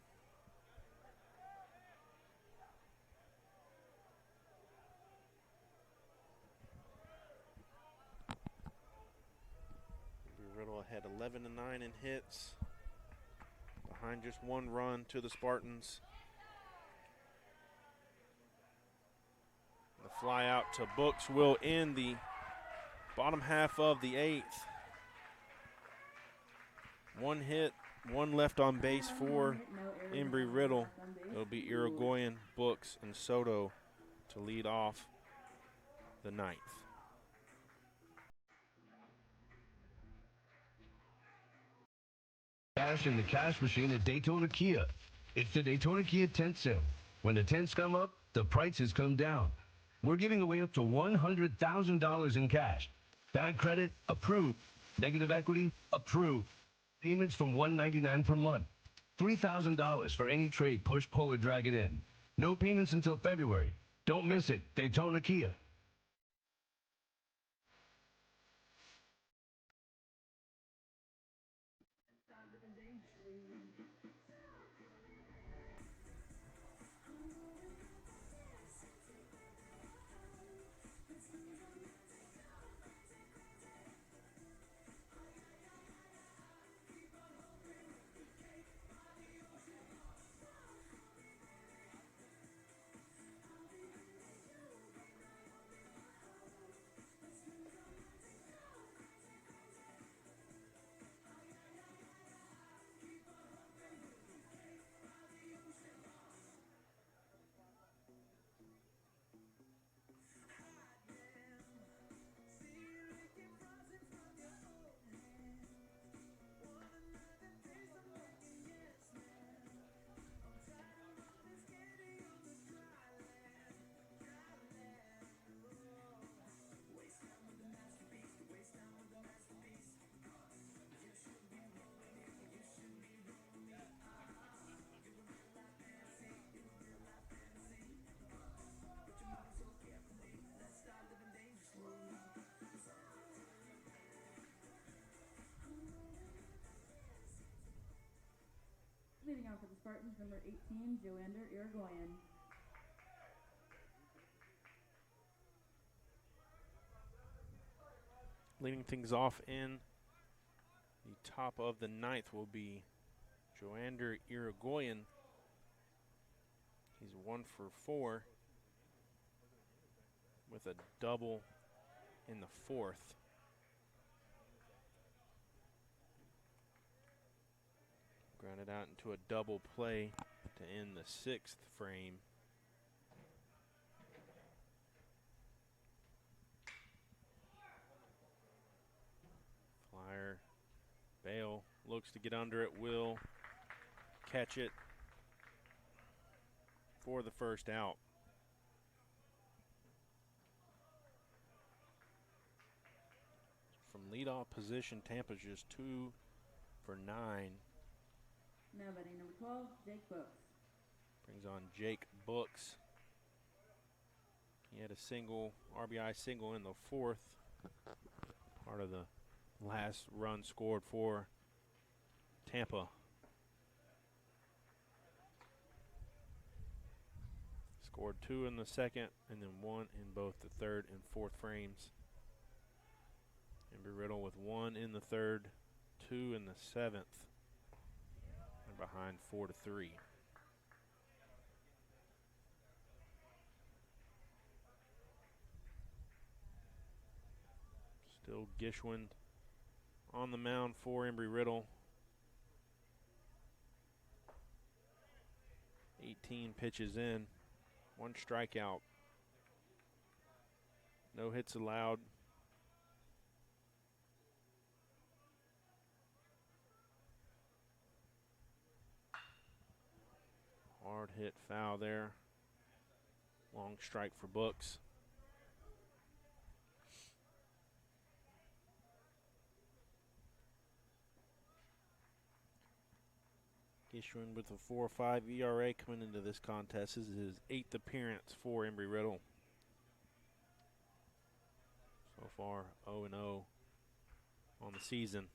A: Riddle ahead 11-9 in hits. Behind just 1 run to the Spartans. The fly out to Books will end the bottom half of the 8th. 1 hit, 1 left on base for Embry-Riddle. It'll be Irigoyen, Books, and Soto to lead off the 9th.
C: Cash in the cash machine at Daytona Kia. It's the Daytona Kia tent sale. When the tents come up, the prices come down. We're giving away up to $100,000 in cash. Bad credit? Approved. Negative equity? Approved. Payments from $199 per month. $3,000 for any trade, push, pull, or drag it in. No payments until February. Don't miss it. Daytona Kia.
B: for the Spartans, number 18, Embry-Riddle.
A: Leading things off in the top of the ninth will be Embry-Riddle. He's 1 for 4 with a double in the fourth. Grounded out into a double play to end the sixth frame. Flyer, Bale looks to get under it, will catch it for the first out. From leadoff position, Tampa's just 2 for 9.
B: Now batting number 12, Jake Books.
A: Brings on Jake Books. He had a single, RBI single in the fourth. Part of the last run scored for Tampa. Scored 2 in the second and then 1 in both the third and fourth frames. Embry-Riddle with 1 in the third, 2 in the seventh. They're behind 4-3. Still Gishwin on the mound for Embry-Riddle. 18 pitches in, 1 strikeout. No hits allowed. Hard hit foul there. Long strike for Books. Gishwin with a 4.5 ERA coming into this contest. This is his 8th appearance for Embry-Riddle. So far 0-0 on the season.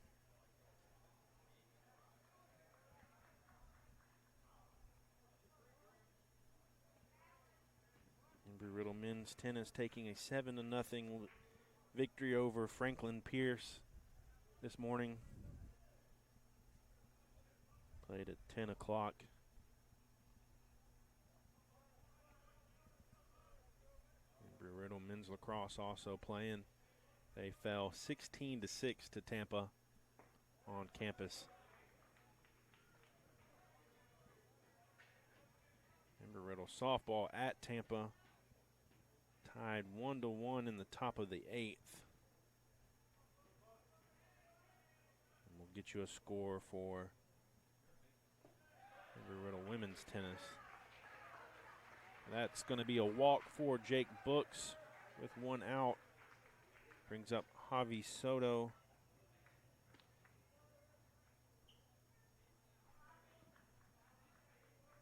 A: Embry-Riddle men's tennis taking a 7-0 victory over Franklin Pierce this morning. Played at 10 o'clock. Embry-Riddle men's lacrosse also playing. They fell 16-6 to Tampa on campus. Embry-Riddle softball at Tampa, tied 1-1 in the top of the 8th. And we'll get you a score for Embry-Riddle women's tennis. That's going to be a walk for Jake Books with 1 out. Brings up Javi Soto.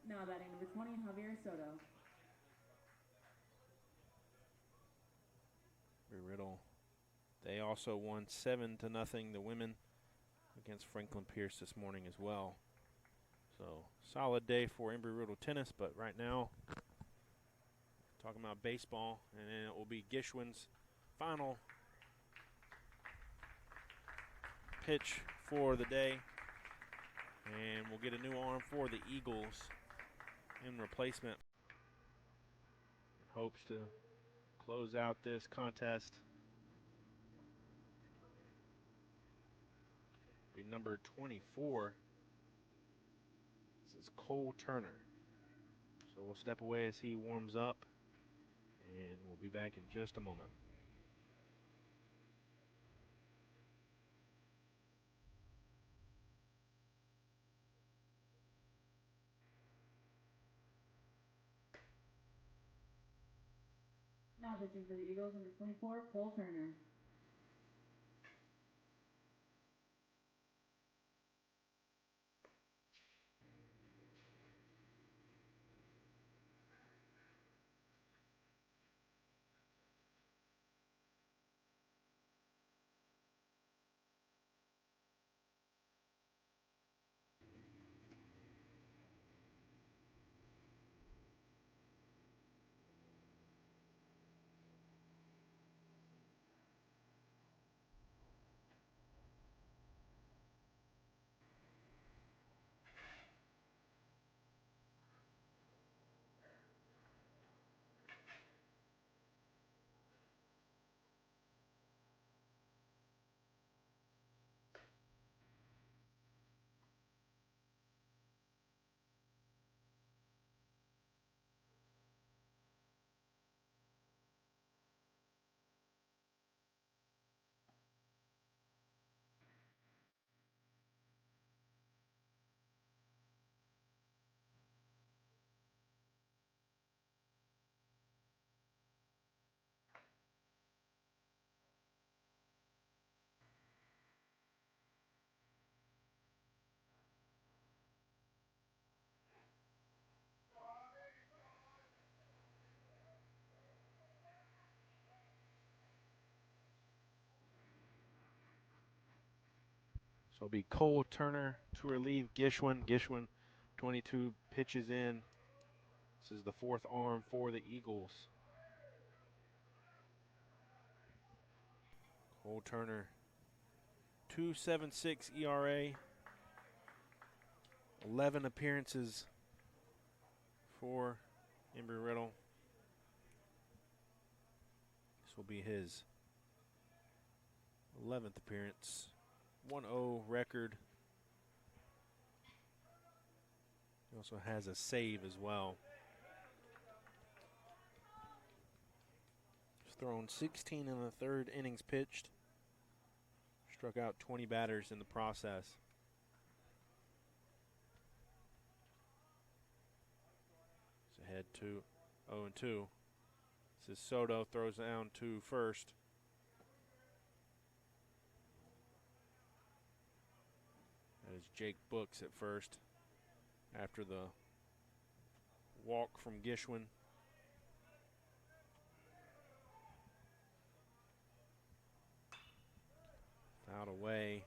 B: Now batting number 20, Javier Soto.
A: Embry-Riddle, they also won 7-0, the women, against Franklin Pierce this morning as well. So solid day for Embry-Riddle tennis, but right now, talking about baseball, and then it will be Gishwin's final pitch for the day. And we'll get a new arm for the Eagles in replacement. Hopes to close out this contest. Be number 24. This is Cole Turner. So we'll step away as he warms up, and we'll be back in just a moment.
B: Now pitching for the Eagles, number 24, Cole Turner.
A: it'll be Cole Turner to relieve Gishwin. Gishwin, 22 pitches in. This is the fourth arm for the Eagles. Cole Turner, 2.76 ERA, 11 appearances for Embry-Riddle. This will be his 11th appearance. 1-0 record. He also has a save as well. He's thrown 16 in the third innings pitched. Struck out 20 batters in the process. It's ahead to 0-2. This is Soto, throws down to first. That is Jake Books at first after the walk from Gishwin. Out away.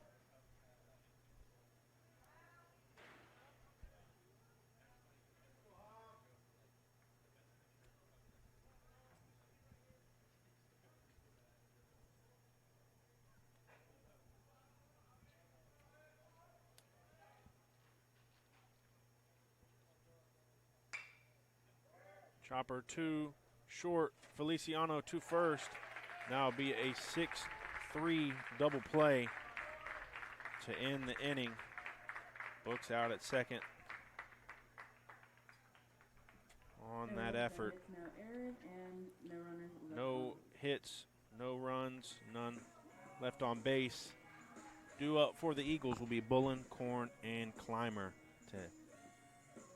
A: Chopper to short, Feliciano to first. Now it'll be a 6-3 double play to end the inning. Books out at second on that effort.
B: No errors and no runners.
A: No hits, no runs, none left on base. Due up for the Eagles will be Bullen, Korn, and Clymer to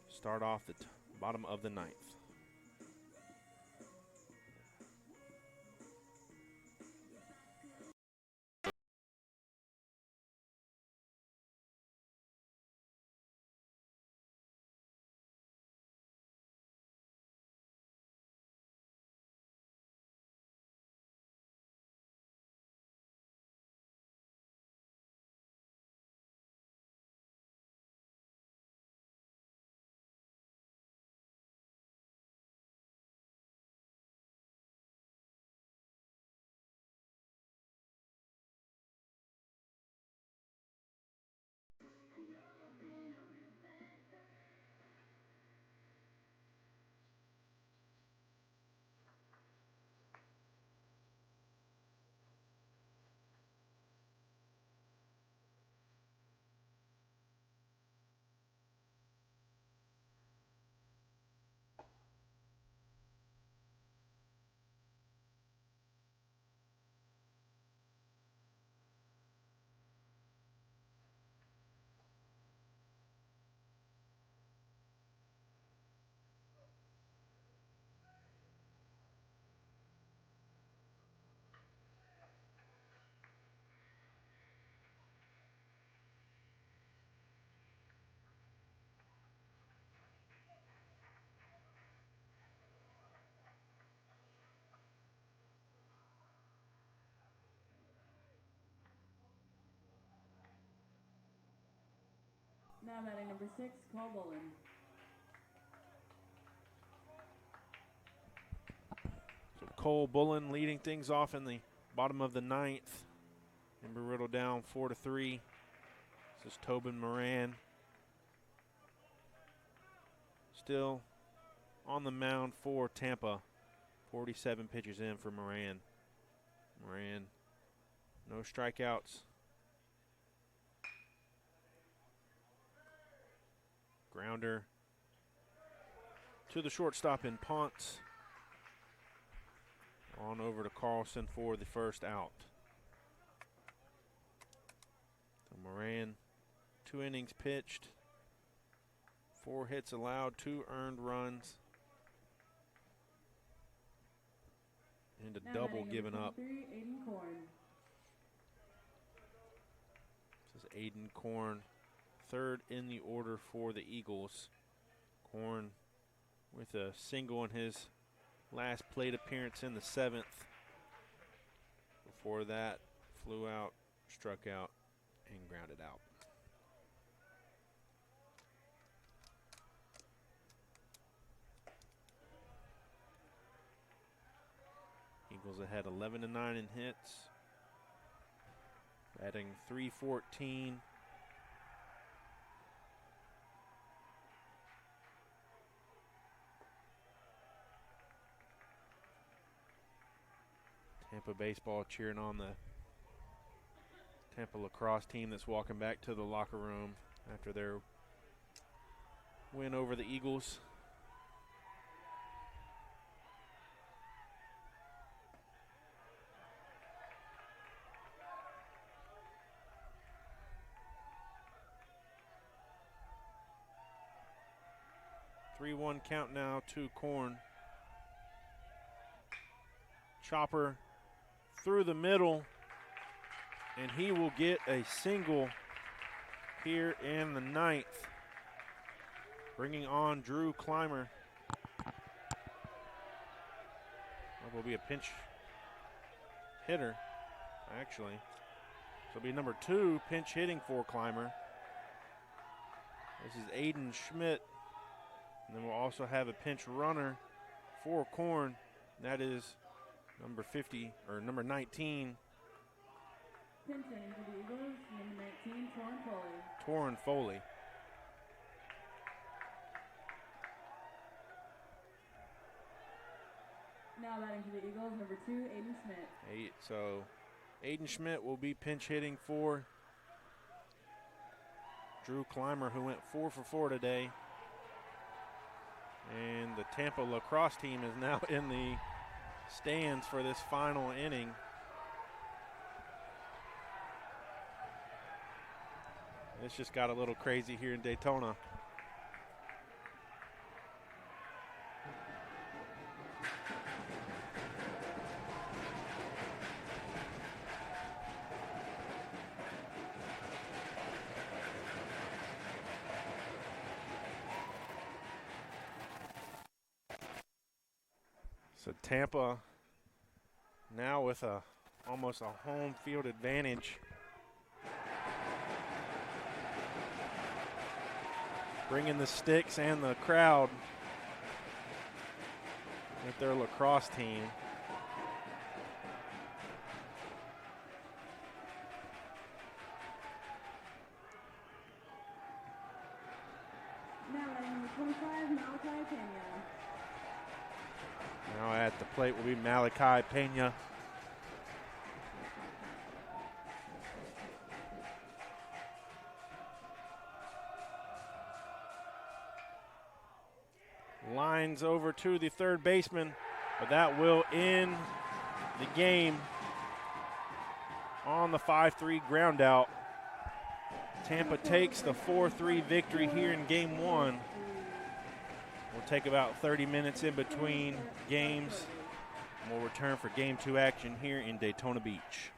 A: start off the bottom of the ninth.
B: Now batting number 6, Cole Bullen.
A: So Cole Bullen leading things off in the bottom of the ninth. Embry-Riddle down 4-3. This is Tobin Moran. Still on the mound for Tampa. 47 pitches in for Moran. Moran, no strikeouts. Grounder to the shortstop in Ponce. On over to Carlson for the first out. So Moran, 2 innings pitched, 4 hits allowed, 2 earned runs, and a double given up.
B: Aiden Korn.
A: This is Aiden Korn, third in the order for the Eagles. Korn with a single in his last plate appearance in the 7th. Before that, flew out, struck out, and grounded out. Eagles ahead 11-9 in hits. Batting .314. Tampa baseball cheering on the Tampa lacrosse team that's walking back to the locker room after their win over the Eagles. Three-one count now to Korn. Chopper through the middle, and he will get a single here in the ninth, bringing on Drew Clymer. That will be a pinch hitter, actually. So it'll be number 2 pinch hitting for Clymer. This is Aiden Schmidt. And then we'll also have a pinch runner for Korn. That is number 50, or number 19.
B: Pinch hitting for the Eagles, number 19,
A: Torrin Foley.
B: Now batting for the Eagles, number 2, Aiden Schmidt.
A: So Aiden Schmidt will be pinch hitting for Drew Clymer, who went 4 for 4 today. And the Tampa lacrosse team is now in the stands for this final inning. This just got a little crazy here in Daytona. So Tampa now with almost a home field advantage. Bringing the sticks and the crowd with their lacrosse team.
B: Now batting number 25, Malachi Pena.
A: Now at the plate will be Malachi Pena. Lines over to the third baseman, but that will end the game on the 5-3 ground out. Tampa takes the 4-3 victory here in game 1. We'll take about 30 minutes in between games, and we'll return for game 2 action here in Daytona Beach.